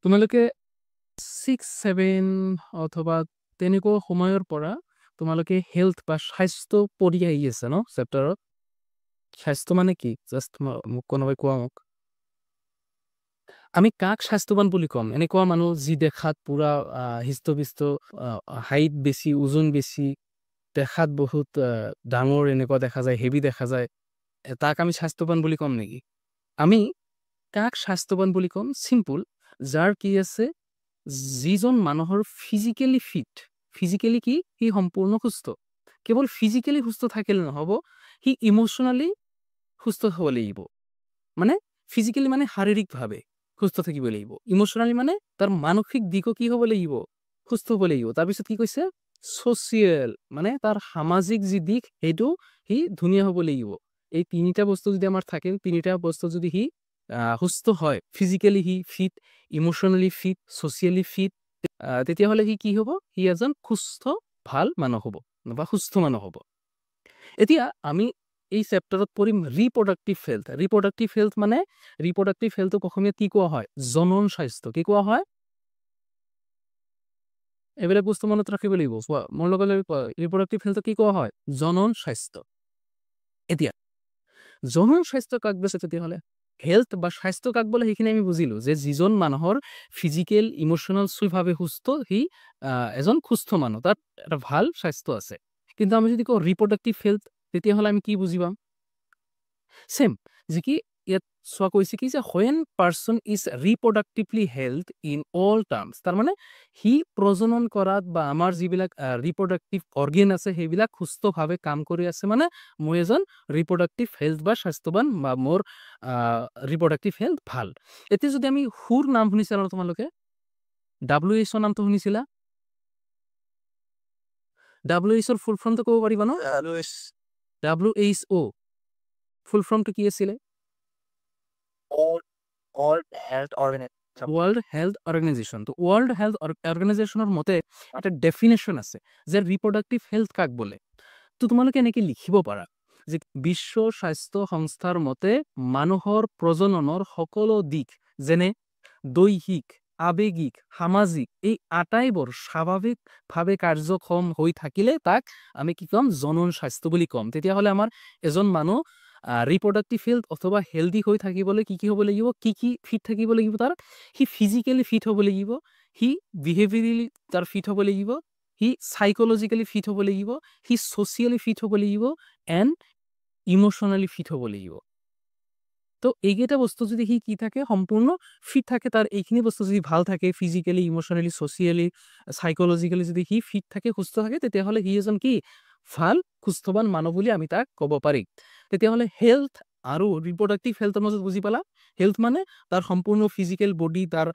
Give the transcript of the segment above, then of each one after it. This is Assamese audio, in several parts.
তোমালোকে 6-7 অথবা তেনেকুৱা সময়ৰ পৰা তোমালোকে হেল্থ বা স্বাস্থ্য পঢ়ি আহি আছে ন চেপ্টাৰত। স্বাস্থ্য মানে কি? জাষ্ট মোক কোনোবাই কোৱা মোক। আমি কাক স্বাস্থ্যৱান বুলি ক'ম? এনেকুৱা মানুহ যি দেখাত পুৰা হৃষ্ট-পুষ্ট, হাইট বেছি, ওজন বেছি, দেখাত বহুত ডাঙৰ এনেকুৱা দেখা যায়, হেভি দেখা যায়। তাক আমি স্বাস্থ্যৱান বুলি ক'ম নেকি? আমি কাক স্বাস্থ্যৱান বুলি ক'ম? চিম্পুল, যাৰ কি আছে, যিজন মানুহৰ ফিজিকেলি ফিট, ফিজিকেলি কি সি সম্পূৰ্ণ সুস্থ। কেৱল ফিজিকেলি সুস্থ থাকিলে নহ'ব, সি ইমোশ্যনেলি সুস্থ হ'ব লাগিব। মানে ফিজিকেলি মানে শাৰীৰিকভাৱে সুস্থ থাকিব লাগিব, ইমোশ্যনেলি মানে তাৰ মানসিক দিশো কি হ'ব লাগিব, সুস্থ হ'ব লাগিব। তাৰপিছত কি কৈছে, ছ'চিয়েল মানে তাৰ সামাজিক যি দিশ সেইটো সি ধুনীয়া হ'ব লাগিব। এই তিনিটা বস্তু যদি আমাৰ থাকে, তিনিটা বস্তু যদি সি সুস্থ হয়, ফিজিকেলি সি ফিট, ইমোশ্যনেলি ফিট, ছ'চিয়েলি ফিট, তেতিয়াহ'লে সি কি হ'ব, সি এজন সুস্থ ভাল মানুহ হ'ব বা সুস্থ মানুহ হ'ব। এতিয়া আমি এই চেপ্টাৰত পঢ়িম ৰিপ্ৰডাক্টিভ হেল্থ। ৰিপ্ৰডাক্টিভ হেল্থ মানে, ৰিপ্ৰডাক্টিভ হেল্থক অসমীয়াত কি কোৱা হয়? জনন স্বাস্থ্য। কি কোৱা হয়? এইবিলাক বস্তু মনত ৰাখিব লাগিব। কোৱা মোৰ লগত কোৱা, ৰিপ্ৰডাক্টিভ হেল্থক কি কোৱা হয়? জনন স্বাস্থ্য। এতিয়া জনন স্বাস্থ্য কাক বোলে? তেতিয়াহ'লে হেল্থ বা স্বাস্থ্য কাক বোলে সেইখিনি আমি বুজিলো, যে যিজন মানুহৰ ফিজিকেল ইমোশ্যনেলভাৱে সুস্থ, সি এজন সুস্থ মানুহ, তাত এটা ভাল স্বাস্থ্য আছে। কিন্তু আমি যদি কওঁ ৰিপ্ৰডাক্টিভ হেল্থ, তেতিয়াহ'লে আমি কি বুজি পাম? চেম, যে কি ইয়াত চোৱা কৈছে কি, যে when person is reproductively health in all terms, তাৰমানে সি প্ৰজনন কৰাত বা আমাৰ যিবিলাক ৰিপ্ৰডাক্টিভ অৰ্গেন আছে সেইবিলাক সুস্থভাৱে কাম কৰি আছে, মানে মই এজন ৰিপ্ৰডাক্টিভ হেল্থ বা স্বাস্থ্যৱান, বা মোৰ ৰিপ্ৰডাক্টিভ হেল্থ ভাল। এতিয়া যদি আমি সুৰ নাম শুনিছিলা ন তোমালোকে, WHO নামটো শুনিছিলা? WHO ফুল ফৰ্মটো ক'ব পাৰিবা ন? WHO ফুল ফৰ্মটো কি আছিলে? World health organisation. তো ৱৰ্ল্ড হেল্থ অৰ্গেনাইজেশ্যনৰ মতে এটা ডেফিনেশ্যন আছে যে ৰিপ্ৰডাক্টিভ হেল্থ কাক বোলে। তো তোমালোকে এনেকৈ লিখিব পাৰা যে বিশ্ব স্বাস্থ্য সংস্থাৰ মতে মানুহৰ প্ৰজননৰ সকলো দিশ, যেনে দৈহিক, আৱেগিক, সামাজিক, এই আটাইবোৰ স্বাভাৱিকভাৱে কাৰ্যক্ষম হৈ থাকিলে তাক আমি কি ক'ম? জনন স্বাস্থ্য বুলি ক'ম। তেতিয়াহ'লে আমাৰ এজন মানুহ ৰিপ্ৰডাক্টিভ হেল্থ অথবা হেল্ডি হৈ থাকিবলৈ কি হ'ব লাগিব, কি ফিট থাকিব লাগিব? তাৰ সি ফিজিকেলি ফিট হ'ব লাগিব, সি বিহেভিয়াৰেলি তাৰ ফিট হ'ব লাগিব, সি চাইক'লজিকেলি ফিট হ'ব লাগিব, সি ছ'চিয়েলি ফিট হ'ব লাগিব, এণ্ড ইমোশ্যনেলি ফিট হ'ব লাগিব। তো এইকেইটা বস্তু যদি সি কি থাকে, সম্পূৰ্ণ ফিট থাকে, তাৰ এইখিনি বস্তু যদি ভাল থাকে, ফিজিকেলি, ইমোশ্যনেলি, ছ'চিয়েলি, চাইক'লজিকেলি যদি সি ফিট থাকে, সুস্থ থাকে, তেতিয়াহ'লে সি এজন কি ভাল সুস্থৱান মানুহ বুলি আমি তাক ক'ব পাৰি। তেতিয়াহ'লে হেল্থ আৰু ৰিপ্ৰডাক্টিভ হেল্থৰ মাজত বুজি পালা? হেল্থ মানে তাৰ সম্পূৰ্ণ ফিজিকেল বডি, তাৰ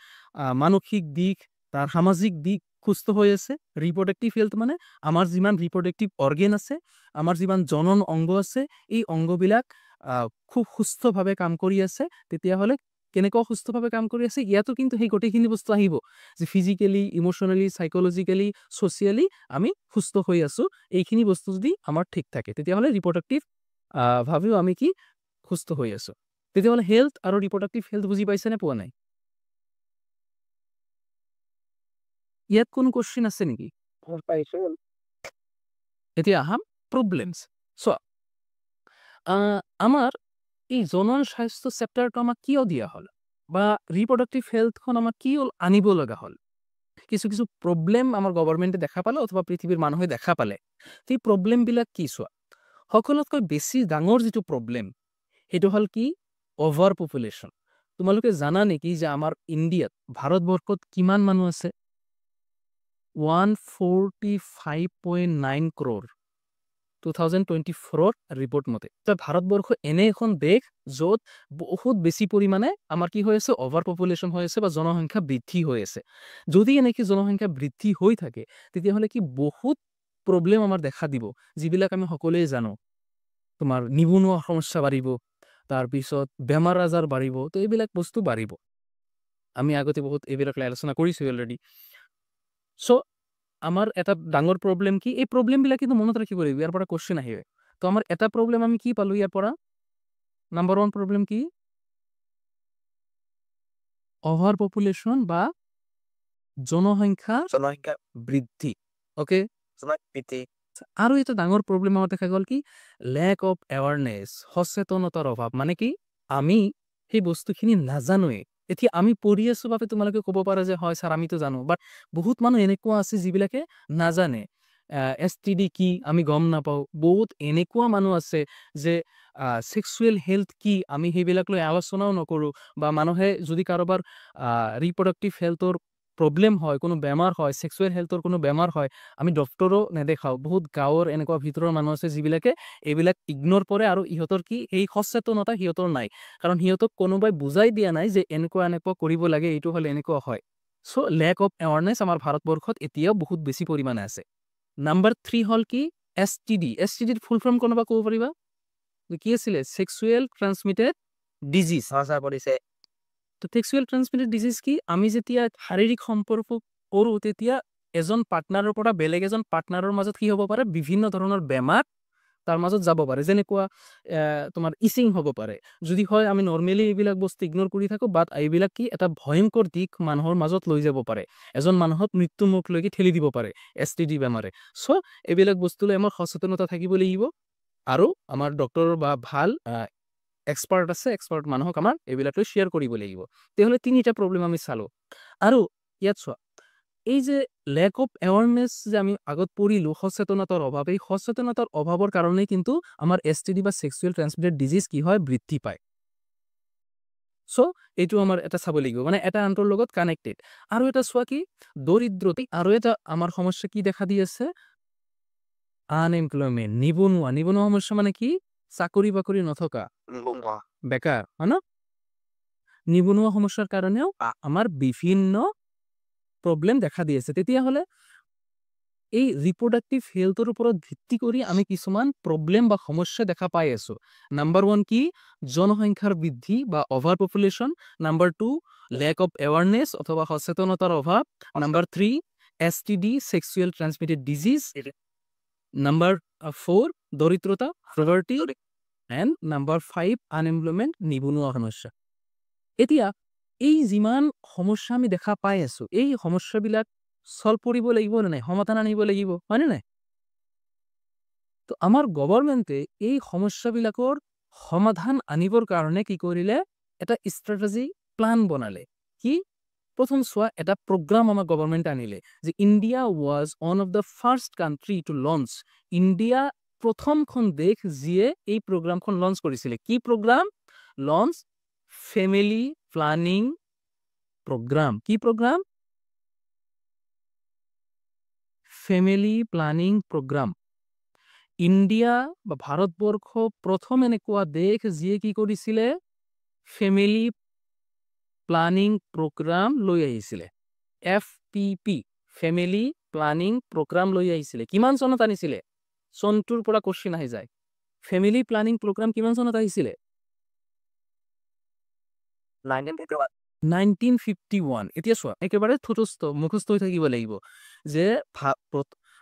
মানসিক দিশ, তাৰ সামাজিক দিশ সুস্থ হৈ আছে। ৰিপ্ৰডাক্টিভ হেল্থ মানে আমাৰ যিমান ৰিপ্ৰডাক্টিভ অৰ্গেন আছে, আমাৰ যিমান জনন অংগ আছে, এই অংগবিলাক খুব সুস্থভাৱে কাম কৰি আছে। তেতিয়াহ'লে কেনেকুৱা সুস্থভাৱে কাম কৰি আছে? ইয়াতো কিন্তু সেই গোটেইখিনি বস্তু আহিব, যে ফিজিকেলি, ইমোশ্যনেলি, চাইক'লজিকেলি, ছ'চিয়েলি আমি সুস্থ হৈ আছোঁ। এইখিনি বস্তু যদি আমাৰ ঠিক থাকে, তেতিয়াহ'লে ৰিপ্ৰডাক্টিভ ভাৱেও আমি কি সুস্থ হৈ আছোঁ। তেতিয়াহ'লে হেল্থ আৰু ৰিপ্ৰডাক্টিভ হেল্থ বুজি পাইছে নে পোৱা নাই? ইয়াত কোনো কুৱেশ্যন আছে নেকি? এতিয়া আহাম প্ৰব্লেমছ। চোৱা, আমাৰ এই জনন স্বাস্থ্য চেপ্টাৰটো আমাক কিয় দিয়া হ'ল, বা ৰিপ্ৰডাক্টিভ হেল্থখন আমাক কি আনিব লগা হ'ল? কিছু প্ৰব্লেম আমাৰ গভৰ্ণমেণ্টে দেখা পালে অথবা পৃথিৱীৰ মানুহে দেখা পালে। সেই প্ৰব্লেমবিলাক কি? চোৱা, সকলোতকৈ বেছি ডাঙৰ যিটো প্ৰব্লেম, সেইটো হ'ল কি? Over population. তোমালোকে জানা নেকি যে আমাৰ ইণ্ডিয়াত, ভাৰতবৰ্ষত কিমান মানুহ আছে? 145.9 crore 2024 ৰিপৰ্ট মতে। ভাৰতবৰ্ষ এনে এখন দেশ য'ত বহুত বেছি পৰিমাণে আমাৰ কি হৈ আছে? অভাৰ পপুলেশ্যন হৈ আছে বা জনসংখ্যা বৃদ্ধি হৈ আছে। যদি এনেকৈ জনসংখ্যা বৃদ্ধি হৈ থাকে, তেতিয়াহ'লে কি বহুত প্ৰব্লেম আমাৰ দেখা দিব, যিবিলাক আমি সকলোৱে জানো। তোমাৰ নিবনুৱা সমস্যা বাঢ়িব, তাৰপিছত বেমাৰ আজাৰ বাঢ়িব, তো এইবিলাক বস্তু বাঢ়িব। আমি আগতে বহুত এইবিলাক আলোচনা কৰিছোঁ অলৰেডি। চ' আমাৰ এটা ডাঙৰ প্ৰব্লেম কি? এই প্ৰব্লেমবিলাক কিন্তু মনত ৰাখিব লাগিব, ইয়াৰ পৰা কুৱেশ্যন আহিব। তো আমাৰ এটা প্ৰব্লেম আমি কি পালোঁ ইয়াৰ পৰা? নাম্বাৰ 1 প্ৰব্লেম কি? অভাৰ পপুলেশ্যন বা জনসংখ্যা জনসংখ্যা বৃদ্ধি ওকে বৃদ্ধি আৰু এটা ডাঙৰ প্ৰব্লেম আমাৰ দেখা গ'ল কি লেক অফ এৱাৰনেছ সচেতনতাৰ অভাৱ মানে কি আমি সেই বস্তুখিনি নাজানোৱে এতিয়া আমি পঢ়ি আছো বাবে তোমালোকে ক'ব পাৰা যে হয় ছাৰ আমিতো জানো বাট বহুত মানুহ এনেকুৱা আছে যিবিলাকে নাজানে STD কি আমি গম নাপাওঁ বহুত এনেকুৱা মানুহ আছে যে ছেক্সুৱেল হেল্থ কি আমি সেইবিলাক লৈ আলোচনাও নকৰোঁ বা মানুহে যদি কাৰোবাৰ ৰিপ্ৰডাক্টিভ হেল্থৰ প্ৰব্লেম হয় কোনো বেমাৰ হয় ছেক্সুৱেল হেল্থৰ কোনো বেমাৰ হয় আমি ডক্টৰো নেদেখাওঁ বহুত গাঁৱৰ এনেকুৱা ভিতৰৰ মানুহ আছে যিবিলাকে এইবিলাক ইগন'ৰ কৰে আৰু ইহঁতৰ কি এই সচেতনতা সিহঁতৰ নাই কাৰণ সিহঁতক কোনোবাই বুজাই দিয়া নাই যে এনেকুৱা এনেকুৱা কৰিব লাগে এইটো হ'লে এনেকুৱা হয় চ' লেক অফ এৱাৰনেছ আমাৰ ভাৰতবৰ্ষত এতিয়াও বহুত বেছি পৰিমাণে আছে নাম্বাৰ 3 হ'ল কি STDৰ ফুল ফৰ্ম কোনোবা ক'ব পাৰিবা কি আছিলে ছেক্সুৱেল ট্ৰান্সমিটেড ডিজিজ পৰিছে তো ছেক্সুৱেল ট্ৰান্সমিটেড ডিজিজ কি আমি যেতিয়া শাৰীৰিক সম্পৰ্ক কৰোঁ তেতিয়া এজন পাৰ্টনাৰৰ পৰা বেলেগ এজন পাৰ্টনাৰৰ মাজত কি হ'ব পাৰে বিভিন্ন ধৰণৰ বেমাৰ তাৰ মাজত যাব পাৰে যেনেকুৱা তোমাৰ ইচিং হ'ব পাৰে যদি হয় আমি নৰ্মেলি এইবিলাক বস্তু ইগন'ৰ কৰি থাকোঁ বাট এইবিলাক কি এটা ভয়ংকৰ দিশ মানুহৰ মাজত লৈ যাব পাৰে এজন মানুহক মৃত্যুমুখলৈকে ঠেলি দিব পাৰে STD বেমাৰে চ' এইবিলাক বস্তু লৈ আমাৰ সচেতনতা থাকিব লাগিব আৰু আমাৰ ডক্টৰ বা ভাল এক্সপাৰ্ট আছে এক্সপাৰ্ট মানুহক আমাৰ এইবিলাকলৈ শ্বেয়াৰ কৰিব লাগিব তেতিয়াহ'লে তিনিটা প্ৰব্লেম আমি চালোঁ আৰু ইয়াত চোৱা এই যে লেক অফ এৱাৰনেছ যে আমি আগত পঢ়িলোঁ সচেতনতাৰ অভাৱ এই সচেতনতাৰ অভাৱৰ কাৰণেই কিন্তু আমাৰ STD বা ছেক্সুৱেল ট্ৰান্সমিটেড ডিজিজ কি হয় বৃদ্ধি পায় চ' এইটো আমাৰ এটা চাব লাগিব মানে এটা আনটোৰ লগত কানেক্টেড আৰু এটা চোৱা কি দৰিদ্ৰতা আৰু এটা আমাৰ সমস্যা কি দেখা দি আছে আনএমপ্লয়মেণ্ট নিবনুৱা সমস্যা মানে কি চাকৰি বাকৰি নথকা বেকাৰ হয় ন নিবনুৱা সমস্যাৰ কাৰণেও আমাৰ বিভিন্ন প্ৰব্লেম দেখা দি আছে তেতিয়াহ'লে এই ৰিপ্ৰডাক্টিভ হেল্থৰ ওপৰত ভিত্তি কৰি আমি কিছুমান প্ৰব্লেম বা সমস্যা দেখা পাই আছো নাম্বাৰ 1 কি জনসংখ্যাৰ বৃদ্ধি বা অভাৰ population number 2 lack of awareness অথবা সচেতনতাৰ অভাৱ number 3 STD sexual transmitted disease number 4 দৰিদ্ৰতা পভাৰ্টি এণ্ড নাম্বাৰ 5 আনএমপ্লয়মেণ্ট নিবনুৱা সমস্যা এতিয়া এই যিমান সমস্যা আমি দেখা পাই আছো এই সমস্যাবিলাক সলভ কৰিব লাগিব নে নাই সমাধান আনিব লাগিব হয়নে নাই তো আমাৰ গভৰ্ণমেণ্টে এই সমস্যাবিলাকৰ সমাধান আনিবৰ কাৰণে কি কৰিলে এটা ষ্ট্ৰেটেজি প্লান বনালে কি প্ৰথম চোৱা এটা প্ৰগ্ৰাম আমাৰ গভৰ্ণমেণ্টে আনিলে যে India was one of the first country to launch India প্ৰথমখন দেশ যিয়ে এই প্ৰগ্ৰামখন লঞ্চ কৰিছিলে কি programme launch family planning programme কি programme family planning programme India বা ভাৰতবৰ্ষ প্ৰথম এনেকুৱা দেশ যিয়ে কি কৰিছিলে ফেমিলি প্লানিং প্ৰগ্ৰাম লৈ আহিছিলে FPP ফেমিলি প্লানিং প্ৰগ্ৰাম লৈ আহিছিলে কিমান চনত আনিছিলে চনটোৰ পৰা কোশ্চিন আহি যায় ফেমিলি প্লানিং প্ৰগ্ৰাম কিমান চনত আহিছিলে 1951 এতিয়া চোৱা একেবাৰে মুখস্থ হৈ থাকিব লাগিব যে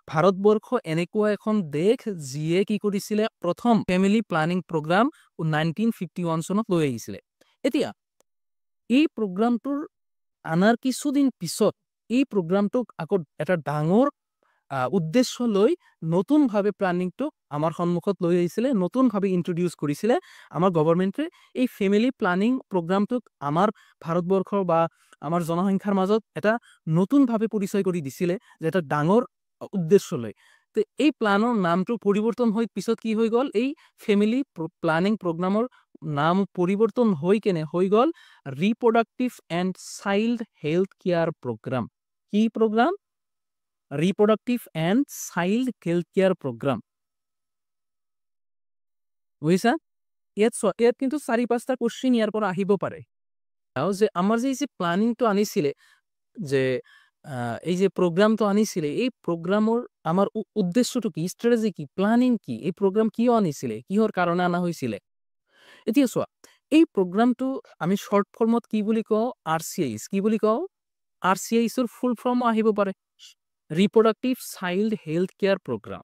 ভাৰতবৰ্ষ এনেকুৱা এখন দেশ যিয়ে কি কৰিছিলে প্ৰথম ফেমিলি প্লানিং প্ৰগ্ৰাম 1951 চনত লৈ আহিছিলে এতিয়া এই প্ৰগ্ৰামটোৰ আনাৰ কিছুদিন পিছত এই প্ৰগ্ৰামটোক আকৌ এটা ডাঙৰ উদ্দেশ্য লৈ নতুনভাৱে প্লানিংটো আমাৰ সন্মুখত লৈ আহিছিলে নতুনভাৱে ইন্ট্ৰডিউচ কৰিছিলে আমাৰ গভৰ্ণমেণ্টে এই ফেমিলি প্লানিং প্ৰগ্ৰামটোক আমাৰ ভাৰতবৰ্ষৰ বা আমাৰ জনসংখ্যাৰ মাজত এটা নতুনভাৱে পৰিচয় কৰি দিছিলে যে এটা ডাঙৰ উদ্দেশ্য লৈ তো এই প্লানৰ নামটো পৰিৱৰ্তন হৈ পিছত কি হৈ গ'ল এই ফেমিলি প্লানিং প্ৰগ্ৰামৰ নাম পৰিৱৰ্তন হৈ কেনে হৈ গ'ল reproductive and child health care programme কি programme reproductive and child health care programme বুজিছা ইয়াত কিন্তু 4-5টা কোশ্চিন ইয়াৰ পৰা আহিব পাৰে যে আমাৰ যে প্লানিংটো আনিছিলে যে এই যে প্ৰগ্ৰামটো আনিছিলে এই প্ৰগ্ৰামৰ আমাৰ উদ্দেশ্যটো কি ষ্ট্ৰেটেজি কি প্লানিং কি এই প্ৰগ্ৰাম কিয় আনিছিলে কিহৰ কাৰণে আনা হৈছিলে এতিয়া চোৱা এই প্ৰগ্ৰামটো আমি শৰ্ট ফৰ্মত কি বুলি কওঁ RCIS কি বুলি কওঁ RCISৰ ফুল ফৰ্ম আহিব পাৰে reproductive child health care programme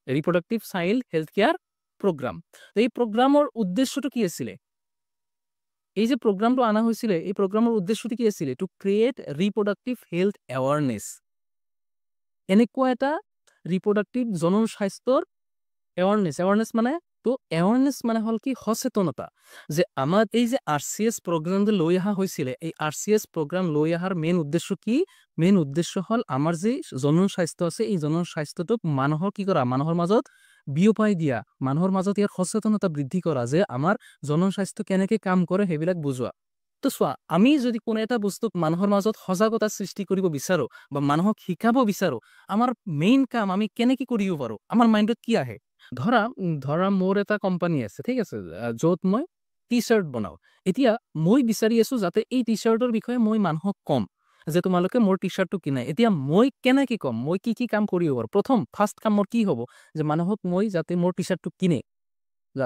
reproductive child health care programme এই প্ৰগ্ৰামৰ উদ্দেশ্যটো কি আছিলে এই যে প্ৰগ্ৰামটো অনা হৈছিলে এই প্ৰগ্ৰামৰ উদ্দেশ্যটো কি আছিলে two create reproductive health awareness এনেকুৱা এটা ৰিপ্ৰডাক্টিভ জনস্বাস্থ্যৰ এৱাৰনেছ মানে তো এৱাৰনেছ মানে হ'ল কি সচেতনতা যে আমাৰ এই যে RCS প্ৰগ্ৰাম যে লৈ অহা হৈছিলে এই RCS প্ৰগ্ৰাম লৈ অহাৰ মেইন উদ্দেশ্য কি মেইন উদ্দেশ্য হ'ল আমাৰ যে জনস্বাস্থ্য আছে এই জনস্বাস্থ্যটোক মানুহৰ কি কৰা মানুহৰ মাজত বিয়পাই দিয়া মানুহৰ মাজত ইয়াৰ সচেতনতা বৃদ্ধি কৰা যে আমাৰ জনস্বাস্থ্য কেনেকৈ কাম কৰে সেইবিলাক বুজোৱা তো চোৱা আমি যদি কোনো এটা বস্তুক মানুহৰ মাজত সজাগতা সৃষ্টি কৰিব বিচাৰো বা মানুহক শিকাব বিচাৰো আমাৰ মেইন কাম আমি কেনেকৈ কৰিব পাৰো আমাৰ মাইণ্ডত কি আহে ধৰা মোৰ এটা কোম্পানী আছে ঠিক আছে য'ত মই টি-শাৰ্ট বনাওঁ এতিয়া মই বিচাৰি আছো যাতে এই টি-শাৰ্টৰ বিষয়ে মই মানুহক ক'ম যে তোমালোকে মোৰ টি-শাৰ্টটো কিনাই এতিয়া মই কেনেকৈ ক'ম মই কি কাম কৰিব পাৰোঁ প্ৰথম ফাৰ্ষ্ট কাম মোৰ কি হ'ব যে মানুহক মই যাতে মোৰ টি-শাৰ্টটো কিনে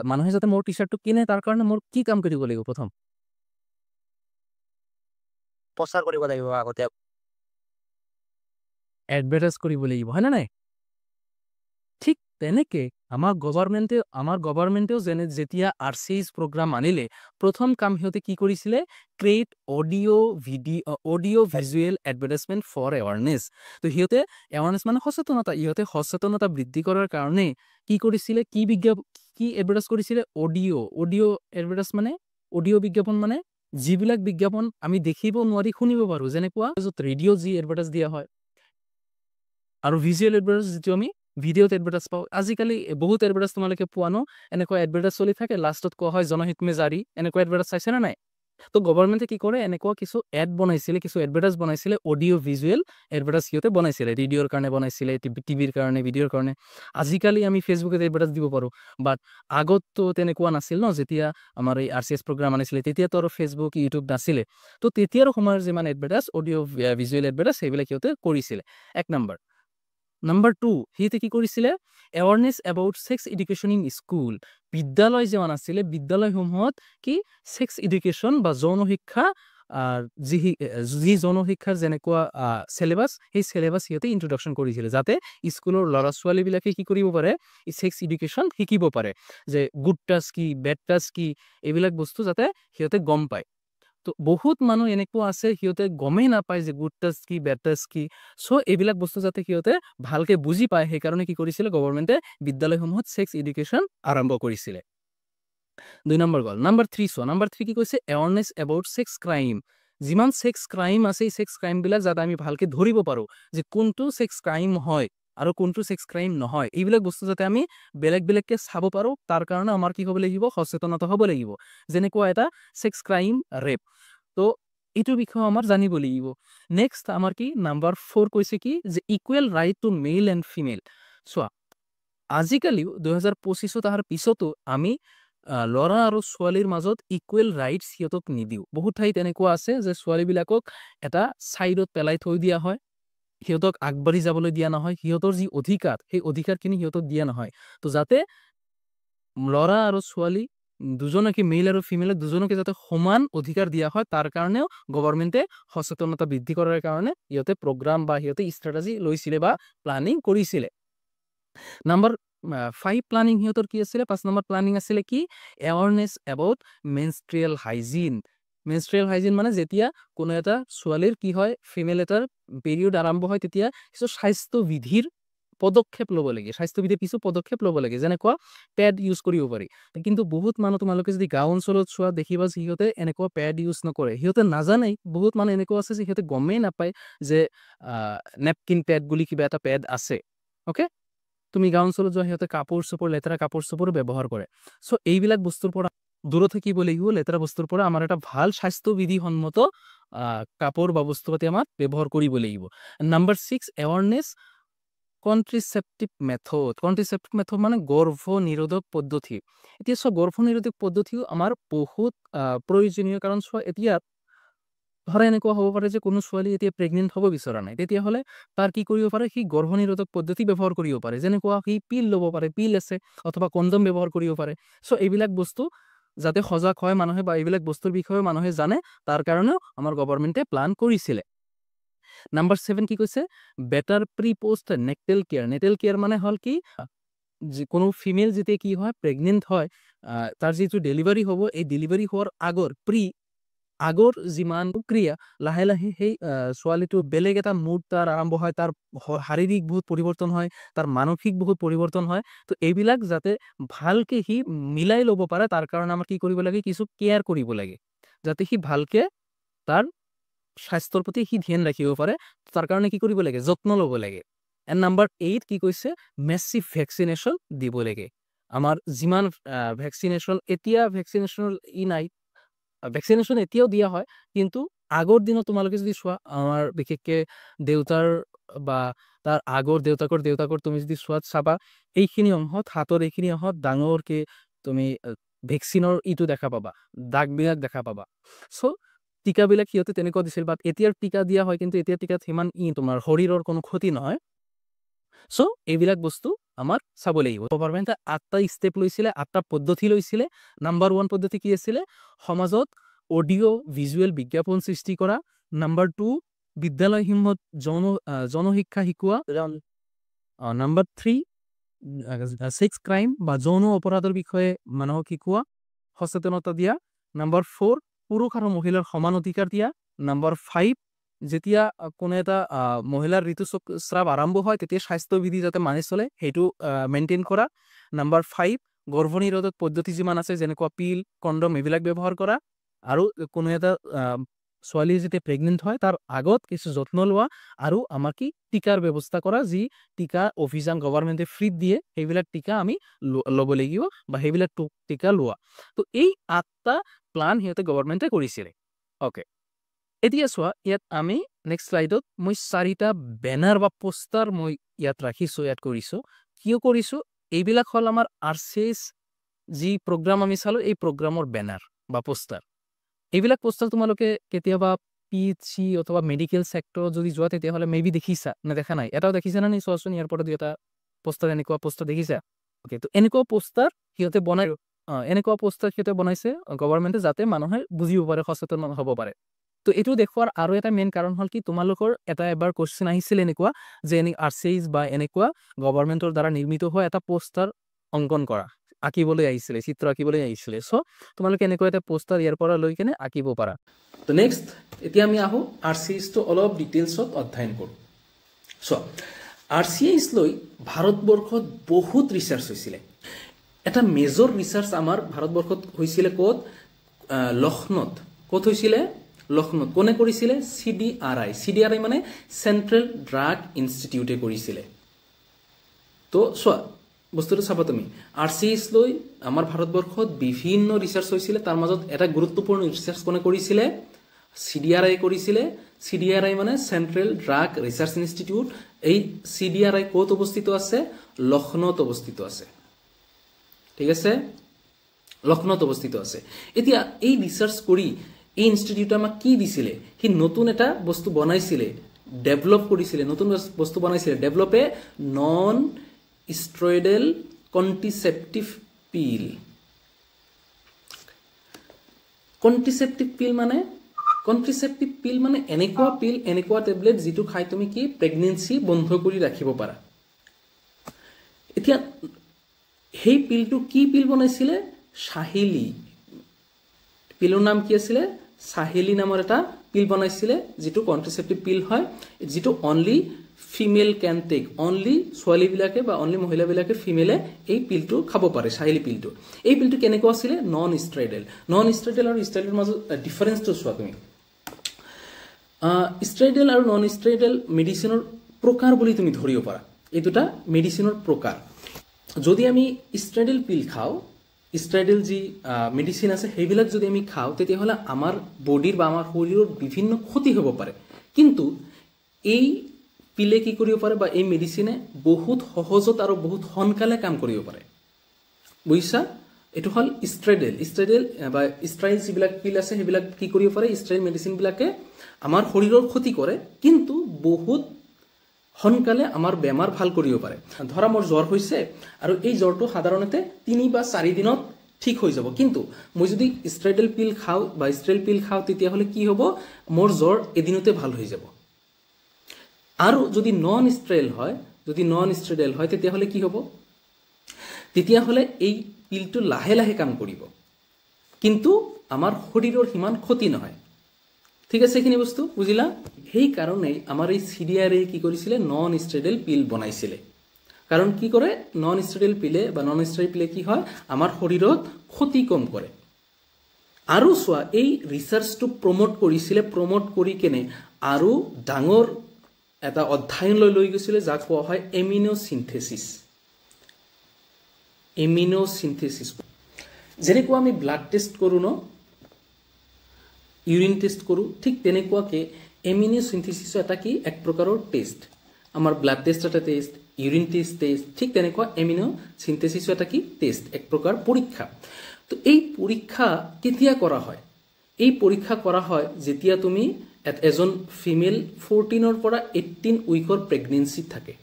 মানুহে যাতে মোৰ টি-শাৰ্টটো কিনে তাৰ কাৰণে মোৰ কি কাম কৰিব লাগিব প্ৰথম প্ৰচাৰ কৰিব লাগিব আগতে এডভাৰটাইজ কৰিব লাগিব হয় নে নাই ঠিক তেনেকে আমাৰ গভৰ্ণমেণ্টেও যেতিয়া RCS প্ৰগ্ৰাম আনিলে প্ৰথম কাম সিহঁতে কি কৰিছিলে create audio' visual advertisement for awareness তো সিহঁতে এৱাৰনেছ মানে ইহঁতে সচেতনতা বৃদ্ধি কৰাৰ কাৰণে কি কৰিছিলে কি এডভাৰটাইজ কৰিছিলে অডিঅ' এডভাৰটাইজ মানে অডিঅ' বিজ্ঞাপন মানে যিবিলাক বিজ্ঞাপন আমি দেখিব নোৱাৰি শুনিব পাৰোঁ যেনেকুৱা য'ত ৰেডিঅ' যি এডভাৰটাইজ দিয়া হয় আৰু ভিজুৱেল এডভাৰটাইজ যিটো আমি ভিডিঅ'ত এডভাৰটাইজ পাওঁ আজিকালি বহুত এডভাৰটাইজ তোমালোকে পোৱা ন এনেকুৱা এডভাৰটাইজ চলি থাকে লাষ্টত কোৱা হয় জনহিত মে জাৰি এনেকুৱা এডভাৰটাইজ চাইছে নে নাই তো গভৰ্ণমেণ্টে কি কৰে এনেকুৱা কিছু কিছু এডভাৰটাইজ বনাইছিলে অডিঅ' ভিজুৱেল এডভাৰটাইজ সিহঁতে বনাইছিলে ৰেডিঅ'ৰ কাৰণে বনাইছিলে টিভিৰ কাৰণে ভিডিঅ'ৰ কাৰণে আজিকালি আমি ফেচবুকত এডভাৰটাইজ দিব পাৰোঁ বাট আগততো তেনেকুৱা নাছিল ন যেতিয়া আমাৰ এই RCS প্ৰগ্ৰাম আনিছিলে তেতিয়াতো আৰু ফেচবুক ইউটিউব নাছিলে তো তেতিয়াৰ সময়ৰ যিমান এডভাৰটাইজ অডিঅ' ভিজুৱেল এডভাৰটাইজ সেইবিলাক সিহঁতে কৰিছিলে এক নাম্বাৰ 2 সিহঁতে কি কৰিছিলে awareness about sex education in school বিদ্যালয় যিমান আছিলে বিদ্যালয়সমূহত কি ছেক্স এডুকেশ্যন বা যৌন শিক্ষা যি যৌন শিক্ষাৰ যেনেকুৱা চিলেবাছ সেই চিলেবাছ সিহঁতে ইন্ট্ৰডাকশ্যন কৰিছিলে যাতে স্কুলৰ ল'ৰা ছোৱালীবিলাকে কি কৰিব পাৰে এই ছেক্স এডুকেশ্যন শিকিব পাৰে যে গুড টাচ কি বেড টাচ কি এইবিলাক বস্তু যাতে সিহঁতে গম পায় তো বহুত মানুহ এনেকুৱা আছে সিহঁতে গমেই নাপায় যে গুড টাচ কি বেড টাচ কি চ' এইবিলাক বস্তু যাতে সিহঁতে ভালকে বুজি পায় সেইকাৰণে কি কৰিছিলে গভৰ্ণমেণ্টে বিদ্যালয়সমূহত ছেক্স এডুকেশ্যন আৰম্ভ কৰিছিলে 2 নম্বৰ গ'ল নাম্বাৰ 3 কি কৈছে এৱাৰনেছ এবাউট ছেক্স ক্ৰাইম যিমান ছেক্স ক্ৰাইম আছে এই ছেক্স ক্ৰাইমবিলাক যাতে আমি ভালকে ধৰিব পাৰোঁ যে কোনটো ছেক্স ক্ৰাইম হয় আৰু কোনটো ছেক্স ক্ৰাইম নহয় এইবিলাক বস্তু যাতে আমি বেলেগকে চাব পাৰোঁ তাৰ কাৰণে আমাৰ কি হ'ব লাগিব সচেতনতা হ'ব লাগিব যেনেকুৱা এটা ছেক্স ক্ৰাইম ৰেপ তো এইটো বিষয়ে আমাৰ জানিব লাগিব নেক্সট আমাৰ কি নাম্বাৰ 4 কৈছে কি যে equal right to male and female চোৱা আজিকালিও 2025 অহাৰ পিছতো আমি ল'ৰা আৰু ছোৱালীৰ মাজত ইকুৱেল ৰাইটছ সিহঁতক নিদিওঁ বহুত ঠাইত এনেকুৱা আছে যে ছোৱালীবিলাকক এটা ছাইডত পেলাই থৈ দিয়া হয় সিহঁতক আগবাঢ়ি যাবলৈ দিয়া নহয় সিহঁতৰ যি অধিকাৰ সেই অধিকাৰখিনি সিহঁতক দিয়া নহয় তো যাতে ল'ৰা আৰু ছোৱালী দুজনকে মেল আৰু ফিমেলক দুজনকে যাতে সমান অধিকাৰ দিয়া হয় তাৰ কাৰণেও গভৰ্ণমেণ্টে সচেতনতা বৃদ্ধি কৰাৰ কাৰণে সিহঁতে প্ৰগ্ৰাম বা সিহঁতে ষ্ট্ৰেটেজি লৈছিলে বা প্লানিং কৰিছিলে নাম্বাৰ 5 প্লানিং সিহঁতৰ কি আছিলে 5 নম্বৰ প্লানিং আছিলে কি এৱাৰনেছ এবাউট মেনষ্ট্ৰুৱেল হাইজিন মানে যেতিয়া কোনো এটা ছোৱালীৰ কি হয় ফিমেল এটাৰ পিৰিয়ড আৰম্ভ হয় তেতিয়া কিছু স্বাস্থ্যবিধিৰ পদক্ষেপ ল'ব লাগে স্বাস্থ্যবিধিৰ কিছু পদক্ষেপ ল'ব লাগে যেনেকুৱা পেড ইউজ কৰিব পাৰি কিন্তু বহুত মানুহ তোমালোকে যদি গাঁও অঞ্চলত চোৱা দেখিবা যে সিহঁতে এনেকুৱা পেড ইউজ নকৰে সিহঁতে নাজানেই বহুত মানুহ এনেকুৱা আছে যে সিহঁতে গমেই নাপায় যে নেপকিন পেড বুলি কিবা এটা পেড আছে অ'কে তুমি গাঁও অঞ্চলত যোৱা সিহঁতে লেতেৰা কাপোৰ চাপোৰ ব্যৱহাৰ কৰে চ' এইবিলাক বস্তুৰ পৰা দূৰত থাকিব লাগিব লেতেৰা বস্তুৰ পৰা আমাৰ এটা ভাল স্বাস্থ্যবিধিসন্মত কাপোৰ বা বস্তু পাতি আমাৰ ব্যৱহাৰ কৰিব লাগিব নাম্বাৰ 6 এৱাৰনেছ কণ্ট্ৰিচেপ্টিভ মেথড মানে গৰ্ভ নিৰোধক পদ্ধতি এতিয়া চোৱা গৰ্ভ নিৰোধক পদ্ধতিও আমাৰ বহুত প্ৰয়োজনীয় কাৰণ চোৱা এতিয়া ধৰা এনেকুৱা হ'ব পাৰে যে কোনো ছোৱালী এতিয়া প্ৰেগনেণ্ট হ'ব বিচৰা নাই তেতিয়াহ'লে তাৰ কি কৰিব পাৰে সি গৰ্ভ নিৰোধক পদ্ধতি ব্যৱহাৰ কৰিব পাৰে যেনেকুৱা সি পিল ল'ব পাৰে পিল আছে অথবা কণ্ডম ব্যৱহাৰ কৰিব পাৰে চ' এইবিলাক বস্তু যাতে সজাগ হয় মানুহে বা এইবিলাক বস্তুৰ বিষয়ে মানুহে জানে তাৰ কাৰণেও আমাৰ গভৰ্ণমেণ্টে প্লান কৰিছিলে নাম্বাৰ 7 কি কৈছে better pre post natal care মানে হ'ল কি যে কোনো ফিমেল যেতিয়া কি হয় প্ৰেগনেণ্ট হয় তাৰ যিটো ডেলিভাৰী হ'ব এই ডেলিভাৰী হোৱাৰ আগৰ যিমান ক্ৰিয়া লাহে লাহে সেই ছোৱালীটো বেলেগ এটা মুড তাৰ আৰম্ভ হয়, তাৰ শাৰীৰিক বহুত পৰিৱৰ্তন হয়, তাৰ মানসিক বহুত পৰিৱৰ্তন হয়। তো এইবিলাক যাতে ভালকে সি মিলাই ল'ব পাৰে তাৰ কাৰণে আমাৰ কি কৰিব লাগে, কিছু কেয়াৰ কৰিব লাগে যাতে সি ভালকে তাৰ স্বাস্থ্যৰ প্ৰতি সি ধ্যান ৰাখিব পাৰে। তাৰ কাৰণে কি কৰিব লাগে, যত্ন ল'ব লাগে। এণ্ড নাম্বাৰ 8 কি কৈছে, মেচিভ ভেকচিনেশ্যন দিব লাগে। আমাৰ যিমান ভেকচিনেশ্যন এতিয়া ভেকচিনেশ্যনৰ নাই, ভেকচিনেশ্যন এতিয়াও দিয়া হয়, কিন্তু আগৰ দিনত তোমালোকে যদি চোৱা আমাৰ বিশেষকে দেউতাৰ বা তাৰ আগৰ দেউতাকৰ তুমি যদি চোৱাত চাবা এইখিনি অংশত হাতৰ এইখিনি অংশত ডাঙৰকে তুমি ভেকচিনৰ ইটো দেখা পাবা, দাগবিলাক দেখা পাবা। চ' টিকাবিলাক সিহঁতে তেনেকুৱা দিছিল, বাট এতিয়াৰ টিকা দিয়া হয় কিন্তু এতিয়া টিকাত সিমান তোমাৰ শৰীৰৰ কোনো ক্ষতি নহয়। চ' এইবিলাক বস্তু আমাৰ চাব লাগিব। গভৰ্ণমেণ্টে 8টা ষ্টেপ লৈছিলে, 8টা পদ্ধতি লৈছিলে। নাম্বাৰ 1 পদ্ধতি কি আছিলে, সমাজত অডিঅ' ভিজুৱেল বিজ্ঞাপন সৃষ্টি কৰা। নাম্বাৰ 2 বিদ্যালয়সমূহত জনশিক্ষা শিকোৱা। নাম্বাৰ 3 ছেক্স ক্ৰাইম বা যৌন অপৰাধৰ বিষয়ে মানুহক শিকোৱা, সচেতনতা দিয়া। নাম্বাৰ 4 পুৰুষ আৰু মহিলাৰ সমান অধিকাৰ দিয়া। নাম্বাৰ 5 যেতিয়া কোনো এটা মহিলাৰ ঋতুস্ৰাৱ আৰম্ভ হয় তেতিয়া স্বাস্থ্যবিধি যাতে মানি চলে সেইটো মেইনটেইন কৰা। নাম্বাৰ 5 গৰ্ভনিৰোধক পদ্ধতি যিমান আছে যেনেকুৱা পিল, কণ্ডম এইবিলাক ব্যৱহাৰ কৰা। আৰু কোনো এটা ছোৱালী যেতিয়া প্ৰেগনেণ্ট হয় তাৰ আগত কিছু যত্ন লোৱা, আৰু আমাৰ কি টিকাৰ ব্যৱস্থা কৰা, যি টিকা অভিযান গভৰ্ণমেণ্টে ফ্ৰীত দিয়ে সেইবিলাক টিকা আমি ল'ব লাগিব বা সেইবিলাক টিকা লোৱা। তো এই 8টা প্লান সিহঁতে গভৰ্ণমেণ্টে কৰিছিলে। অ'কে, এতিয়া চোৱা ইয়াত আমি নেক্সট শ্লাইডত মই 4টা বেনাৰ বা পোষ্টাৰ মই ইয়াত ৰাখিছোঁ, ইয়াত কৰিছোঁ। কিয় কৰিছোঁ, এইবিলাক হ'ল আমাৰ RCS যি প্ৰগ্ৰাম আমি চালোঁ এই প্ৰগ্ৰামৰ বেনাৰ বা পোষ্টাৰ। এইবিলাক পোষ্টাৰ তোমালোকে কেতিয়াবা PHC অথবা মেডিকেল ছেক্টৰত যদি যোৱা তেতিয়াহ'লে মেবি দেখিছা, নেদেখা নাই? এটাও দেখিছা নে? চোৱাচোন ইয়াৰ পৰা 2টা পোষ্টাৰ, এনেকুৱা পোষ্টাৰ দেখিছা? অ'কে, তো এনেকুৱা পোষ্টাৰ সিহঁতে বনাইছে গভৰ্ণমেণ্টে যাতে মানুহে বুজিব পাৰে, সচেতন হ'ব পাৰে। তো এইটো দেখুৱাৰ আৰু এটা মেইন কাৰণ হ'ল কি, তোমালোকৰ এবাৰ কুৱেশ্যন আহিছিল এনেকুৱা যে RCS বা এনেকুৱা গভৰ্ণমেণ্টৰ দ্বাৰা নিৰ্মিত হোৱা এটা পোষ্টাৰ অংকন কৰা, আঁকিবলৈ আহিছিলে, চিত্ৰ আঁকিবলৈ আহিছিলে। চ' তোমালোকে এনেকুৱা এটা পোষ্টাৰ ইয়াৰ পৰা লৈ কেনে আঁকিব পাৰা। তো নেক্সট এতিয়া আমি আহোঁ RCSটো অলপ ডিটেইলছত অধ্যয়ন কৰোঁ। চ' RCS লৈ ভাৰতবৰ্ষত বহুত ৰিচাৰ্চ হৈছিলে। এটা মেজৰ ৰিচাৰ্চ আমাৰ ভাৰতবৰ্ষত হৈছিলে ক'ত, লক্ষ্ণৌত। ক'ত হৈছিলে? লক্ষ্ণৌত। কোনে কৰিছিলে? CDRI মানে চেণ্ট্ৰেল ড্ৰাগ ইনষ্টিটিউটে কৰিছিলে। তো চোৱা বস্তুটো চাবা তুমি, RCS লৈ আমাৰ ভাৰতবৰ্ষত বিভিন্ন ৰিচাৰ্চ হৈছিলে। তাৰ মাজত এটা গুৰুত্বপূৰ্ণ ৰিচাৰ্চ কোনে কৰিছিলে? CDRI কৰিছিলে। CDRI মানে চেণ্ট্ৰেল ড্ৰাগ ৰিচাৰ্চ ইনষ্টিটিউট। এই CDRI ক'ত অৱস্থিত আছে? লক্ষ্ণৌত অৱস্থিত আছে। ঠিক আছে, লক্ষ্ণৌত অৱস্থিত আছে। এতিয়া এই ৰিচাৰ্চ কৰি এই ইনষ্টিটিউটে আমাক কি দিছিলে? সি নতুন এটা বস্তু বনাইছিলে, ডেভেলপ কৰিছিলে, নতুন বস্তু বনাইছিলে। ডেভেলপে নন ষ্টেৰইডেল কণ্ট্ৰিচেপ্টিভ পিল। কণ্ট্ৰিচেপ্টিভ পিল মানে এনেকুৱা পিল, এনেকুৱা টেবলেট যিটো খাই তুমি কি প্ৰেগনেঞ্চি বন্ধ কৰি ৰাখিব পাৰা। এতিয়া সেই পিলটো কি পিল বনাইছিলে? চাহেলি। পিলৰ নাম কি আছিলে? চাহেলি নামৰ এটা পিল বনাইছিলে, যিটো কণ্ট্ৰিচেপ্টিভ পিল হয়, যিটো only female can take. Only ছোৱালীবিলাকে বা অনলি মহিলাবিলাকে ফিমেলে এই পিলটো খাব পাৰে, চাহেলি পিলটো। এই পিলটো কেনেকুৱা আছিলে? Non steroidal. নন ষ্টেৰইডেল আৰু ষ্টেৰইডেলৰ মাজত ডিফাৰেঞ্চটো চোৱা তুমি। ষ্টেৰইডেল আৰু নন ষ্টেৰইডেল মেডিচিনৰ প্ৰকাৰ বুলি তুমি ধৰিব পাৰা। এই দুটা মেডিচিনৰ প্ৰকাৰ। যদি আমি ষ্টেৰইডেল পিল খাওঁ, ষ্টেৰইডেল যি মেডিচিন আছে সেইবিলাক যদি আমি খাওঁ তেতিয়াহ'লে আমাৰ বডিৰ বা আমাৰ শৰীৰৰ বিভিন্ন ক্ষতি হ'ব পাৰে। কিন্তু এই পিলে কি কৰিব পাৰে বা এই মেডিচিনে বহুত সহজত আৰু বহুত সোনকালে কাম কৰিব পাৰে। বুজিছা? এইটো হ'ল ষ্টেৰইডেল বা ষ্টেৰইড যিবিলাক পিল আছে সেইবিলাক কি কৰিব পাৰে? ষ্টেৰইড মেডিচিনবিলাকে আমাৰ শৰীৰৰ ক্ষতি কৰে, কিন্তু বহুত সোনকালে আমাৰ বেমাৰ ভাল কৰিব পাৰে। ধৰা মোৰ জ্বৰ হৈছে আৰু এই জ্বৰটো সাধাৰণতে 3 বা 4 দিনত ঠিক হৈ যাব, কিন্তু মই যদি ষ্টেৰইডেল পিল খাওঁ বা ষ্টেৰইড পিল খাওঁ তেতিয়াহ'লে কি হ'ব? মোৰ জ্বৰ এদিনতে ভাল হৈ যাব। আৰু যদি নন ষ্টেৰইডেল হয় তেতিয়াহ'লে কি হ'ব? তেতিয়াহ'লে এই পিলটো লাহে লাহে কাম কৰিব, কিন্তু আমাৰ শৰীৰৰ সিমান ক্ষতি নহয়। ঠিক আছে, এইখিনি বস্তু বুজিলা? সেইকাৰণে আমাৰ এই CDRA কি কৰিছিলে, নন ষ্টেৰইডেল পিল বনাইছিলে। কাৰণ কি কৰে, নন ষ্টেৰইডেল পিলে বা নন ষ্টেৰইড পিলে কি হয়, আমাৰ শৰীৰত ক্ষতি কম কৰে। আৰু চোৱা, এই ৰিচাৰ্চটো প্ৰমোট কৰিছিলে, প্ৰমোট কৰি কেনে আৰু ডাঙৰ এটা অধ্যয়নলৈ লৈ গৈছিলে, যাক কোৱা হয় এমিনোচিন্থেচিছ। এমিনোচিন্থেচিছ যেনেকুৱা আমি ব্লাড টেষ্ট কৰোঁ ন, ইউৰিন টেষ্ট কৰোঁ, ঠিক তেনেকুৱাকৈ এমিনোচিন্থেচিছৰ এটা কি এক প্ৰকাৰৰ টেষ্ট। আমাৰ ব্লাড টেষ্ট এটা টেষ্ট, ইউৰিন টেষ্ট, ঠিক তেনেকুৱা এমিনোচিন্থেচিছৰ এটা কি টেষ্ট, এক প্ৰকাৰ পৰীক্ষা। তো এই পৰীক্ষা কেতিয়া কৰা হয়? এই পৰীক্ষা কৰা হয় যেতিয়া তুমি এজন ফিমেল 14 পৰা 18 উইকৰ প্ৰেগনেঞ্চিত থাকে।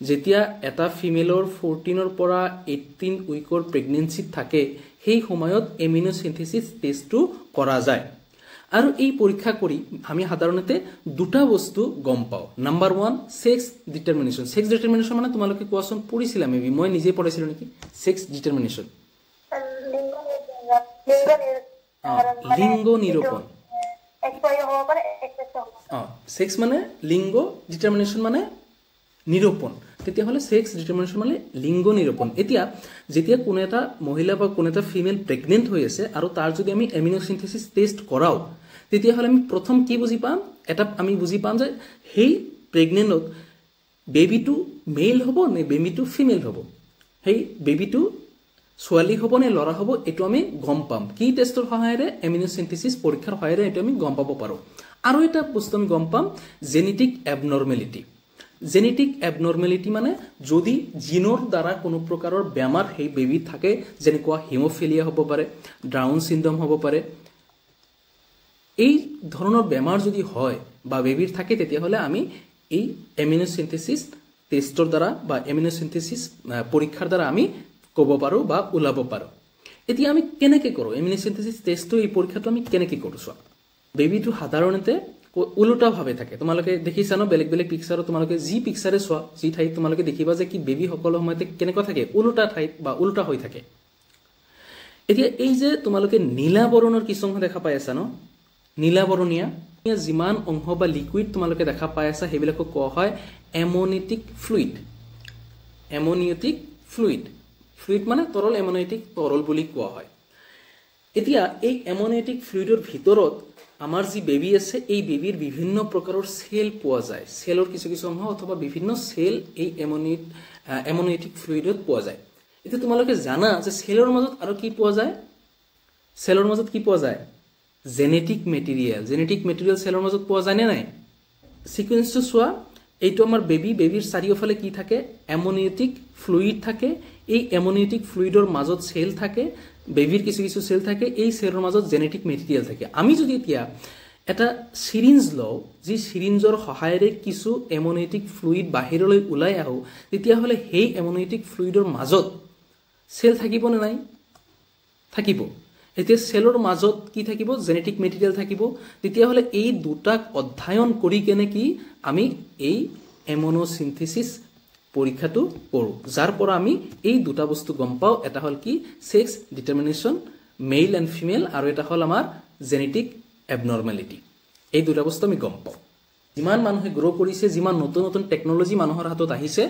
যেতিয়া এটা ফিমেলৰ 14 পৰা 18 উইকৰ প্ৰেগনেঞ্চিত থাকে, সেই সময়ত এমিনোচিন্থেচিছ টেষ্টটো কৰা যায়। আৰু এই পৰীক্ষা কৰি আমি সাধাৰণতে দুটা বস্তু গম পাওঁ। Number 1, sex determination. Sex determination মানে তোমালোকে কোৱাচোন, পঢ়িছিলা মেবি, মই নিজে পঢ়াইছিলোঁ নেকি? ছেক্স ডিটাৰমিনেশ্যন, লিংগ নিৰূপণ। ছেক্স মানে লিংগ, ডিটাৰমিনেশ্যন মানে নিৰূপণ। তেতিয়াহ'লে ছেক্স ডিটাৰমিনেশ্যন মানে লিংগ নিৰূপণ। এতিয়া যেতিয়া কোনো এটা মহিলা বা কোনো এটা ফিমেল প্ৰেগনেণ্ট হৈ আছে আৰু তাৰ যদি আমি এমিনোচিন্থেচিছ টেষ্ট কৰাওঁ, তেতিয়াহ'লে আমি প্ৰথম কি বুজি পাম, আমি বুজি পাম যে সেই প্ৰেগনেণ্টত বেবীটো মেইল হ'ব নে বেবীটো ফিমেল হ'ব, সেই বেবীটো ছোৱালী হ'ব নে ল'ৰা হ'ব, এইটো আমি গম পাম। কি টেষ্টৰ সহায়েৰে? এমিনোচিন্থেচিছ পৰীক্ষাৰ সহায়েৰে এইটো আমি গম পাব পাৰোঁ। আৰু এটা বস্তু আমি গম পাম, জেনেটিক এবনৰ্মেলিটি। জেনেটিক এবনৰ্মেলিটি মানে যদি জিনৰ দ্বাৰা কোনো প্ৰকাৰৰ বেমাৰ সেই বেবীত থাকে, যেনেকুৱা হিম'ফিলিয়া হ'ব পাৰে, ডাউন চিণ্ড্ৰম হ'ব পাৰে, এই ধৰণৰ বেমাৰ যদি হয় বা বেবীৰ থাকে, তেতিয়াহ'লে আমি এই এমিনোচিন্থেচিছ টেষ্টৰ দ্বাৰা বা এমিনোচিন্থেচিছ পৰীক্ষাৰ দ্বাৰা আমি ক'ব পাৰোঁ বা ওলাব পাৰোঁ। এতিয়া আমি কেনেকৈ কৰোঁ এমিনোচিন্থেচিছ টেষ্টটো, এই পৰীক্ষাটো আমি কেনেকৈ কৰোঁ? চোৱা, বেবীটো সাধাৰণতে ওলোটাভাৱে থাকে। তোমালোকে দেখিছা ন, বেলেগ বেলেগ পিকচাৰত তোমালোকে যি পিকচাৰে চোৱা, যি ঠাইত তোমালোকে দেখিবা যে কি বেবী সকলো সময়তে কেনেকুৱা থাকে, ওলোটা ঠাইত বা ওলোটা হৈ থাকে। এতিয়া এই যে তোমালোকে নীলা বৰণৰ কিছু অংশ দেখা পাই আছা ন, নীলা বৰণীয়া যিমান অংশ বা লিকুইড তোমালোকে দেখা পাই আছা, সেইবিলাকক কোৱা হয় এমনিটিক ফ্লুইড। এমনিটিক ফ্লুইড, ফ্লুইড মানে তৰল, এমনিটিক তৰল বুলি কোৱা হয়। এতিয়া এই এমনিটিক ফ্লুইডৰ ভিতৰত আমাৰ যি বেবী আছে, এই বেবীৰ বিভিন্ন প্ৰকাৰৰ চেল পোৱা যায়। চেলৰ কিছু কিছু অংশ অথবা বিভিন্ন চেল এই এমনিটিক ফ্লুইডত পোৱা যায়। এতিয়া তোমালোকে জানা যে চেলৰ মাজত আৰু কি পোৱা যায়? চেলৰ মাজত কি পোৱা যায়? Genetic material. জেনেটিক মেটেৰিয়েল চেলৰ মাজত পোৱা যায় নে নাই? সিকুৱেন্সটো চোৱা, এইটো আমাৰ বেবীৰ চাৰিওফালে কি থাকে? এমনিটিক ফ্লুইড থাকে। এই এমনিটিক ফ্লুইডৰ মাজত চেল থাকে, বেবীৰ কিছু কিছু চেল থাকে, এই চেলৰ মাজত জেনেটিক মেটেৰিয়েল থাকে। আমি যদি এতিয়া এটা চিৰিঞ্জ লওঁ, যি চিৰিঞ্জৰ সহায়েৰে কিছু এমনিটিক ফ্লুইড বাহিৰলৈ ওলাই আহোঁ, তেতিয়াহ'লে সেই এমনিটিক ফ্লুইডৰ মাজত চেল থাকিব নে নাই? থাকিব। এতিয়া চেলৰ মাজত কি থাকিব? জেনেটিক মেটেৰিয়েল থাকিব। তেতিয়াহ'লে এই দুটাক অধ্যয়ন কৰি কেনে কি আমি এই এমিনোচিন্থেচিছ পৰীক্ষাটো কৰোঁ, যাৰ পৰা আমি এই দুটা বস্তু গম পাওঁ। এটা হ'ল কি? Sex determination, mail and female, আৰু এটা হ'ল আমাৰ জেনেটিক এবনৰ্মেলিটি। এই দুটা বস্তু আমি গম পাওঁ। যিমান মানুহে গ্ৰ' কৰিছে, যিমান নতুন নতুন টেকন'লজি মানুহৰ হাতত আহিছে,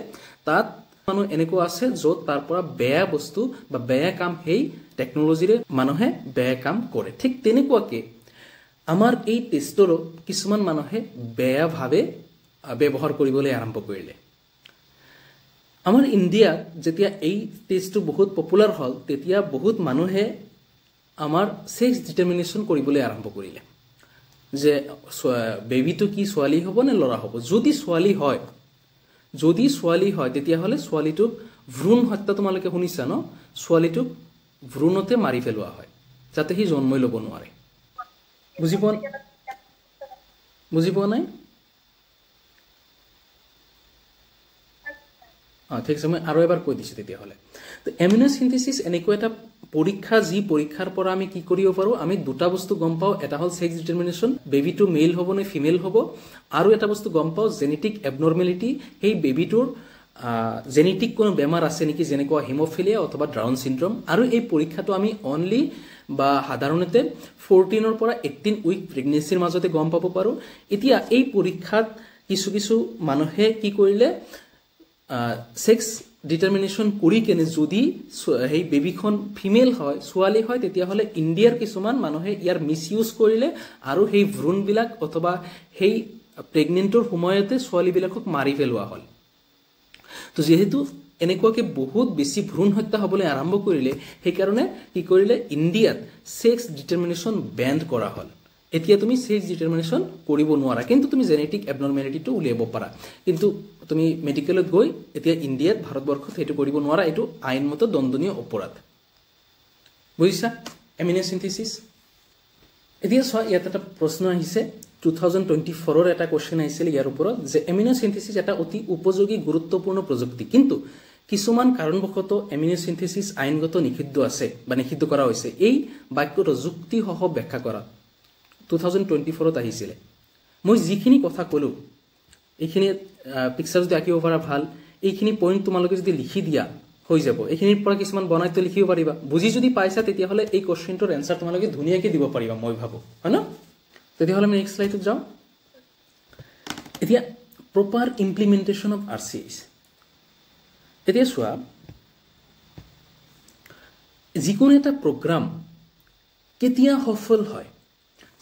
তাত মানুহ এনেকুৱা আছে য'ত তাৰ পৰা বেয়া বস্তু বা বেয়া কাম সেই টেকন'লজিৰে মানুহে বেয়া কাম কৰে। ঠিক তেনেকুৱাকৈ আমাৰ এই টেষ্টৰো কিছুমান মানুহে বেয়াভাৱে ব্যৱহাৰ কৰিবলৈ আৰম্ভ কৰিলে। আমাৰ ইণ্ডিয়াত যেতিয়া এই টেষ্টটো বহুত পপুলাৰ হ'ল, তেতিয়া বহুত মানুহে আমাৰ ছেক্স ডিটাৰমিনেশ্যন কৰিবলৈ আৰম্ভ কৰিলে যে বেবীটো কি ছোৱালী হ'ব নে ল'ৰা হ'ব। যদি ছোৱালী হয় তেতিয়াহ'লে ছোৱালীটোক ভ্ৰূণ হত্যা, তোমালোকে শুনিছা ন, ছোৱালীটোক ভ্ৰূণতে মাৰি পেলোৱা হয় যাতে সি জন্মই ল'ব নোৱাৰে। বুজি পোৱা নাই? ঠিক আছে, মই আৰু এবাৰ কৈ দিছোঁ তেতিয়াহ'লে। তো এমিনোচিন্থেচিছ এনেকুৱা এটা পৰীক্ষা, যি পৰীক্ষাৰ পৰা আমি কি কৰিব পাৰোঁ, আমি দুটা বস্তু গম পাওঁ। এটা হ'ল ছেক্স ডিটাৰমিনেশ্যন, বেবীটো মেইল হ'ব নে ফিমেল হ'ব, আৰু এটা বস্তু গম পাওঁ জেনেটিক এবনৰ্মেলিটি, সেই বেবীটোৰ জেনেটিক কোনো বেমাৰ আছে নেকি যেনেকুৱা হিমোফিলিয়া অথবা ডাউন চিণ্ড্ৰম আৰু এই পৰীক্ষাটো আমি অনলি বা সাধাৰণতে 14 পৰা 18 উইক প্ৰেগনেন্সিৰ মাজতে গম পাব পাৰোঁ এতিয়া এই পৰীক্ষাত কিছু মানুহে কি কৰিলে সেক্স ডিটাৰমিনেশ্যন কৰি কেনে যদি সেই বেবিখন ফিমেল হয় ছোৱালী হয় তেতিয়াহ'লে ইণ্ডিয়াৰ কিছুমান মানুহে ইয়াৰ মিছ ইউজ কৰিলে আৰু সেই ভ্ৰূণবিলাক অথবা সেই প্ৰেগনেণ্টৰ সময়তে ছোৱালীবিলাকক মাৰি পেলোৱা হ'ল তো যেহেতু এনেকুৱাকে বহুত বেছি ভ্ৰূণ হত্যা হ'বলৈ আৰম্ভ কৰিলে সেইকাৰণে কি কৰিলে ইণ্ডিয়াত সেক্স ডিটাৰমিনেশ্যন বেন কৰা হ'ল এতিয়া তুমি সেক্স ডিটাৰমিনেশ্যন কৰিব নোৱাৰা কিন্তু তুমি জেনেটিক এবনৰ্মেলিটিটো উলিয়াব পাৰা কিন্তু তুমি মেডিকেলত গৈ এতিয়া ইণ্ডিয়াত ভাৰতবৰ্ষত সেইটো কৰিব নোৱাৰা এইটো আইনমত দণ্ডনীয় অপৰাধ বুজিছা এমিনো সিনথেসিস এতিয়া চোৱা ইয়াত এটা প্ৰশ্ন আহিছে 2024 এটা কোশ্চেন আহিছিল ইয়াৰ ওপৰত যে এমিনো সিনথেসিস এটা অতি উপযোগী গুৰুত্বপূৰ্ণ প্ৰযুক্তি কিন্তু কিছুমান কাৰণবশত এমিনো সিনথেসিস আইনগত নিষিদ্ধ আছে বা নিষিদ্ধ কৰা হৈছে এই বাক্যটো যুক্তিসহ ব্যাখ্যা কৰা 2024 আহিছিল মই যিখিনি কথা ক'লো এইখিনি পিকচাৰ যদি আঁকিব পাৰা ভাল এইখিনি পইণ্ট তোমালোকে যদি লিখি দিয়া হৈ যাব এইখিনিৰ পৰা কিছুমান বনাইতো লিখিব পাৰিবা বুজি যদি পাইছা তেতিয়াহ'লে এই কোশ্চেনটোৰ এনসাৰ তোমালোকে ধুনীয়াকৈ দিব পাৰিবা মই ভাবো হয় না তেতিয়াহ'লে আমি নেক্সট স্লাইডত যাওঁ এতিয়া প্ৰপাৰ ইমপ্লিমেণ্টেশ্যন অফ RCS এতিয়া চোৱা যিকোনো এটা প্ৰগ্ৰাম কেতিয়া সফল হয়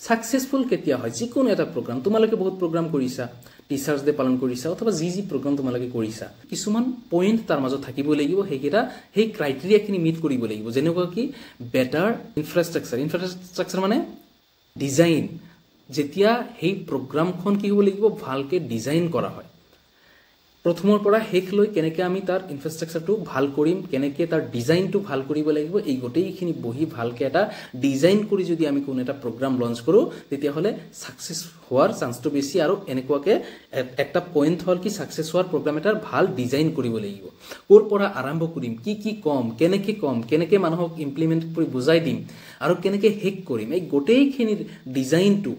সাকসেসফুল কেতিয়া হয় যিকোনো এটা প্ৰগ্ৰাম তোমালোকে বহুত প্ৰগ্ৰাম কৰিছা টিচাৰ্স ডে পালন কৰিছা অথবা যি প্ৰগ্ৰাম তোমালোকে কৰিছা কিছুমান পইণ্ট তাৰ মাজত থাকিব লাগিব সেইকেইটা সেই ক্ৰাইটেৰিয়াখিনি মিট কৰিব লাগিব যেনেকুৱা কি বেটাৰ ইনফ্ৰাষ্ট্ৰাকচাৰ মানে ডিজাইন যেতিয়া সেই প্ৰগ্ৰামখন কি হ'ব লাগিব ভালকে ডিজাইন কৰা হয় প্ৰথমৰ পৰা শেষ লৈ কেনেকৈ আমি তাৰ ইনফ্ৰাষ্ট্ৰাকচাৰটো ভাল কৰিম কেনেকৈ তাৰ ডিজাইনটো ভাল কৰিব লাগিব এই গোটেইখিনি বহি ভালকে এটা ডিজাইন কৰি যদি আমি কোনো এটা প্ৰগ্ৰাম লঞ্চ কৰোঁ তেতিয়াহ'লে সাকসেস হোৱাৰ চান্সটো বেছি আৰু এনেকুৱাকে একটা পইণ্ট হ'ল কি সাকসেস হোৱাৰ প্ৰগ্ৰাম এটাৰ ভাল ডিজাইন কৰিব লাগিব ক'ৰ পৰা আৰম্ভ কৰিম কি কম কেনেকৈ মানুহক ইমপ্লিমেণ্ট কৰি বুজাই দিম আৰু কেনেকৈ শেষ কৰিম এই গোটেইখিনিৰ ডিজাইনটো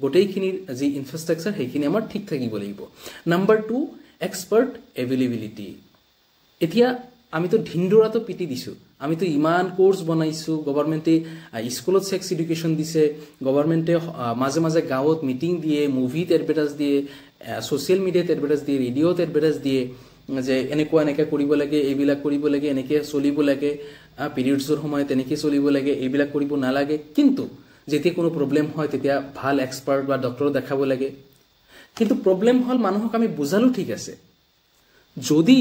গোটেইখিনিৰ যি ইনফ্ৰাষ্ট্ৰাকচাৰ সেইখিনি আমাৰ ঠিক থাকিব লাগিব নাম্বাৰ 2 এক্সপাৰ্ট এভেইলেবিলিটি এতিয়া আমিতো ঢিন্দুৰাটো পিটি দিছো আমিতো ইমান কোৰ্স বনাইছো গভৰ্নমেন্টে স্কুলত সেক্স এডুকেশন দিছে গভৰ্নমেন্টে মাঝে মাঝে গাঁৱত মিটিং দিয়ে মুভিত এডভাৰটাইজ দিয়ে সোশ্যাল মিডিয়াত এডভাৰটাইজ দিয়ে ৰেডিঅ'ত এডভাৰটাইজ দিয়ে যে এনেকুৱা কৰিব লাগে এইবিলাক কৰিব লাগে এনেকৈ চলিব লাগে পিৰিয়ডছৰ সময়ত এনেকৈ চলিব লাগে এইবিলাক কৰিব নালাগে কিন্তু যেতিয়া কোনো প্ৰবলেম হয় তেতিয়া ভাল এক্সপাৰ্ট বা ডক্টৰ দেখাব লাগে কিন্তু প্ৰবলেম হল মানুহক আমি বুজালো ঠিক আছে যদি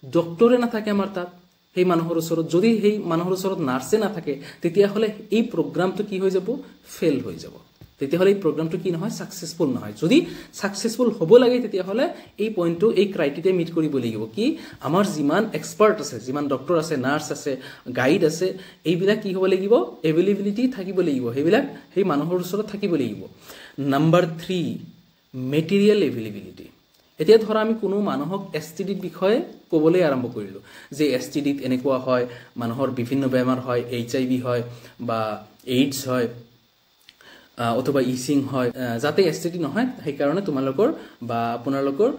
ডক্টৰে না থাকে আমাৰ তাত সেই মানুহৰ ওচৰত যদি সেই মানুহৰ ওচৰত নাৰ্ছে না থাকে তেতিয়াহ'লে এই প্ৰগ্ৰামটো কি হৈ যাব ফেল হৈ যাব তেতিয়াহ'লে এই প্ৰগ্ৰামটো কি নহয় সাকসেসফুল নহয় যদি সাকসেসফুল হ'ব লাগে তেতিয়াহ'লে এই পইণ্টটো এই ক্ৰাইটেৰিয়া মিট কৰিব লাগিব কি আমাৰ যিমান এক্সপাৰ্ট আছে যিমান ডক্টৰ আছে নাৰ্ছ আছে গাইড আছে এইবিলাক কি হ'ব লাগিব এভেইলেবিলিটি থাকিব লাগিব সেইবিলাক সেই মানুহৰ ওচৰত থাকিব লাগিব নাম্বাৰ 3 মেটেৰিয়েল এভেইলেবিলিটি এতিয়া ধৰা আমি কোনো মানুহক এসটিডিৰ বিষয়ে ক'বলৈ আৰম্ভ কৰিলো যে এসটিডিত এনেকুৱা হয় মানুহৰ বিভিন্ন বেমাৰ হয় এইচআইভি হয় বা এইডছ হয় অথবা ইচিং হয় যাতে এসটিডি নহয় সেই কাৰণে তোমালোকৰ বা আপোনালোকৰ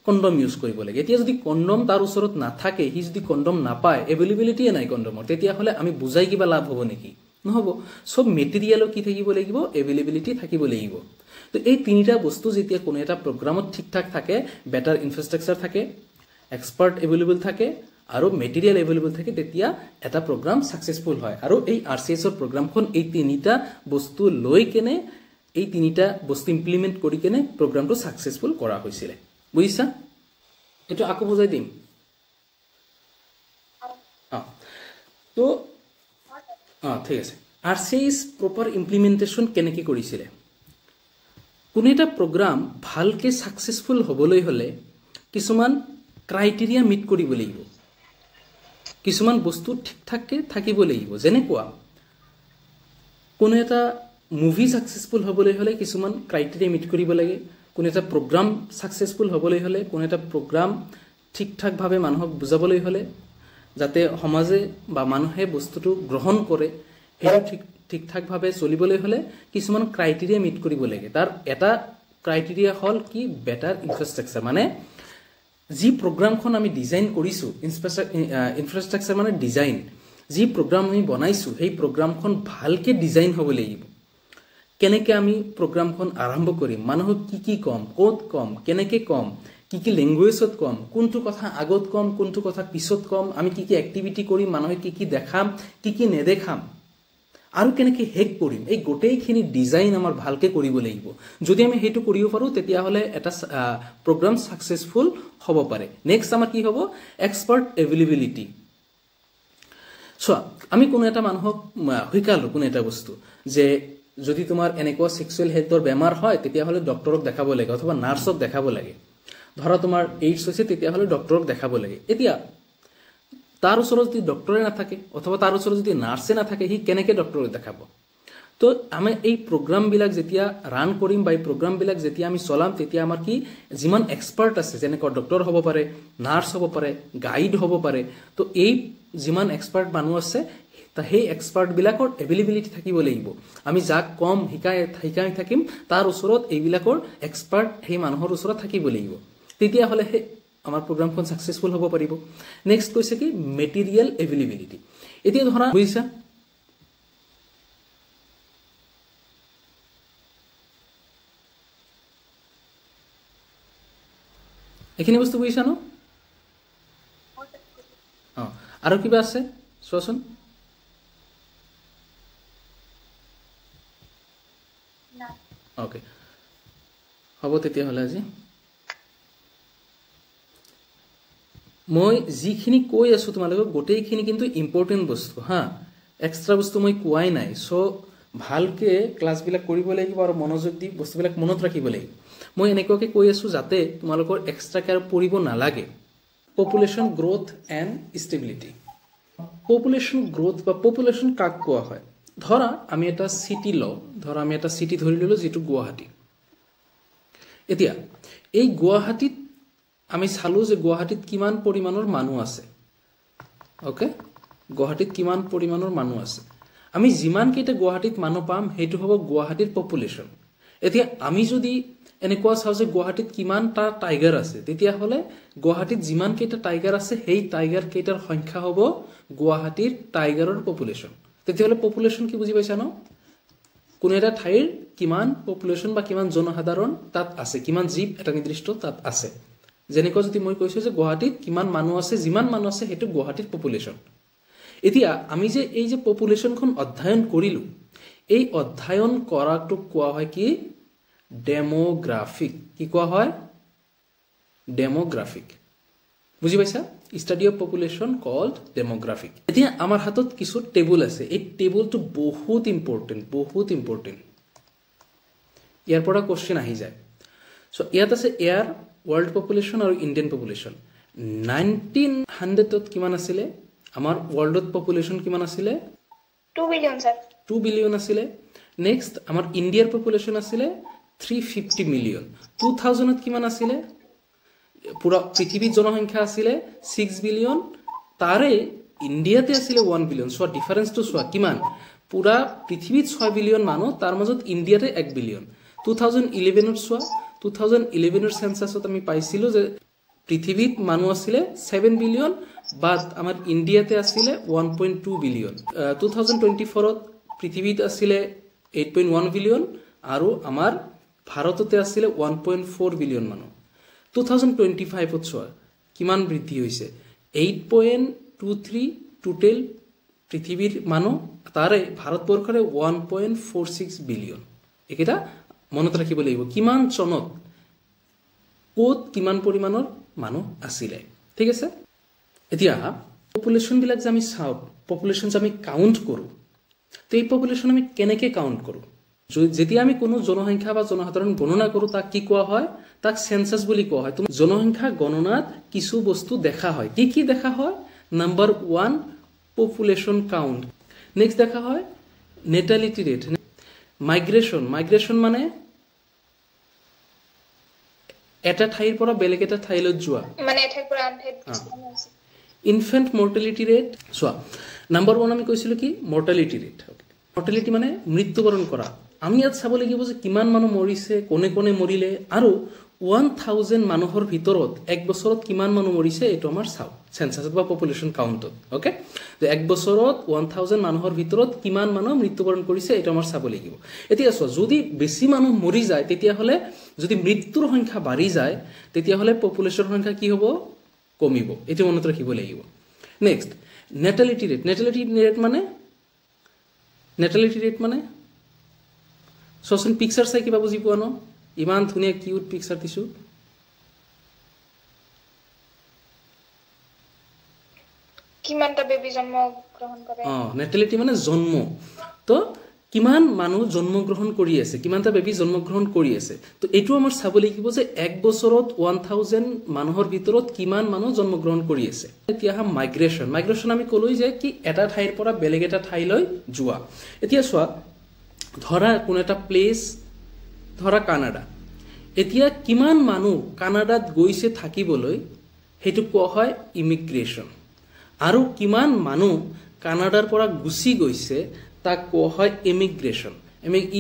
কন্ডম ইউজ কৰিব লাগে এতিয়া যদি কন্ডম তাৰ ওচৰত নাথাকে হি যদি কন্ডম নাপায় এভেইলেবিলিটি নাই কন্ডমৰ তেতিয়াহ'লে আমি বুজাই কিবা লাভ হ'ব নেকি নহব সব মেটেৰিয়েলো কি থাকিব লাগিব এভেইলেবিলিটি থাকিব লাগিব তো এই তিনিটা বস্তু যেতিয়া কোনো এটা প্ৰগ্ৰামত ঠিকঠাক থাকে বেটাৰ ইনফ্ৰাষ্ট্ৰাকচাৰ থাকে এক্সপাৰ্ট এভেইলেবল থাকে আৰু মেটেৰিয়েল এভেইলেবল থাকে তেতিয়া এটা প্ৰগ্ৰাম সাকসেসফুল হয় আৰু এই RCS ৰ প্ৰগ্ৰামখন এই তিনিটা বস্তু লৈ কেনে এই তিনিটা বস্তু ইমপ্লিমেন্ট কৰি কেনে প্ৰগ্ৰামটো সাকসেসফুল কৰা হৈছিল বুজিছা এটো আকৌ বুজাই দিম তো ঠিক আছে RCS প্ৰপাৰ ইমপ্লিমেন্টেশন কেনেকৈ কৰিছিল কোনো এটা প্ৰগ্ৰাম ভালকে সাকসেসফুল হ'বলৈ হলে কিছুমান ক্ৰাইটেৰিয়া মিট কৰিব লাগিব কিছুমান বস্তু ঠিকঠাককে থাকিব লাগিব যেনেকুৱা কোনো এটা মুভি সাকসেসফুল হ'বলৈ হলে কিছুমান ক্ৰাইটেৰিয়া মিট কৰিব লাগে কোনো এটা প্ৰগ্ৰাম সাকসেসফুল হ'বলৈ হলে কোনো এটা প্ৰগ্ৰাম ঠিকঠাক ভাৱে মানুহক বুজাবলৈ হলে যাতে সমাজে বা মানুহে বস্তুটো গ্ৰহণ কৰে এই ঠিকঠাক ভাৱে চলিবলৈ হলে কিছুমান ক্ৰাইটেৰিয়া মিট কৰিব লাগে তাৰ এটা ক্ৰাইটেৰিয়া হল কি বেটাৰ ইনফ্ৰাষ্ট্ৰাকচাৰ মানে যি প্ৰগ্ৰামখন আমি ডিজাইন কৰিছোঁ, ইনফ্ৰাষ্ট্ৰাকচাৰ মানে ডিজাইন, যি প্ৰগ্ৰাম আমি বনাইছোঁ সেই প্ৰগ্ৰামখন ভালকৈ ডিজাইন হ'ব লাগিব। কেনেকৈ আমি প্ৰগ্ৰামখন আৰম্ভ কৰিম, মানুহক কি ক'ম, ক'ত ক'ম, কেনেকৈ ক'ম, কি লেংগুৱেজত ক'ম, কোনটো কথা আগত ক'ম, কোনটো কথা পিছত ক'ম, আমি কি এক্টিভিটি কৰিম, মানুহক কি দেখাম, কি নেদেখাম, আৰু কেনেকৈ শেষ কৰিম, এই গোটেইখিনি ডিজাইন আমাৰ ভালকৈ কৰিব লাগিব। যদি আমি সেইটো কৰিব পাৰোঁ তেতিয়াহ'লে এটা প্ৰগ্ৰাম ছাকচেছফুল হ'ব পাৰে। নেক্সট আমাৰ কি হ'ব, এক্সপাৰ্ট এভেইলেবিলিটি। চোৱা, আমি কোনো এটা মানুহক শিকালোঁ কোনো এটা বস্তু, যে যদি তোমাৰ এনেকুৱা ছেক্সুৱেল হেল্থৰ বেমাৰ হয় তেতিয়াহ'লে ডক্টৰক দেখাব লাগে অথবা নাৰ্ছক দেখাব লাগে। ধৰা তোমাৰ এইডছ হৈছে তেতিয়াহ'লে ডক্টৰক দেখাব লাগে। এতিয়া তাৰ ওচৰত যদি ডক্টৰে নাথাকে অথবা তাৰ ওচৰত যদি নাৰ্ছে নাথাকে, সি কেনেকৈ ডক্টৰক দেখাব? তো আমি এই প্ৰগ্ৰামবিলাক যেতিয়া ৰান কৰিম বা এই প্ৰগ্ৰামবিলাক যেতিয়া আমি চলাম, তেতিয়া আমাৰ কি যিমান এক্সপাৰ্ট আছে, যেনেকুৱা ডক্টৰ হ'ব পাৰে, নাৰ্ছ হ'ব পাৰে, গাইড হ'ব পাৰে, তো এই যিমান এক্সপাৰ্ট মানুহ আছে সেই এক্সপাৰ্টবিলাকৰ এভেইলেবিলিটি থাকিব লাগিব। আমি যাক কম শিকাই থাকিম তাৰ ওচৰত এইবিলাকৰ এক্সপাৰ্ট সেই মানুহৰ ওচৰত থাকিব লাগিব, তেতিয়াহ'লে সেই আমাৰ প্ৰগ্ৰামখন ছাকচেছফুল হ'ব পাৰিব। নেক্সট কৈছে কি মেটেৰিয়েল এভেইলেবিলিটি। এতিয়া ধৰা বুজিছা, এইখিনি বস্তু বুজিছা ন? অঁ, আৰু কিবা আছে চোৱাচোন। অ'কে, হ'ব তেতিয়াহ'লে আজি মই যিখিনি কৈ আছোঁ তোমালোকক গোটেইখিনি কিন্তু ইম্পৰ্টেণ্ট বস্তু হা, এক্সট্ৰা বস্তু মই কোৱাই নাই। চ' ভালকৈ ক্লাছবিলাক কৰিব লাগিব আৰু মনোযোগ দি বস্তুবিলাক মনত ৰাখিব লাগিব। মই এনেকুৱাকৈ কৈ আছোঁ যাতে তোমালোকৰ এক্সট্ৰাকৈ আৰু পঢ়িব নালাগে। Population growth and stability. Population growth বা পপুলেশ্যন কাক কোৱা হয়? ধৰা আমি এটা চিটি লওঁ, ধৰা আমি এটা চিটি ধৰি ল'লোঁ যিটো গুৱাহাটী। এতিয়া এই গুৱাহাটীত আমি চালোঁ যে গুৱাহাটীত কিমান পৰিমাণৰ মানুহ আছে। অ'কে, গুৱাহাটীত কিমান পৰিমাণৰ মানুহ আছে। আমি যিমানকেইটা গুৱাহাটীত মানুহ পাম সেইটো হ'ব গুৱাহাটীৰ পপুলেশ্যন। এতিয়া আমি যদি এনেকুৱা চাওঁ যে গুৱাহাটীত কিমানটা টাইগাৰ আছে, তেতিয়াহ'লে গুৱাহাটীত যিমানকেইটা টাইগাৰ আছে সেই টাইগাৰ কেইটাৰ সংখ্যা হ'ব গুৱাহাটীৰ টাইগাৰৰ পপুলেশ্যন। তেতিয়াহ'লে পপুলেশ্যন কি বুজি পাইছা ন? কোনো এটা ঠাইৰ কিমান পপুলেশ্যন বা কিমান জনসাধাৰণ তাত আছে, কিমান জীৱ এটা নিৰ্দিষ্ট তাত আছে। যেনেকুৱা যদি মই কৈছোঁ যে গুৱাহাটীত কিমান মানুহ আছে, যিমান মানুহ আছে সেইটো গুৱাহাটীৰ পপুলেশ্যন। এতিয়া আমি যে এই যে পপুলেশ্যনখন অধ্যয়ন কৰিলোঁ, এই অধ্যয়ন কৰাটোক কোৱা হয় কি ডেমোগ্ৰাফিক। কি কোৱা হয়? ডেমোগ্ৰাফিক। বুজি পাইছা? Study of population called demographic. এতিয়া আমাৰ হাতত কিছু টেবুল আছে, এই টেবুলটো বহুত ইম্পৰ্টেণ্ট, বহুত ইম্পৰ্টেণ্ট। ইয়াৰ পৰা কুৱেশ্যন আহি যায়। চ' ইয়াত আছে এয়াৰ ৱৰ্ল্ড পপুলেশ্যন আৰু ইণ্ডিয়ান পপুলেশ্যন। 1900ত কিমান আছিলে আমাৰ ৱৰ্ল্ডত পপুলেশ্যন? কিমান আছিলে? 2 billion, sir. 2 বিলিয়ন আছিলে। নেক্সট আমাৰ ইণ্ডিয়াৰ পপুলেশ্যন আছিলে 350 মিলিয়ন। 2000ত কিমান আছিলে? পুৰা পৃথিৱীত জনসংখ্যা আছিলে 6 বিলিয়ন, তাৰে ইণ্ডিয়াতে আছিলে 1 বিলিয়ন। চোৱা ডিফাৰেঞ্চটো চোৱা কিমান, পুৰা পৃথিৱীত 6 বিলিয়ন মানুহ, তাৰ মাজত ইণ্ডিয়াতে 1 বিলিয়ন। 2011ত চোৱা, 2011ৰ চেঞ্চাছত আমি পাইছিলোঁ যে পৃথিৱীত মানুহ আছিলে 7 বিলিয়ন, বাট আমাৰ ইণ্ডিয়াতে আছিলে 1.2 বিলিয়ন। 2024ত পৃথিৱীত আছিলে 8.1 বিলিয়ন আৰু আমাৰ ভাৰততে আছিলে 1.4 বিলিয়ন মানুহ। 2025ত চোৱা কিমান বৃদ্ধি হৈছে, 8.23 টোটেল পৃথিৱীৰ মানুহ, তাৰে ভাৰতবৰ্ষৰে 1.46 বিলিয়ন। এইকেইটা মনত ৰাখিব লাগিব, কিমান চনত ক'ত কিমান পৰিমাণৰ মানুহ আছিলে। ঠিক আছে? এতিয়া পপুলেশ্যনবিলাক যে আমি চাওঁ, পপুলেশ্যন যে আমি কাউণ্ট কৰোঁ, তো এই পপুলেশ্যন আমি কেনেকৈ কাউণ্ট কৰোঁ? যেতিয়া আমি কোনো জনসংখ্যা বা জনসাধাৰণ গণনা কৰোঁ তাক কি কোৱা হয়? তাক চেঞ্চাছ বুলি কোৱা হয়। জনসংখ্যা গণনাত কিছু বস্তু দেখা হয়। কি কি দেখা হয়? Number 1 population count. নেক্সট দেখা হয় নেটালিটি ৰেট। মাইগ্ৰেশ্যন, মাইগ্ৰেশ্যন মানে এটা ঠাইৰ পৰা বেলেগ এটা ঠাইলৈ যোৱা। ইনফেণ্ট মৰ্টেলিটি ৰেট চোৱা, নাম্বাৰ 1 আমি কৈছিলোঁ কি মৰ্টেলিটি ৰেট। মৰ্টেলিটি মানে মৃত্যুবৰণ কৰা। আমি ইয়াত চাব লাগিব যে কিমান মানুহ মৰিছে, কোনে কোনে মৰিলে, আৰু 1000 মানুহৰ ভিতৰত এক বছৰত কিমান মানুহ মৰিছে এইটো আমাৰ চাও সেন্সাছত বা পপুলেশন কাউন্টত ওকে তো এক বছৰত 1000 মানুহৰ ভিতৰত কিমান মানুহ মৃত্যুবৰণ কৰিছে এইটো আমাৰ চাব লাগিব এতিয়া চোৱা যদি বেছি মানুহ মৰি যায় তেতিয়া হলে যদি মৃত্যুৰ সংখ্যা বাঢ়ি যায় তেতিয়া হলে পপুলেশন সংখ্যা কি হ'ব কমিব এটো মনত ৰাখিব লাগিব নেক্সট নেটালিটি ৰেট মানে সোচন পিকচাৰ চাই কিবা বুজি পোৱা ন ইমান ধুনীয়া কিউট পিকচাৰ দিছো কিমানটা বেবি জন্ম গ্ৰহণ কৰে নেটালিটি মানে জন্ম তো কিমান মানুহ জন্ম গ্ৰহণ কৰি আছে কিমানটা বেবি জন্ম গ্ৰহণ কৰি আছে তো এটো আমাৰ চাব লাগিব যে এক বছৰত 1000 মানুহৰ ভিতৰত কিমান মানুহ জন্ম গ্ৰহণ কৰি আছে এতিয়া মাইগ্ৰেশন আমি কলৈ যে কি এটা ঠাইৰ পৰা বেলেগ এটা ঠাইলৈ যোৱা এতিয়া চোৱা ধৰা কোন এটা প্লেস ধৰা কানাডা এতিয়া কিমান মানুহ কানাডাত গৈছে থাকিবলৈ হেতু কোৱা হয় ইমিগ্ৰেশন আৰু কিমান মানুহ কানাডাৰ পৰা গুছি গৈছে তাক কোৱা হয় ইমিগ্ৰেশন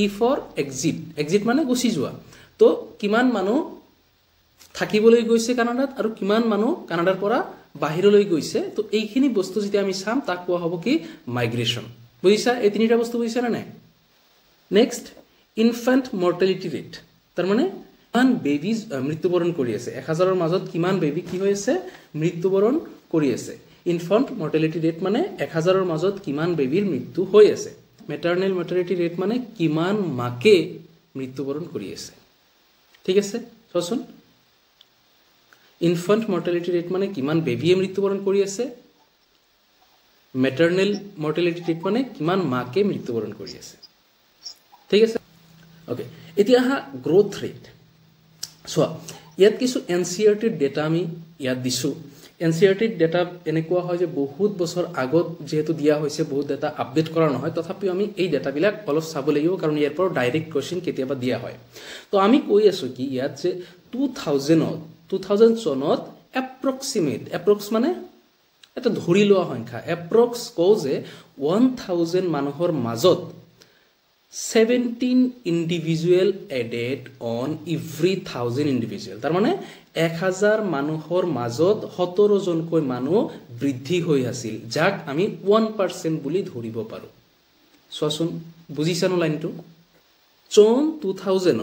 ই ফৰ এক্সিট মানে গুছি যোৱা তো কিমান মানুহ থাকিবলৈ গৈছে কানাডাত আৰু কিমান মানুহ কানাডাৰ পৰা বাহিৰলৈ গৈছে তো এইখিনি বস্তু যেতিয়া আমি চাম তাক কোৱা হ'ব কি মাইগ্ৰেশন বুজিছা এই তিনিটা বস্তু বুজিছা না নাই নেক্সট ইনফ্যান্ট মৰ্টেলিটি ৰেট তাৰ মানে কিমান বেবিজ মৃত্যুবৰণ কৰি আছে 1000ৰ মাজত কিমান বেবি কি হৈ আছে মৃত্যুবৰণ কৰি আছে ইনফ্যান্ট মৰ্টেলিটি ৰেট মানে 1000ৰ মাজত কিমান বেবিৰ মৃত্যু হৈ আছে মেটাৰনেল মৰ্টেলিটি ৰেট মানে কিমান মাকে মৃত্যুবৰণ কৰি আছে ঠিক আছে চোৱাচোন ইনফ্যান্ট মৰ্টেলিটি ৰেট মানে কিমান বেবিয়ে মৃত্যুবৰণ কৰি আছে মেটাৰনেল মৰ্টেলিটি ৰেট মানে কিমান মাকে মৃত্যুবৰণ কৰি আছে ঠিক আছে ওকে এতিয়া হা গ্ৰোথ ৰেট সো ইয়াত কিছু এনসিআৰটি ডেটা আমি ইয়াত দিছো এনসিআৰটি ডেটা এনেকুৱা হয় যে বহুত বছৰ আগত যেহেতু দিয়া হৈছে বহুত ডেটা আপডেট কৰা নহয় তথাপিও আমি এই ডেটা বিলাক অলপ চাব লাগিব কাৰণ ইয়াৰ পৰা ডাইৰেক্ট কোৱেশ্চন কেতিয়াবা দিয়া হয় তো আমি কৈ আছো কি ইয়াত যে 2000 চনত এপ্ৰক্স মানে এটা ধৰি লোৱা সংখ্যা এপ্ৰক্স কও যে 1000 মানুহৰ মাজত 17 individual added on every 1000 individual তাৰ মানে 1000 মানুহৰ মাজত 17 জনকৈ মানুহ বৃদ্ধি হৈ আছিল যাক আমি 1% বুলি ধৰিব পাৰো সোচোন বুজিছানো লাইনটো চন 2000ত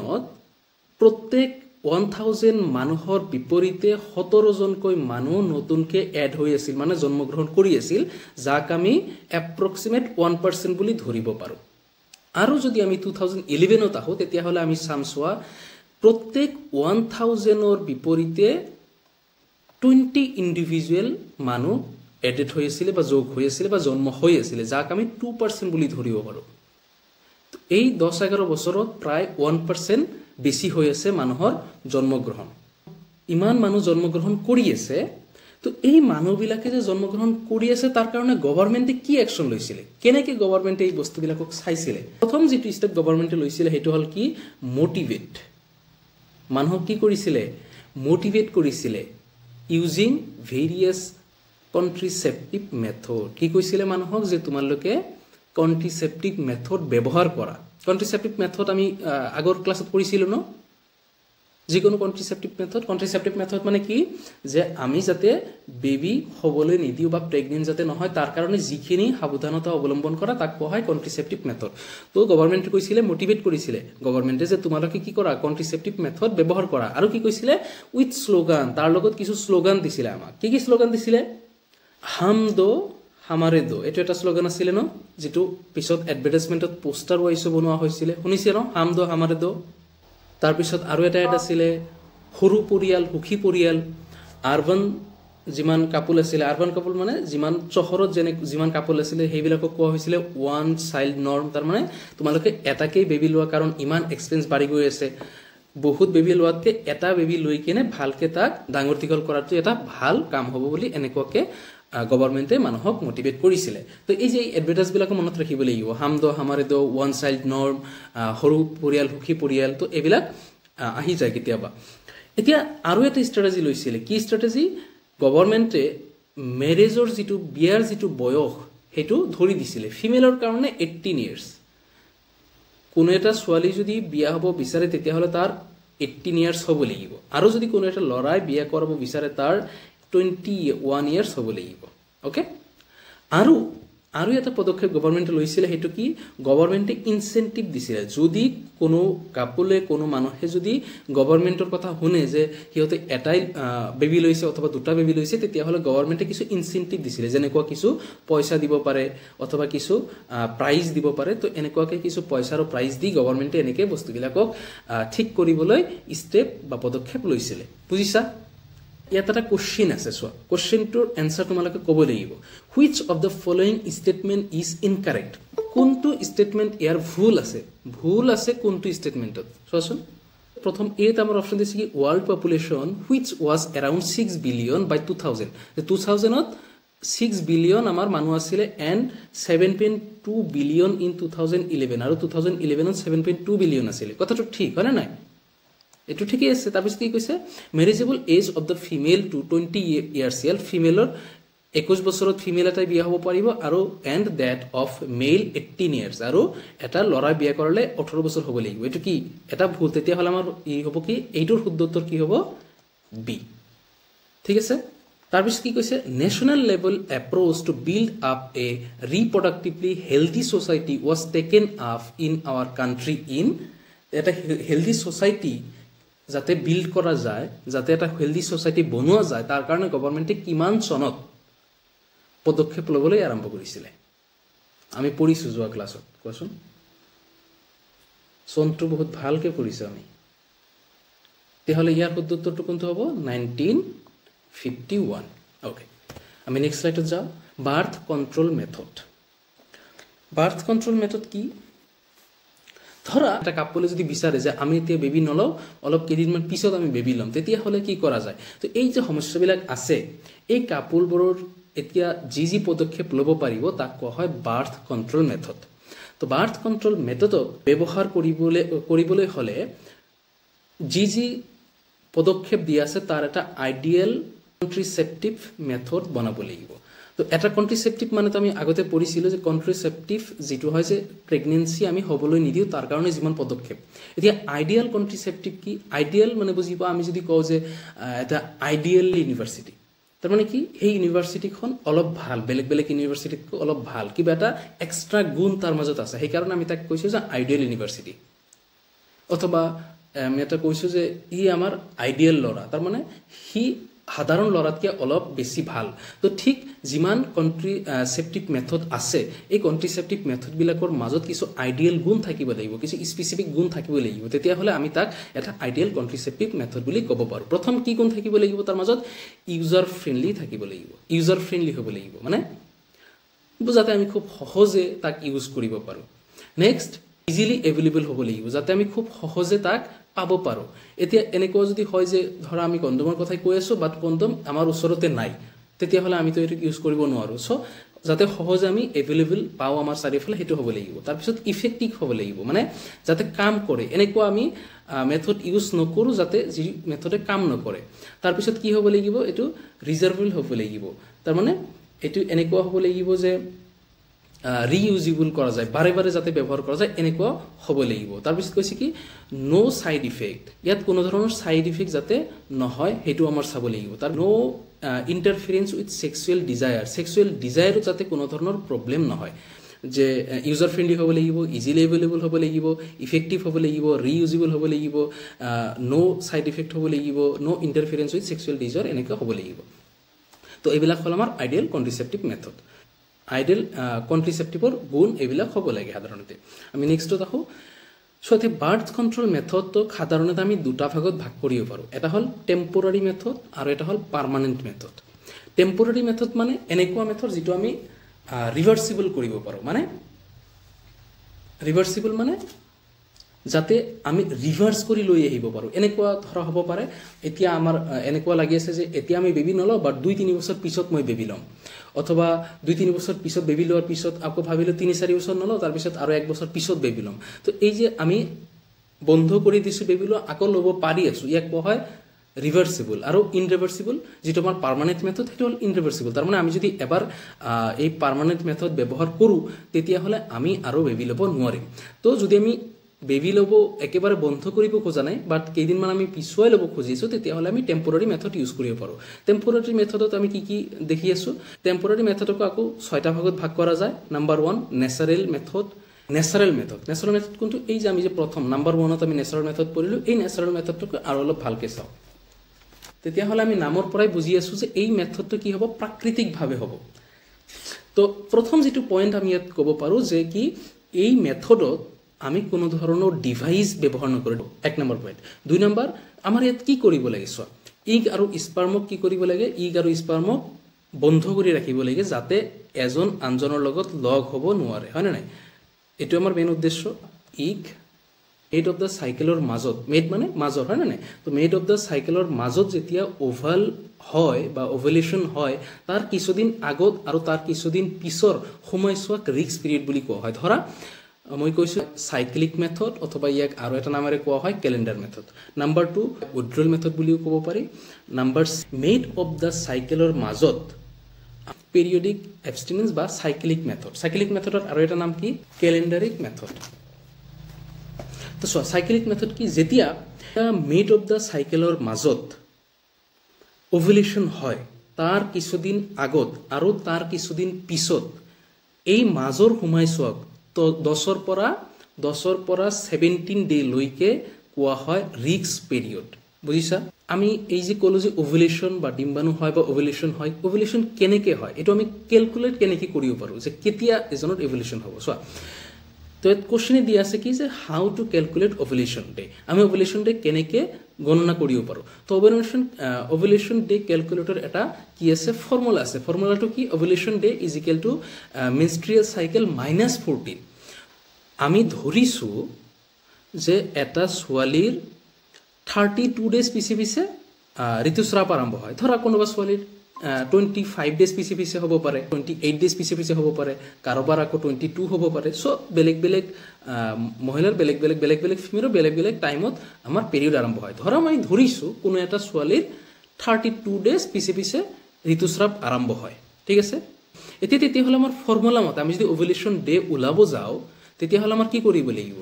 প্ৰত্যেক 1000 মানুহৰ বিপৰীতে 17 জনকৈ মানুহ নতুনকৈ এড হৈ আছিল মানে জন্মগ্ৰহণ কৰি আছিল যাক আমি এপ্ৰক্সিমেট 1% বুলি ধৰিব পাৰো আৰু যদি আমি 2011ত আহো তেতিয়া হলে আমি সামসোৱা প্ৰত্যেক 1000ৰ বিপৰীতে 20 ইন্ডিভিজুৱেল মানুহ এডেড হৈ আছিল বা যোগ হৈ আছিল বা জন্ম হৈ আছিল যাক আমি 2% বুলি ধৰিব পাৰো এই 10-11 বছৰত প্ৰায় 1% বেছি হৈ আছে মানুহৰ জন্মগ্ৰহণ ইমান মানুহ জন্মগ্ৰহণ কৰি আছে তো এই মানুহবিলাকে যে জন্মগ্ৰহণ কৰি আছে তাৰ কাৰণে গভৰ্ণমেণ্টে কি একচন লৈছিল কেনেকৈ গভৰ্ণমেণ্টে এই বস্তুবিলাকক চাইছিল প্ৰথম যেটো ষ্টেপ গভৰ্ণমেণ্টে লৈছিল হেতু হল কি মোটিভেট মানুহক কি কৰিছিল মোটিভেট কৰিছিল ইউজিং ভেৰিয়াস কন্ট্ৰাসেপটিভ মেথড কি কৈছিল মানুহক যে তোমালোকে কন্ট্ৰাসেপটিভ মেথড ব্যৱহাৰ কৰা কন্ট্ৰাসেপটিভ মেথড আমি আগৰ ক্লাছত পঢ়িছিল ন যিকোনো কন্ট্ৰাসেপটিভ মেথড মানে কি যে আমি যাতে বেবি হবলৈ নিদিও বা প্ৰেগনেন্ট যাতে নহয় তাৰ কাৰণে যিখিনি সাৱধানতা অৱলম্বন কৰা তাক কোৱা হয় কন্ট্ৰাসেপটিভ মেথড তো গভৰ্ণমেণ্টে কৈছিল মোটিভেট কৰিছিল গভৰ্ণমেণ্টে যে তোমালোকে কি কৰা কন্ট্ৰাসেপটিভ মেথড ব্যৱহাৰ কৰা আৰু কি কৈছিল উইথ স্লোগান তাৰ লগত কিছু স্লোগান দিছিল আমাক কি স্লোগান দিছিল হাম দো হামাৰে দো এটো এটা স্লোগান আছিল ন যেটো পিছত এডভাৰটাইজমেন্টত পোষ্টাৰ ওয়াইসো বনোৱা হৈছিল শুনিছে ন হাম দো হামাৰে দো তাৰ পিছত আৰু এটা আছিল সৰু পৰিয়াল সুখী পৰিয়াল আৰবান যিমান কাপল আছিল আৰবান কাপল মানে যিমান চহৰত যেনে যিমান কাপল আছিল হেবিলাকক কোৱা হৈছিল ওয়ান চাইল্ড নৰ্ম তাৰ মানে তোমালোকে এটাকেই বেবি লোৱা কাৰণ ইমান এক্সপেন্স বাঢ়ি গৈ আছে বহুত বেবি লোৱাতে এটা বেবি লৈ কিনে ভালকে তাক ডাঙৰ দীঘল কৰাটো এটা ভাল কাম হ'ব বুলি এনেকুৱাকে গভৰ্ণমেণ্টে মানুহক মোটিভেট কৰিছিল তো এই যে এডভাৰটাইজ বিলাক মনত ৰাখিব লাগিব হাম দো হামাৰে দো ওয়ান চাইল্ড নৰ্ম সৰু পৰিয়াল সুখী পৰিয়াল তো এবিলাক আহি যায় কেতিয়াবা এতিয়া আৰু এটা ষ্ট্ৰেটেজি লৈছিল কি ষ্ট্ৰেটেজি গভৰ্ণমেণ্টে মেৰেজৰ যেটো বিয়াৰ যেটো বয়স হেতু ধৰি দিছিল ফিমেলৰ কাৰণে 18 ইয়াৰ্স কোনো এটা ছোৱালী যদি বিয়া হ'ব বিচাৰে তেতিয়া হলে তাৰ 18 ইয়াৰ্ছ হ'ব লাগিব আৰু যদি কোনো এটা ল'ৰাই বিয়া কৰাব বিচাৰে তাৰ 21 ইয়াৰ্ছ হ'ব লাগিব ওকে আৰু এটা পদক্ষেপ গভৰ্ণমেণ্টে লৈছিলে সেইটো কি গভৰ্ণমেণ্টে ইনচেন্টিভ দিছিলে যদি কোনো কাপলে কোনো মানুহে যদি গভৰ্ণমেণ্টৰ কথা শুনে যে সিহঁতে এটাই বেবি লৈছে অথবা দুটা বেবি লৈছে তেতিয়াহ'লে গভৰ্ণমেণ্টে কিছু ইনচেন্টিভ দিছিলে যেনেকুৱা কিছু পইচা দিব পাৰে অথবা কিছু প্ৰাইজ দিব পাৰে তো এনেকুৱাকৈ কিছু পইচা আৰু প্ৰাইজ দি গভৰ্ণমেণ্টে এনেকৈ বস্তুবিলাকক ঠিক কৰিবলৈ ষ্টেপ বা পদক্ষেপ লৈছিলে বুজিছা ইয়াত এটা কোশ্চিন আছে চোৱা কোশ্চিনটোৰ এনসাৰ তোমালোকে ক'ব লাগিব which of the following statement is incorrect কোনটো ষ্টেটমেণ্ট ইয়াৰ ভুল আছে কোনটো ষ্টেটমেণ্টত চোৱাচোন প্ৰথম এত আমাৰ অপশ্যন দিছে কি world population which was around 6 billion by 2000 2000ত 6 বিলিয়ন আমাৰ মানুহ আছিলে এণ্ড 7.2 বিলিয়ন ইন 2011 আৰু 2011ত 7.2 বিলিয়ন আছিলে কথাটো ঠিক হয় নে নাই এটো ঠিকই আছে তাৰপিছত কি কৈছে marriageable age of the female to 20 ইয়াৰ্ছিয়েল ফিমেলৰ 21 বছৰত ফিমেল এটাই বিয়া হ'ব পাৰিব আৰু and that of male 18 years আৰু এটা ল'ৰা বিয়া কৰিলে 18 বছৰ হ'ব লাগিব এটো কি এটা ভুল তেতিয়াহ'লে আমাৰ ই হ'ব কি এইটোৰ শুদ্ধ উত্তৰ কি হ'ব বি ঠিক আছে তাৰপিছত কি কৈছে national level approach to build up a reproductively healthy society was taken up in our country in এটা হেলদি ছ'চাইটি যাতে বিল্ড কৰা যায় যাতে এটা হেলদি ছ'চাইটি বনোৱা যায় তাৰ কাৰণে গভৰ্ণমেণ্টে কিমান চনত পদক্ষেপ ল'বলৈ আৰম্ভ কৰিছিলে আমি পঢ়িছোঁ যোৱা ক্লাছত কোৱাচোন চনটো বহুত ভালকৈ পঢ়িছোঁ আমি তেতিয়াহ'লে ইয়াৰ শুদ্ধ উত্তৰটো কোনটো হ'ব 1951 ওকে আমি নেক্সট স্লাইডত যাওঁ বাৰ্থ কণ্ট্ৰল মেথড কি ধৰা এটা কাপলে যদি বিচাৰে যে আমি এতিয়া বেবি নলওঁ অলপ কেইদিনমান পিছত আমি বেবি ল'ম তেতিয়াহ'লে কি কৰা যায় তো এই যে সমস্যাবিলাক আছে এই কাপলবোৰৰ এতিয়া যি পদক্ষেপ ল'ব পাৰিব তাক কোৱা হয় বাৰ্থ কণ্ট্ৰল মেথড তো বাৰ্থ কণ্ট্ৰল মেথডক ব্যৱহাৰ কৰিবলৈ হ'লে যি পদক্ষেপ দিয়া আছে তাৰ এটা আইডিয়েল কণ্ট্ৰিচেপ্টিভ মেথড বনাব লাগিব তো এটা কণ্ট্ৰিচেপ্টিভ মানে তো আমি আগতে পঢ়িছিলোঁ যে কণ্ট্ৰিচেপ্টিভ যিটো হয় যে প্ৰেগনেঞ্চি আমি হ'বলৈ নিদিওঁ তাৰ কাৰণে যিমান পদক্ষেপ এতিয়া আইডিয়েল কণ্ট্ৰিচেপ্টিভ কি আইডিয়েল মানে বুজিব আমি যদি কওঁ যে এটা আইডিয়েল ইউনিভাৰ্চিটি তাৰমানে কি সেই ইউনিভাৰ্চিটিখন অলপ ভাল বেলেগ ইউনিভাৰ্চিটিতকৈ অলপ ভাল কিবা এটা এক্সট্ৰা গুণ তাৰ মাজত আছে সেইকাৰণে আমি তাক কৈছোঁ যে আইডিয়েল ইউনিভাৰ্চিটি অথবা আমি এটা কৈছোঁ যে ই আমাৰ আইডিয়েল ল'ৰা তাৰমানে সি সাধাৰণ ল'ৰাতকৈ অলপ বেছি ভাল তো ঠিক যিমান কণ্ট্ৰিচেপ্টিভ মেথড আছে এই কণ্ট্ৰিচেপ্টিভ মেথডবিলাকৰ মাজত কিছু আইডিয়েল গুণ থাকিব লাগিব কিছু স্পেচিফিক গুণ থাকিব লাগিব তেতিয়াহ'লে আমি তাক এটা আইডিয়েল কণ্ট্ৰিচেপ্টিভ মেথড বুলি ক'ব পাৰোঁ প্ৰথম কি গুণ থাকিব লাগিব তাৰ মাজত ইউজাৰ ফ্ৰেণ্ডলি হ'ব লাগিব মানে যাতে আমি খুব সহজে তাক ইউজ কৰিব পাৰোঁ নেক্সট ইজিলি এভেইলেবল হ'ব লাগিব যাতে আমি খুব সহজে তাক পাব পাৰোঁ এতিয়া এনেকুৱা যদি হয় যে ধৰা আমি কণ্ডমৰ কথাই কৈ আছোঁ বাট কণ্ডম আমাৰ ওচৰতে নাই তেতিয়াহ'লে আমিতো এইটো ইউজ কৰিব নোৱাৰোঁ চ' যাতে সহজে আমি এভেইলেবল পাওঁ আমাৰ চাৰিওফালে সেইটো হ'ব লাগিব তাৰপিছত ইফেক্টিভ হ'ব লাগিব মানে যাতে কাম কৰে এনেকুৱা আমি মেথড ইউজ নকৰোঁ যাতে যি মেথডে কাম নকৰে তাৰপিছত কি হ'ব লাগিব এইটো ৰিজাৰ্ভেবল হ'ব লাগিব তাৰমানে এইটো এনেকুৱা হ'ব লাগিব যে ৰিইউজেবল কৰা যায় বাৰে যাতে ব্যৱহাৰ কৰা যায় এনেকুৱা হ'ব লাগিব তাৰপিছত কৈছে কি নো ছাইড ইফেক্ট ইয়াত কোনো ধৰণৰ ছাইড ইফেক্ট যাতে নহয় সেইটো আমাৰ চাব লাগিব তাৰ নো ইণ্টাৰফিয়াৰেঞ্চ উইথ সেক্সুৱেল ডিজায়াৰত যাতে কোনো ধৰণৰ প্ৰব্লেম নহয় যে ইউজাৰ ফ্ৰেণ্ডলি হ'ব লাগিব ইজিলি এভেইলেবল হ'ব লাগিব ইফেক্টিভ হ'ব লাগিব ৰিইউজেবল হ'ব লাগিব নো ছাইড ইফেক্ট হ'ব লাগিব নো ইণ্টাৰফিয়াৰেঞ্চ উইথ সেক্সুৱেল ডিজায়াৰ এনেকুৱা হ'ব লাগিব তো এইবিলাক হ'ল আমাৰ আইডিয়েল কণ্ট্ৰিচেপ্টিভ মেথড আইডিয়েল কণ্ট্ৰিচেপ্টিভৰ গুণ এইবিলাক হ'ব লাগে সাধাৰণতে আমি নেক্সটত আহোঁ চ' এতিয়া বাৰ্থ কণ্ট্ৰল মেথডক সাধাৰণতে আমি দুটা ভাগত ভাগ কৰিব পাৰোঁ এটা হ'ল টেম্পৰাৰী মেথড আৰু এটা হ'ল পাৰ্মানেণ্ট মেথড টেম্পৰাৰী মেথড মানে এনেকুৱা মেথড যিটো আমি ৰিভাৰ্চিবল কৰিব পাৰোঁ মানে যাতে আমি ৰিভাৰ্চ কৰি লৈ আহিব পাৰোঁ এনেকুৱা ধৰা হ'ব পাৰে এতিয়া আমাৰ এনেকুৱা লাগি আছে যে এতিয়া আমি বেবি নলওঁ বাট 2-3 বছৰ পিছত মই বেবি ল'ম অথবা 2-3 বছৰ পিছত বেবি লোৱাৰ পিছত আকৌ ভাবিলোঁ 3-4 বছৰ নলওঁ তাৰপিছত আৰু 1 বছৰ পিছত বেবি ল'ম তো এই যে আমি বন্ধ কৰি দিছোঁ বেবি লোৱা আকৌ ল'ব পাৰি আছোঁ ইয়াক কোৱা হয় ৰিভাৰ্চিবল আৰু ইনৰিভাৰ্চিবল যিটো আমাৰ পাৰ্মানেণ্ট মেথড সেইটো হ'ল ইনৰিভাৰ্চিবল তাৰমানে আমি যদি এবাৰ এই পাৰ্মানেণ্ট মেথড ব্যৱহাৰ কৰোঁ তেতিয়াহ'লে আমি আৰু বেবি ল'ব নোৱাৰিম তো যদি আমি বেবী ল'ব একেবাৰে বন্ধ কৰিব খোজা নাই বাট কেইদিনমান আমি পিছুৱাই ল'ব খুজিছোঁ তেতিয়াহ'লে আমি টেম্পৰাৰী মেথড ইউজ কৰিব পাৰোঁ টেম্পৰাৰী মেথডত আমি কি দেখি আছোঁ টেম্পৰাৰী মেথডকো আকৌ 6টা ভাগত ভাগ কৰা যায় number 1 natural method natural method কোনটো এই যে আমি যে প্ৰথম নাম্বাৰ 1ত আমি নেচাৰেল মেথড পঢ়িলোঁ এই নেচাৰেল মেথডটোক আৰু অলপ ভালকৈ চাওঁ তেতিয়াহ'লে আমি নামৰ পৰাই বুজি আছোঁ যে এই মেথডটো কি হ'ব প্ৰাকৃতিকভাৱে হ'ব তো প্ৰথম যেটো পইণ্ট আমি ইয়াত ক'ব পাৰোঁ যে কি এই মেথডত আমি কোনো ধৰণৰ ডিভাইস ব্যৱহাৰ নকৰোঁ 1 নম্বৰ পইণ্ট 2 নম্বৰ আমাৰ ইয়াত কি কৰিব লাগে চোৱা ইগ আৰু স্পাৰ্মক কি কৰিব লাগে ইগ আৰু স্পাৰ্মক বন্ধ কৰি ৰাখিব লাগে যাতে এজন আনজনৰ লগত লগ হ'ব নোৱাৰে হয় নে নাই এটো আমাৰ মেইন উদ্দেশ্য ইগ মেড অফ দ্য সাইকেলৰ মাজত মেড মানে মাজৰ হয় নে তো মেড অফ দ্য সাইকেলৰ মাজত যেতিয়া ওভাল হয় বা ওভুলেশন হয় তাৰ কিছুদিন আগত আৰু তাৰ কিছুদিন পিছৰ সময়ছোৱাক ৰিস্ক পিৰিয়ড বুলি কোৱা হয় ধৰা মই কৈছো সাইক্লিক মেথড অথবা ইয়াক আৰু এটা নামেৰে কোৱা হয় calendar method number 2 withdrawal method বুলিও ক'ব পাৰি নাম্বাৰ মেড অফ দ্য সাইকেলৰ মাজত পিৰিয়ডিক এবষ্টিনেন্স বা সাইক্লিক মেথডৰ আৰু এটা নাম কি ক্যালেন্ডাৰিক মেথড তো সাইক্লিক মেথড কি যেতিয়া মেড অফ দ্য সাইকেলৰ মাজত ওভুলেশন হয় তাৰ কিছুদিন আগত আৰু তাৰ কিছুদিন পিছত এই মাজৰ সময়ছোৱাক তো 10ৰ পৰা 17 ডে লৈকে কোৱা হয় ৰিস্ক পিৰিয়ড বুজিছা আমি এই যে কলো যে ওভুলেশন বা ডিম্বাণু হয় বা ওভুলেশন কেনেকৈ হয় এটো আমি ক্যালকুলেট কেনেকৈ কৰিব পাৰো যে কেতিয়া এজনৰ ওভুলেশন হ'ব চোৱা তো এত কোশ্চেনে দিয়া আছে কি যে how to calculate ovulation day আমি ওভুলেশন ডে কেনেকৈ গণনা কৰিব পাৰো তো ওভুলেশন ডে ক্যালকুলেটৰ এটা কি আছে ফৰ্মুলা আছে ফৰ্মুলাটো কি ovulation day is equal to menstrual cycle -14 আমি ধৰিছো যে এটা ছোৱালীৰ 32 ডেজ পিছে ঋতুস্ৰাৱ আৰম্ভ হয় ধৰা কোনোবা ছোৱালীৰ 25 ডেজ পিছে হ'ব পাৰে 28 ডেজ পিছে হ'ব পাৰে কাৰোবাৰ আকৌ 22 হ'ব পাৰে সো বেলেগ মহিলাৰ বেলেগ ফিমেলৰ বেলেগ টাইমত আমাৰ পিৰিয়ড আৰম্ভ হয় ধৰা মই ধৰিছো কোনো এটা ছোৱালীৰ 32 ডেজ পিছে ঋতুস্ৰাৱ আৰম্ভ হয় ঠিক আছে তেতিয়াহ'লে আমাৰ ফৰ্মুলা মতে আমি যদি ওভুলেশন ডে উলাব যাও তেতিয়াহ'লে আমাৰ কি কৰিব লাগিব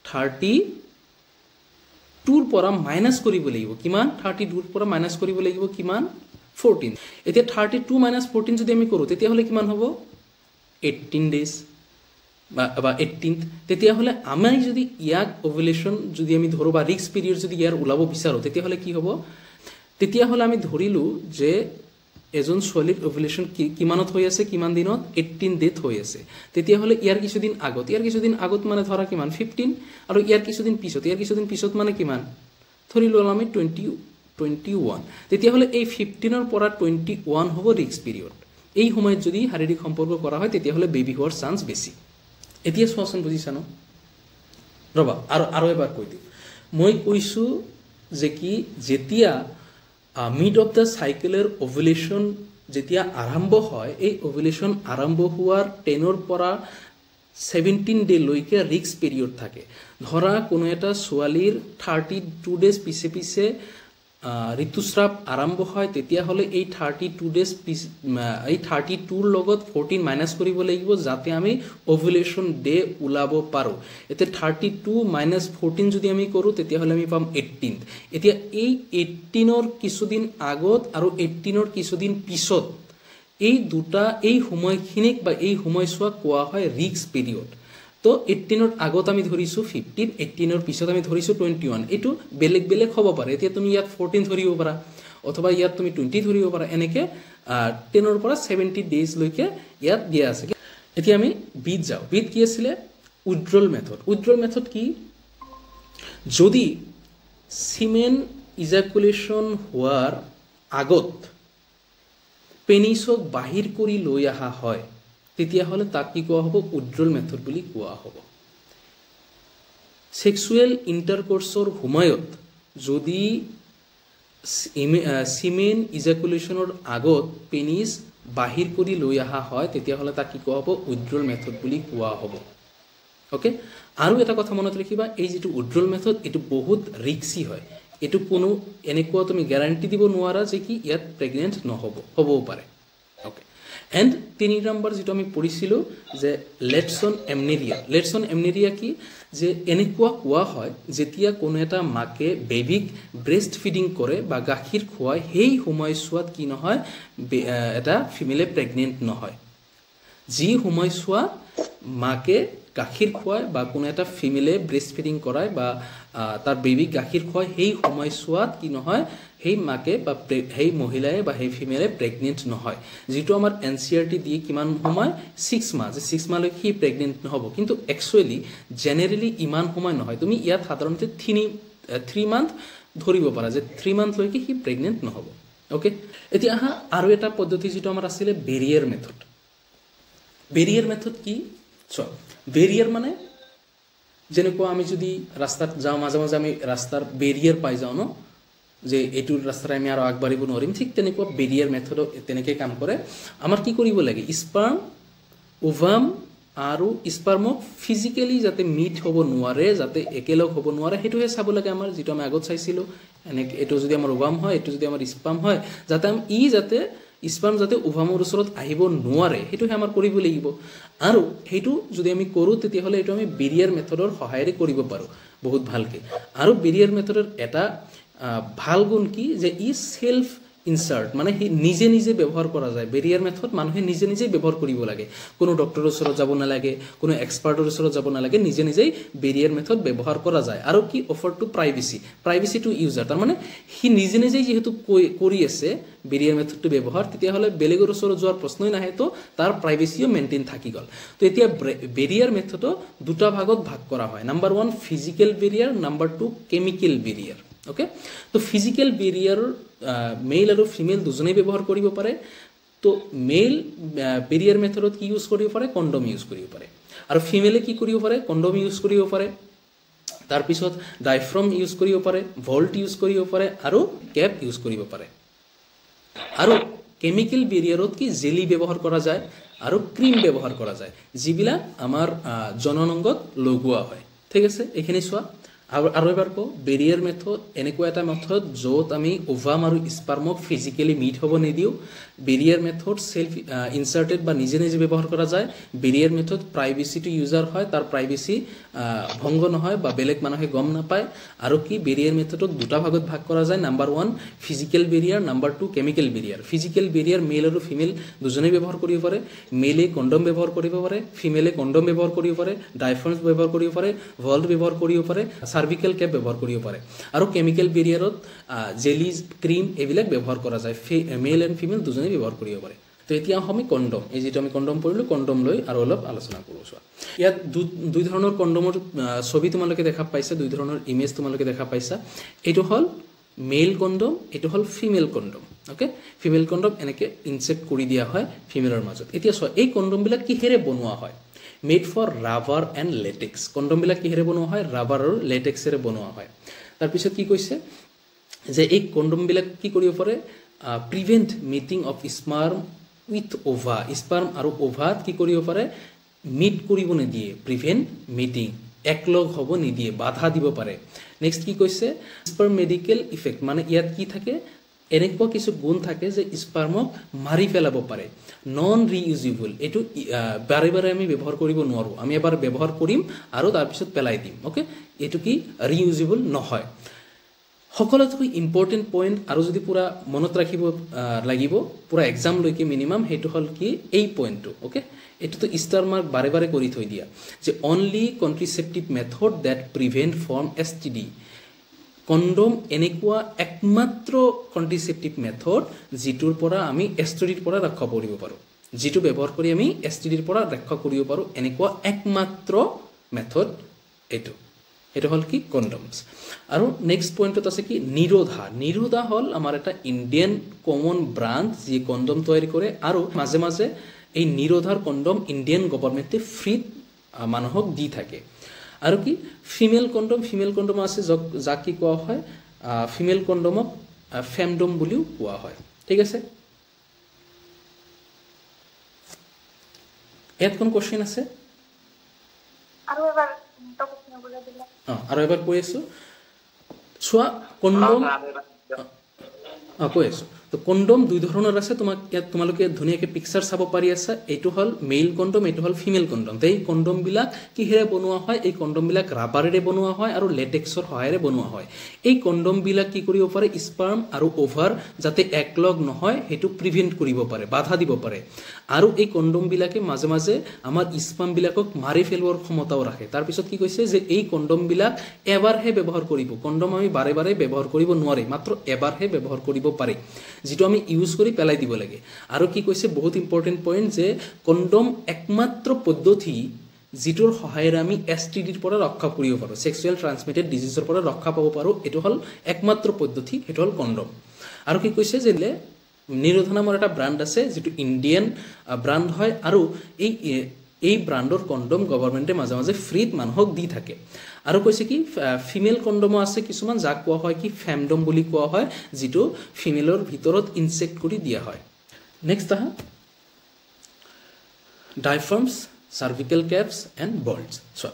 32 পৰা মাইনাস কৰিব লাগিব কিমান 32 পৰা মাইনাস কৰিব লাগিব কিমান 14 এতিয়া 32 - 14 যদি আমি কৰো তেতিয়াহ'লে কিমান হ'ব 18 ডেজ বা 18th তেতিয়াহ'লে আমি যদি ইয়াক ওভুলেশন যদি আমি ধৰো বা ৰিস্ক পিৰিয়ড যদি ইয়াৰ উলাব বিচাৰো তেতিয়াহ'লে কি হ'ব তেতিয়াহ'লে আমি ধৰিলো যে এজন ছোৱালীৰ ওভুলেশন কিমানত হৈ আছে কিমান দিনত 18 ডেত হৈ আছে তেতিয়াহ'লে ইয়াৰ কিছুদিন আগত মানে ধৰা কিমান 15 আৰু ইয়াৰ কিছুদিন পিছত মানে কিমান ধৰিলো আমি 21 তেতিয়াহ'লে এই 15ৰ পৰা 21 হ'ব ৰিস্ক পিৰিয়ড এই সময়ত যদি শাৰীৰিক সম্পৰ্ক কৰা হয় তেতিয়াহ'লে বেবী হোৱাৰ চান্স বেছি এতিয়া চোৱাচোন বুজিছা ন ৰবা আৰু এবাৰ কৈ দিম মই কৈছো যে কি যেতিয়া মিড অফ দ্য সাইকেলৰ ওভুলেশন যেতিয়া আৰম্ভ হয় এই ওভুলেশন আৰম্ভ হোৱাৰ 10ৰ পৰা 17 ডে লৈকে ৰিস্ক পিৰিয়ড থাকে ধৰা কোনো এটা ছোৱালীৰ 32 ডেজ পিছে ঋতুস্ৰাৱ আৰম্ভ হয় তেতিয়াহ'লে এই 32 ডেজ এই 32ৰ লগত 14 মাইনাস কৰিব লাগিব যাতে আমি ওভুলেশন ডে উলাব পাৰো এতে 32 - 14 যদি আমি কৰো তেতিয়াহ'লে আমি পাম 18 এতিয়া এই 18ৰ কিছুদিন আগত আৰু 18ৰ কিছুদিন পিছত এই দুটা এই সময়খিনিক বা এই সময়ছোৱাক কোৱা হয় ৰিস্ক পিৰিয়ড তো 18ৰ আগত আমি ধৰিছো 15 18ৰ পিছত আমি ধৰিছো 21 এটো বেলেগ হ'ব পাৰে এতিয়া তুমি ইয়াত 14 ধৰিব পাৰা অথবা ইয়াত তুমি 20 ধৰিব পাৰা এনেকে 10ৰ পৰা 70 ডেজ লৈকে ইয়াত দিয়া আছে এতিয়া আমি বিট যাও বিট কি আছিল উইথড্ৰল মেথড কি যদি সিমেন ইজাকুলেশন হোৱাৰ আগত পেনিসক বাহিৰ কৰি লৈ আহা হয় তেতিয়াহ'লে তাক কি কোৱা হ'ব উইথড্ৰল মেথড বুলি কোৱা হ'ব সেক্সুৱেল ইন্টাৰকোৰ্সৰ সময়ত যদি সিমেন ইজাকুলেশনৰ আগত পেনিস বাহিৰ কৰি লৈ আহা হয় তেতিয়াহ'লে তাক কি কোৱা হ'ব উইথড্ৰল মেথড বুলি কোৱা হ'ব ওকে আৰু এটা কথা মনত ৰাখিবা এই যেটো উইথড্ৰল মেথড এটো বহুত ৰিস্কি হয় এটো কোনো এনেকুৱা তুমি গ্যাৰান্টি দিব নোৱাৰা যে কি ইয়াত প্ৰেগনেন্ট নহব হ'বও পাৰে ওকে এণ্ড 3 নম্বৰ যেটো আমি পঢ়িছিলো যে লেটছন এমনেৰিয়া কি যে এনেকুৱা কোৱা হয় যেতিয়া কোনো এটা মাকে বেবিক ব্ৰেষ্ট ফিডিং কৰে বা গাখীৰ খুৱায় সেই সময়ছোৱাত কি নহয় এটা ফিমেলে প্ৰেগনেন্ট নহয় যি সময়ছোৱাত মাকে গাখীৰ খুৱায় বা কোনো এটা ফিমেলে ব্ৰেষ্ট ফিডিং কৰায় বা তাৰ বেবিক গাখীৰ খুৱায় সেই সময়ছোৱাত কি নহয় সেই মাকে বা সেই মহিলাই বা সেই ফিমেলে প্ৰেগনেন্ট নহয় যেটো আমাৰ এনচিআৰটি দিয়ে কিমান সময় 6 মাহ যে 6 মাহলৈ কি প্ৰেগনেন্ট নহব কিন্তু একচুয়ালি জেনাৰেলি ইমান সময় নহয় তুমি ইয়াত সাধাৰণতে 3 মান্থ ধৰিব পাৰা যে 3 মান্থ লৈকে কি প্ৰেগনেন্ট নহব ওকে এতিয়া আৰু এটা পদ্ধতি যেটো আমাৰ আছিল বেৰিয়াৰ মেথড কি বেৰিয়াৰ মানে যেনেকুৱা আমি যদি ৰাস্তাত যাওঁ মাজে মাজে আমি ৰাস্তাৰ বেৰিয়াৰ পাই যাওঁ ন যে এটু ৰাস্তাৰে আমি আৰু আগবাঢ়িব নোৱাৰিম ঠিক তেনেকুৱা বেৰিয়াৰ মেথডো তেনেকৈ কাম কৰে আমাৰ কি কৰিব লাগে স্পাৰ্ম ওভাম আৰু স্পাৰ্মক ফিজিক্যালি যাতে মিট হ'ব নোৱাৰে যাতে একেলগ হ'ব নোৱাৰে হেতুহে চাব লাগে আমাৰ যেটো আমি আগত চাইছিলো এনে এটো যদি আমাৰ ওভাম হয় এটো যদি আমাৰ স্পাৰ্ম হয় যাতে যাতে স্পাৰ্ম যাতে ওভামৰ ওচৰত আহিব নোৱাৰে হেতুহে আমাৰ কৰিব লাগিব আৰু হেতু যদি আমি কৰো তেতিয়া হলে এটো আমি বেৰিয়াৰ মেথডৰ সহায়েৰে কৰিব পাৰো বহুত ভালকে আৰু বেৰিয়াৰ মেথডৰ এটা ভাল গুণ কি যে সেলফ ইনসার্ট মানে নিজে নিজে ব্যবহার করা যায় বেরিয়ার মেথড মানুহে নিজে নিজে ব্যবহার কৰিব লাগে কোনো ডক্টৰৰ ওচৰত যাব নালাগে কোনো এক্সপাৰ্টৰ ওচৰত যাব নালাগে নিজে নিজে বেৰিয়াৰ মেথড ব্যবহাৰ কৰা যায় আৰু কি অফাৰ টু প্ৰাইভেসি টু ইউজাৰ তাৰ মানে নিজে নিজে যেহেতু কৰি আছে বেৰিয়াৰ মেথডটো ব্যবহাৰ তেতিয়া হলে বেলেগৰ ওচৰত যোৱাৰ প্ৰশ্নই নাহে তো তাৰ প্ৰাইভেসিও মেইনটেইন থাকি গল তো এতিয়া বেৰিয়াৰ মেথডটো দুটা ভাগত ভাগ কৰা হয় number 1 physical barrier number 2 chemical Barrier okay তো ফিজিক্যাল বেৰিয়াৰ মেল আৰু ফিমেল দুজনেই ব্যৱহাৰ কৰিব পাৰে তো মেল বেৰিয়াৰ মেথডত কি ইউজ কৰিব পাৰে কন্ডম ইউজ কৰিব পাৰে আৰু ফিমেলে কি কৰিব পাৰে কন্ডম ইউজ কৰিব পাৰে তাৰ পিছত ডায়াফ্ৰাম ইউজ কৰিব পাৰে ভল্ট ইউজ কৰিব পাৰে আৰু ক্যাপ ইউজ কৰিব পাৰে আৰু কেমিক্যাল বেৰিয়াৰত কি জেলি ব্যৱহাৰ কৰা যায় আৰু ক্ৰীম ব্যৱহাৰ কৰা যায় যিবিলা আমাৰ জননংগত লগোৱা হয় ঠিক আছে এখিনি চোৱা আৰু এবাৰ কো বেৰিয়াৰ মেথড এনেকুৱা এটা মেথড য'ত আমি ওভাম আৰু স্পাৰ্মক ফিজিক্যালি মিট হ'ব নিদিও বেৰিয়াৰ মেথড সেলফ ইনসাৰ্টেড বা নিজে নিজে ব্যৱহাৰ কৰা যায় বেৰিয়াৰ মেথড প্ৰাইভেসি টু ইউজাৰ হয় তাৰ প্ৰাইভেসি ভংগ নহয় বা বেলেগ মানুহে গম নাপায় আৰু কি বেৰিয়াৰ মেথডক দুটা ভাগত ভাগ কৰা যায় number 1 physical barrier number 2 chemical barrier physical barrier male আৰু ফিমেল দুজনেই ব্যৱহাৰ কৰিব পাৰে মেলে কন্ডম ব্যৱহাৰ কৰিব পাৰে ফিমেলে কন্ডম ব্যৱহাৰ কৰিব পাৰে ডায়াফ্ৰাম ব্যৱহাৰ কৰিব পাৰে ভল্ট ব্যৱহাৰ কৰিব পাৰে সাৰ্ভিক্যাল ক্যাপ ব্যবহাৰ কৰিব পাৰে আৰু কেমিক্যাল বেৰিয়াৰত জেলিজ ক্ৰীম এবিলাক ব্যৱহাৰ কৰা যায় মেল এণ্ড ফিমেল দুজনে ব্যৱহাৰ কৰিব পাৰে তো এতিয়া আমি কন্ডম এই যেটো আমি কন্ডম পঢ়িলো কন্ডম লৈ আৰু অলপ আলোচনা কৰো চোৱা ইয়াত দুই ধৰণৰ কন্ডমৰ ছবি তোমালোকে দেখা পাইছা দুই ধৰণৰ ইমেজ তোমালোকে দেখা পাইছা এটো হল মেল কন্ডম এটো হল female condom okay female condom এনেকে ইনসেক্ট কৰি দিয়া হয় ফিমেলৰ মাজত এতিয়া চোৱা এই কন্ডম বিলাক কিহেৰে বনোৱা হয় made for rubber and latex condom বিলাক কিহেৰে বনোৱা হয় ৰাবাৰ আৰু লেটেক্সেৰে বনোৱা হয় তাৰ পিছত কি কৈছে যে এই কন্ডম বিলাক কি কৰিব পাৰে prevent meeting of sperm with ওভা sperm আৰু ওভাত কি কৰিব পাৰে মিট কৰিব নিদিয়ে প্ৰিভেন্ট মিটিং একলগ হ'ব নিদিয়ে বাধা দিব পাৰে নেক্সট কি কৈছে স্পাৰ্ম মেডিকেল ইফেক্ট মানে ইয়াত কি থাকে এনেকুৱা কিছু গুণ থাকে যে স্পাৰ্মক মাৰি পেলাব পাৰে নন ৰিইউজেবল এটো বাৰে বাৰে আমি ব্যৱহাৰ কৰিব নোৱাৰো আমি এবাৰ ব্যৱহাৰ কৰিম আৰু তাৰ পিছত পেলাই দিম ওকে এটো কি ৰিইউজেবল নহয় সকলোতকৈ ইম্পৰ্টেন্ট পইণ্ট আৰু যদি পুৰা মনত ৰাখিব লাগিব পুৰা এক্সাম লৈকে মিনিমাম হেতু হল কি এই পইণ্টটো ওকে এটো তো স্টাৰ মাৰ্ক বাৰে বাৰে কৰি থৈ দিয়া যে only contraceptive method that prevent from STD condom এনেকুৱা একমাত্ৰ কন্ট্ৰাসেপটিভ মেথড যিটোৰ পৰা আমি এসটিডিৰ পৰা ৰক্ষা কৰিব পাৰো যিটো ব্যৱহাৰ কৰি আমি এসটিডিৰ পৰা ৰক্ষা কৰিব পাৰো এনেকুৱা একমাত্ৰ মেথড এটো হল কি কন্ডমস আৰু নেক্সট পইণ্টত আছে কি নিৰোধা হল আমাৰ এটা ইণ্ডিয়ান কমন ব্ৰাণ্ড যি কন্ডম তৈয়াৰ কৰে আৰু মাজে মাজে এই নিৰোধাৰ কন্ডম ইণ্ডিয়ান গভৰ্ণমেণ্টে ফ্ৰী মানুহক দি থাকে আৰু কি ফিমেল কন্ডম আছে যাক কি কোৱা হয় ফিমেল কন্ডমক ফেমডম বুলিও কোৱা হয় ঠিক আছে ইয়াত কোন কোশ্চেন আছে আৰু এবাৰ টপিক নবুলা দিলা আৰু এবাৰ কৈ আছো চোৱা কন্ডম কৈ আছো তো কণ্ডম দুই ধৰণৰ আছে, তোমালোকে ধুনীয়াকৈ পিকচাৰ চাব পাৰি আছা। এইটো হ'ল মেইল কণ্ডম, এইটো হ'ল ফিমেল কণ্ডম। তো এই কণ্ডমবিলাক কিহেৰে বনোৱা হয়? এই কণ্ডমবিলাক ৰাবাৰেৰে বনোৱা হয় আৰু লেটেক্সৰ সহায়েৰে বনোৱা হয়। এই কণ্ডমবিলাক কি কৰিব পাৰে? স্পাৰ্ম আৰু অভাৰ যাতে একলগ নহয় সেইটো প্ৰিভেণ্ট কৰিব পাৰে, বাধা দিব পাৰে। আৰু এই কণ্ডমবিলাকে মাজে মাজে আমাৰ স্পাৰ্মবিলাকক মাৰি পেলোৱাৰ ক্ষমতাও ৰাখে। তাৰপিছত কি কৈছে যে এই কণ্ডমবিলাক এবাৰহে ব্যৱহাৰ কৰিব। কণ্ডম আমি বাৰে বাৰে ব্যৱহাৰ কৰিব নোৱাৰি, মাত্ৰ এবাৰহে ব্যৱহাৰ কৰিব পাৰে, যিটো আমি ইউজ কৰি পেলাই দিব লাগে। আৰু কি কৈছে বহুত ইম্পৰ্টেণ্ট পইণ্ট, যে কণ্ডম একমাত্ৰ পদ্ধতি যিটোৰ সহায়েৰে আমি STDৰ পৰা ৰক্ষা কৰিব পাৰোঁ, ছেক্সুৱেল ট্ৰান্সমিটেড ডিজিজৰ পৰা ৰক্ষা পাব পাৰোঁ। এইটো হ'ল একমাত্ৰ পদ্ধতি, সেইটো হ'ল কণ্ডম। আৰু কি কৈছে যে নিৰোধ নামৰ এটা ব্ৰাণ্ড আছে, যিটো ইণ্ডিয়ান ব্ৰাণ্ড হয়, আৰু এই ব্ৰাণ্ডৰ কণ্ডম গভৰ্ণমেণ্টে মাজে মাজে ফ্ৰীত মানুহক দি থাকে। আৰু কৈছে কি ফিমেল কণ্ডমো আছে কিছুমান, যাক কোৱা হয় কি ফেমডম বুলি কোৱা হয়, যিটো ফিমেলৰ ভিতৰত ইনজেক্ট কৰি দিয়া হয়। নেক্সট আহা ডাইফাৰ্মছ, চাৰ্ভিকেল কেপছ এণ্ড বল্টছ। চোৱা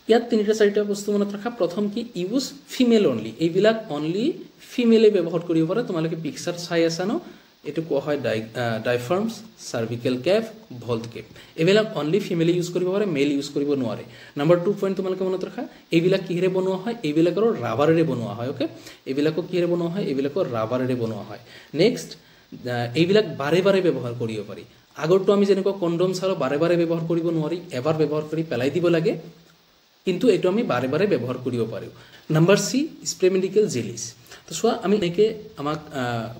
ইয়াত 3-4টা বস্তু মনত ৰাখা। প্ৰথম কি ইউজ ফিমেল অনলি, এইবিলাক অনলি ফিমেলে ব্যৱহাৰ কৰিব পাৰে। তোমালোকে পিকচাৰ চাই আছা ন, এইটো কোৱা হয় ডাইফাৰ্মছ, চাৰ্ভিকেল কেপ, ভল্ট কেপ। এইবিলাক অনলি ফিমেলে ইউজ কৰিব পাৰে, মেল ইউজ কৰিব নোৱাৰে। নাম্বাৰ 2 পইণ্ট তোমালোকে মনত ৰাখা, এইবিলাক কিহেৰে বনোৱা হয়? এইবিলাকৰ ৰাবাৰেৰে বনোৱা হয়। অ'কে, এইবিলাকক কিহেৰে বনোৱা হয়? এইবিলাকৰ ৰাবাৰেৰে বনোৱা হয়। নেক্সট, এইবিলাক বাৰে বাৰে ব্যৱহাৰ কৰিব পাৰি। আগৰটো আমি যেনেকুৱা কণ্ডম চালোঁ বাৰে বাৰে ব্যৱহাৰ কৰিব নোৱাৰি, এবাৰ ব্যৱহাৰ কৰি পেলাই দিব লাগে, কিন্তু এইটো আমি বাৰে বাৰে ব্যৱহাৰ কৰিব পাৰোঁ। Number C, spray medical jellies. তো চোৱা আমি এনেকৈ আমাক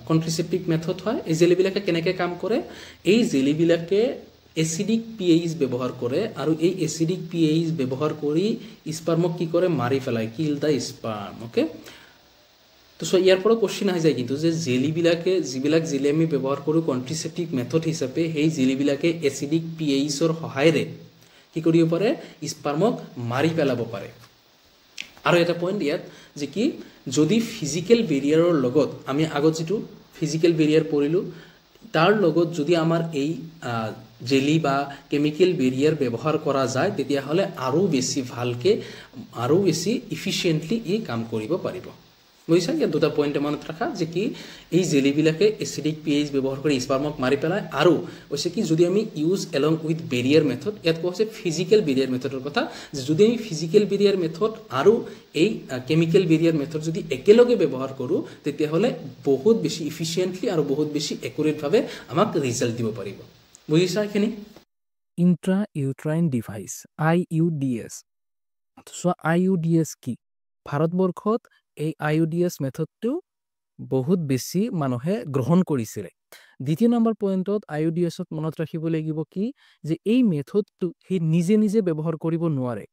কণ্ট্ৰিচেপ্টিভ মেথড হয়। এই জেলিবিলাকে কেনেকৈ কাম কৰে? এই জেলিবিলাকে এচিডিক pH ব্যৱহাৰ কৰে, আৰু এই এচিডিক pH ব্যৱহাৰ কৰি স্পাৰ্মক কি কৰে? মাৰি পেলায়, কিল দ্য স্পাৰ্ম। অ'কে, তো চোৱা ইয়াৰ পৰা কোৱেশ্চন আহি যায় কিন্তু, যে জেলিবিলাকে যিবিলাক জেলি আমি ব্যৱহাৰ কৰোঁ কণ্ট্ৰিচেপ্টিভ মেথড হিচাপে, সেই জেলিবিলাকে এচিডিক pHৰ সহায়েৰে কি কৰিব পাৰে? স্পাৰ্মক মাৰি পেলাব পাৰে। আৰু এটা পইণ্ট ইয়াত, যে কি যদি ফিজিকেল বেৰিয়াৰৰ লগত, আমি আগত যিটো ফিজিকেল বেৰিয়াৰ পঢ়িলোঁ, তাৰ লগত যদি আমাৰ এই জেলি বা কেমিকেল বেৰিয়াৰ ব্যৱহাৰ কৰা যায়, তেতিয়াহ'লে আৰু বেছি ভালকৈ, আৰু বেছি ইফিচিয়েণ্টলি ই কাম কৰিব পাৰিব। বুজিছা? ইয়াত 2টা পইণ্ট মনত ৰাখা, যে কি এই জেলিবিলাকে এচিডিক pH ব্যৱহাৰ কৰি স্পাৰ্মক মাৰি পেলায়, আৰু কৈছে কি যদি আমি use along with Barrier method, ইয়াত কোৱা হৈছে ফিজিকেল বেৰিয়াৰ মেথডৰ কথা, যে যদি আমি ফিজিকেল বেৰিয়াৰ মেথড আৰু এই কেমিকেল বেৰিয়াৰ মেথড যদি একেলগে ব্যৱহাৰ কৰোঁ, তেতিয়াহ'লে বহুত বেছি ইফিচিয়েণ্টলি আৰু বহুত বেছি একুৰেটভাৱে আমাক ৰিজাল্ট দিব পাৰিব। বুজিছা এইখিনি? Intra uterine device, IUDS। চোৱা IUDS কি? ভাৰতবৰ্ষত এই IUDS মেথডটো বহুত বেছি মানুহে গ্ৰহণ কৰিছিলে। 2য় নম্বৰ পইণ্টত IUDSত মনত ৰাখিব লাগিব কি, যে এই মেথডটো সি নিজে নিজে ব্যৱহাৰ কৰিব নোৱাৰে।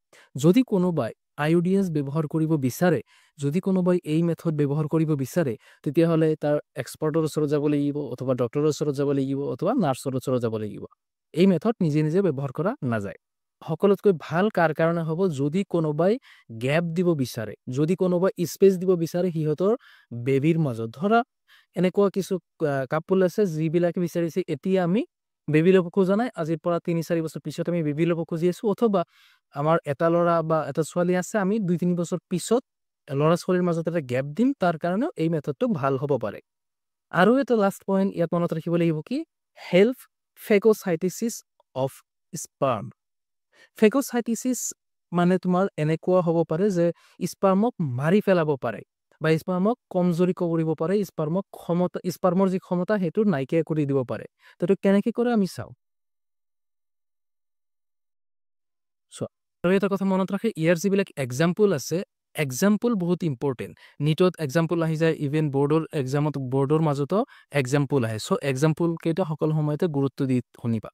যদি কোনোবাই IUDS ব্যৱহাৰ কৰিব বিচাৰে, যদি কোনোবাই এই মেথড ব্যৱহাৰ কৰিব বিচাৰে, তেতিয়াহ'লে তাৰ এক্সপাৰ্টৰ ওচৰত যাব লাগিব, অথবা ডক্টৰৰ ওচৰত যাব লাগিব, অথবা নাৰ্ছৰ ওচৰত যাব লাগিব। এই মেথড নিজে নিজে ব্যৱহাৰ কৰা নাযায়। সকলোতকৈ ভাল কাৰ কাৰণে হ'ব? যদি কোনোবাই গেপ দিব বিচাৰে, যদি কোনোবাই স্পেচ দিব বিচাৰে সিহঁতৰ বেবীৰ মাজত। ধৰা এনেকুৱা কিছু কাপল আছে যিবিলাকে বিচাৰিছে এতিয়া আমি বেবী ল'ব খোজা নাই, আজিৰ পৰা 3-4 বছৰ পিছত আমি বেবী ল'ব খুজি আছোঁ, অথবা আমাৰ এটা ল'ৰা বা এটা ছোৱালী আছে, আমি 2-3 বছৰ পিছত ল'ৰা ছোৱালীৰ মাজত এটা গেপ দিম, তাৰ কাৰণেও এই মেথডটো ভাল হ'ব পাৰে। আৰু এটা লাষ্ট পইণ্ট ইয়াত মনত ৰাখিব লাগিব কি, হেল্প ফেগোচাইটোচিছ অফ স্পাৰ্ম। ফেগোচাইটোচিছ মানে তোমাৰ এনেকুৱা হ'ব পাৰে যে স্পাৰ্মক মাৰি পেলাব পাৰে, বা স্পাৰ্মক কমজোৰি কৰিব পাৰে, স্পাৰ্মৰ যি ক্ষমতা সেইটো নাইকিয়া কৰি দিব পাৰে। তো এইটো কেনেকৈ কৰে আমি চাওঁ। চোৱা, আৰু এটা কথা মনত ৰাখে, ইয়াৰ যিবিলাক এক্সাম্পল আছে, এক্সাম্পল বহুত ইম্পৰ্টেণ্ট। নিটত এক্সাম্পল আহি যায়, ইভেন বৰ্ডৰ এক্সামত বৰ্ডৰ মাজতো এক্সাম্পল আহে। চ' এক্সাম্পল কেইটা সকলো সময়তে গুৰুত্ব দি শুনিবা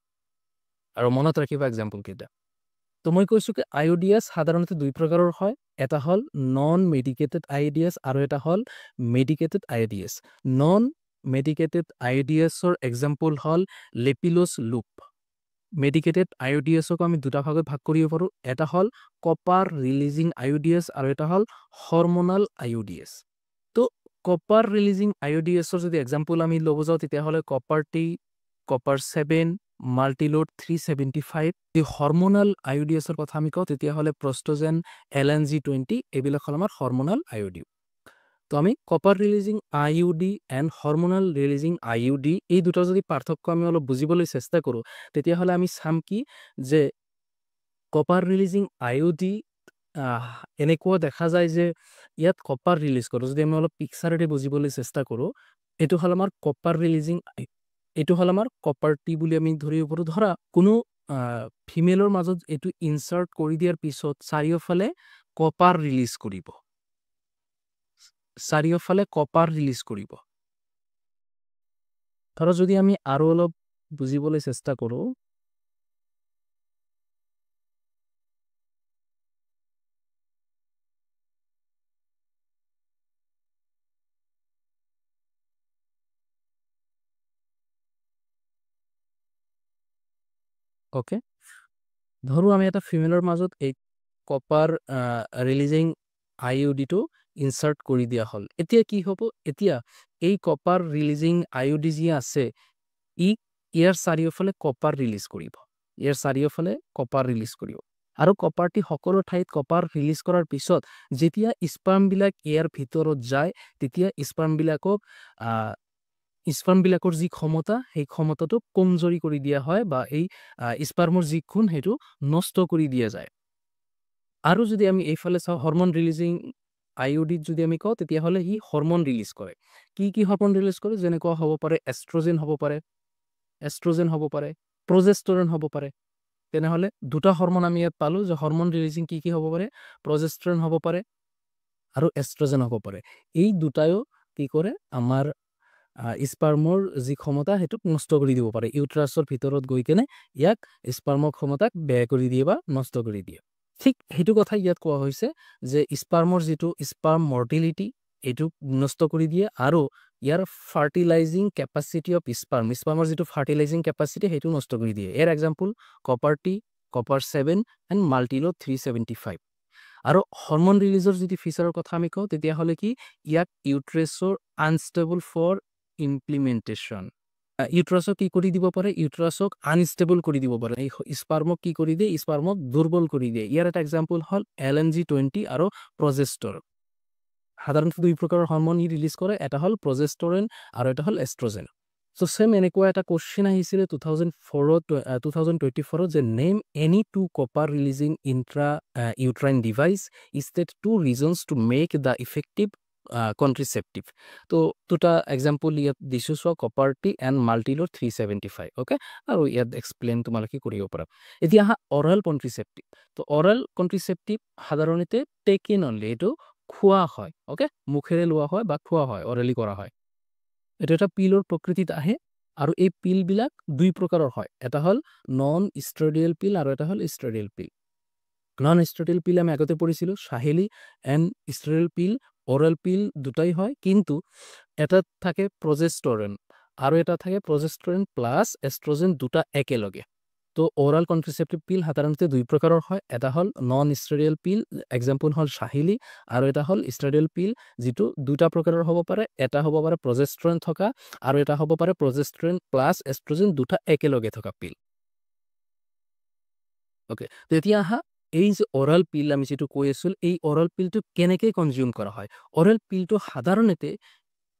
আৰু মনত ৰাখিবা এক্সাম্পল কেইটা। তো মই কৈছোঁ কি IUDS সাধাৰণতে 2 প্ৰকাৰৰ হয়। এটা হ'ল নন মেডিকেটেড IUDS আৰু এটা হ'ল মেডিকেটেড IUDS। নন মেডিকেটেড IUDSৰ এক্সাম্পল হ'ল লেপিলোছ লুপ। মেডিকেটেড IUDSক আমি 2টা ভাগত ভাগ কৰিব পাৰোঁ। এটা হ'ল কপাৰ ৰিলিজিং IUDS আৰু এটা হ'ল হৰমনাল IUDS। তো কপাৰ ৰিলিজিং IUDSৰ যদি এক্সাম্পল আমি ল'ব যাওঁ, তেতিয়াহ'লে কপাৰ T, কপাৰ 7, মাল্টিলোড 375। যদি হৰমনাল IUDSৰ কথা আমি কওঁ, তেতিয়াহ'লে প্ৰষ্ট্ৰজেন, LNG-20, এইবিলাক হ'ল আমাৰ হৰমনাল IUD। তো আমি copper releasing IUD and হৰম'নাল releasing IUD এই দুটা যদি পাৰ্থক্য আমি অলপ বুজিবলৈ চেষ্টা কৰোঁ তেতিয়াহ'লে আমি চাম কি যে কপাৰ ৰিলিজিং আইইউডি এনেকুৱা দেখা যায় যে ইয়াত কপাৰ ৰিলিজ কৰোঁ যদি আমি অলপ পিকচাৰেদি বুজিবলৈ চেষ্টা কৰোঁ এইটো হ'ল আমাৰ কপাৰ ৰিলিজিং এইটো হ'ল আমাৰ কপাৰটি বুলি আমি ধৰিব পাৰোঁ ধৰা কোনো ফিমেলৰ মাজত এইটো ইনচাৰ্ট কৰি দিয়াৰ পিছত চাৰিওফালে কপাৰ ৰিলিজ কৰিব চাৰিওফালে কপাৰ ৰিলিজ কৰিব ধৰা যদি আমি আৰু অলপ বুজিবলৈ চেষ্টা কৰোঁ ওকে ধৰো আমি এটা ফিমেলৰ মাজত এই কপাৰ ৰিলিজিং আইইউডিটো ইনচাৰ্ট কৰি দিয়া হ'ল এতিয়া কি হ'ব এতিয়া এই কপাৰ ৰিলিজিং আইইউডি যি আছে ইয়াৰ চাৰিওফালে কপাৰ ৰিলিজ কৰিব ইয়াৰ চাৰিওফালে কপাৰ ৰিলিজ কৰিব আৰু কপাৰটি সকলো ঠাইত কপাৰ ৰিলিজ কৰাৰ পিছত যেতিয়া স্পাৰ্মবিলাক ইয়াৰ ভিতৰত যায় তেতিয়া স্পাৰ্মবিলাকৰ যি ক্ষমতা সেই ক্ষমতাটো কমজোৰি কৰি দিয়া হয় বা এই স্পাৰ্মৰ যি গুণ সেইটো নষ্ট কৰি দিয়া যায় আৰু যদি আমি এইফালে চাওঁ হৰমন ৰিলিজিং আইইউডিত যদি আমি কওঁ তেতিয়াহ'লে ই হৰমন ৰিলিজ কৰে কি হৰমন ৰিলিজ কৰে যেনেকুৱা হ'ব পাৰে এষ্ট্ৰজেন হ'ব পাৰে প্ৰজেষ্টৰন হ'ব পাৰে তেনেহ'লে দুটা হৰমন আমি ইয়াত পালোঁ যে হৰমন ৰিলিজিং কি হ'ব পাৰে প্ৰজেষ্টৰন হ'ব পাৰে আৰু এষ্ট্ৰজেন হ'ব পাৰে এই দুটায়ো কি কৰে আমাৰ স্পাৰ্মৰ যি ক্ষমতা সেইটোক নষ্ট কৰি দিব পাৰে ইউট্ৰাছৰ ভিতৰত গৈ কেনে ইয়াক স্পাৰ্মৰ ক্ষমতাক বেয়া কৰি দিয়ে বা নষ্ট কৰি দিয়ে ঠিক সেইটো কথা ইয়াত কোৱা হৈছে যে স্পাৰ্মৰ যিটো স্পাৰ্ম মৰ্টিলিটি এইটো নষ্ট কৰি দিয়ে আৰু ইয়াৰ ফাৰ্টিলাইজিং কেপাচিটি অফ স্পাৰ্মৰ যিটো ফাৰ্টিলাইজিং কেপাচিটি সেইটো নষ্ট কৰি দিয়ে ইয়াৰ এক্সাম্পল কপাৰ-টি কপাৰ-7 এণ্ড মাল্টিলো 375 আৰু হৰমন ৰিলিজৰ যদি ফিচাৰৰ কথা আমি কওঁ তেতিয়াহ'লে কি ইয়াক ইউট্ৰেছৰ আনষ্টেবল ফৰ ইমপ্লিমেণ্টেশ্যন ইউট্ৰাছক কি কৰি দিব পাৰে ইউট্ৰাছক আনষ্টেবল কৰি দিব পাৰে এই স্পাৰ্মক কি কৰি দিয়ে স্পাৰ্মক দুৰ্বল কৰি দিয়ে ইয়াৰ এটা এক্সাম্পল হ'ল LNG20 আৰু প্ৰজেষ্টৰ সাধাৰণতে দুই প্ৰকাৰৰ হৰমন ই ৰিলিজ কৰে এটা হ'ল প্ৰজেষ্টৰেন আৰু এটা হ'ল এষ্ট্ৰজেন চ' চেম এনেকুৱা এটা কুৱেশ্যন আহিছিলে 2024 যে name any two copper releasing intra uterine device state two reasons to make the effective contraceptive তো দুটা এক্সাম্পল ইয়াত দিছোঁ চোৱা কপাৰ-টি এণ্ড মাল্টিলো 375 অ'কে আৰু ইয়াত এক্সপ্লেইন তোমালোকে কৰিব পাৰা এতিয়া আহা অৰেল কণ্ট্ৰিচেপ্টিভ তো অৰেল কণ্ট্ৰিচেপ্টিভ সাধাৰণতে টেকেন অনলি এইটো খোৱা হয় অ'কে মুখেৰে লোৱা হয় বা খোৱা হয় অৰেলি কৰা হয় এইটো এটা পিলৰ প্ৰকৃতিত আহে আৰু এই পিলবিলাক দুই প্ৰকাৰৰ হয় এটা হ'ল নন ষ্টেৰইডেল পিল আৰু এটা হ'ল steroidal pill non steroidal pill আমি আগতে পঢ়িছিলোঁ Saheli and steroidal pill oral pill দুটাই হয় কিন্তু এটাত থাকে প্ৰজেষ্টৰেন আৰু এটা থাকে প্ৰজেষ্টৰেন প্লাছ এষ্ট্ৰজেন দুটা একেলগে তো অৰেল কণ্ট্ৰিচেপ্টিভ পিল সাধাৰণতে দুই প্ৰকাৰৰ হয় এটা হ'ল নন ষ্টেৰইডেল পিল এক্সাম্পল হ'ল সাহেলি আৰু এটা হ'ল ষ্টেৰইডেল পিল যিটো দুটা প্ৰকাৰৰ হ'ব পাৰে এটা হ'ব পাৰে প্ৰজেষ্টৰেন থকা আৰু এটা হ'ব পাৰে প্ৰজেষ্টৰেন প্লাছ এষ্ট্ৰজেন দুটা একেলগে থকা পিল অ'কে তেতিয়া আহা এই যে অৰেল পিল আমি যিটো কৈ আছিলোঁ এই অৰেল পিলটো কেনেকৈ কনজিউম কৰা হয় অৰেল পিলটো সাধাৰণতে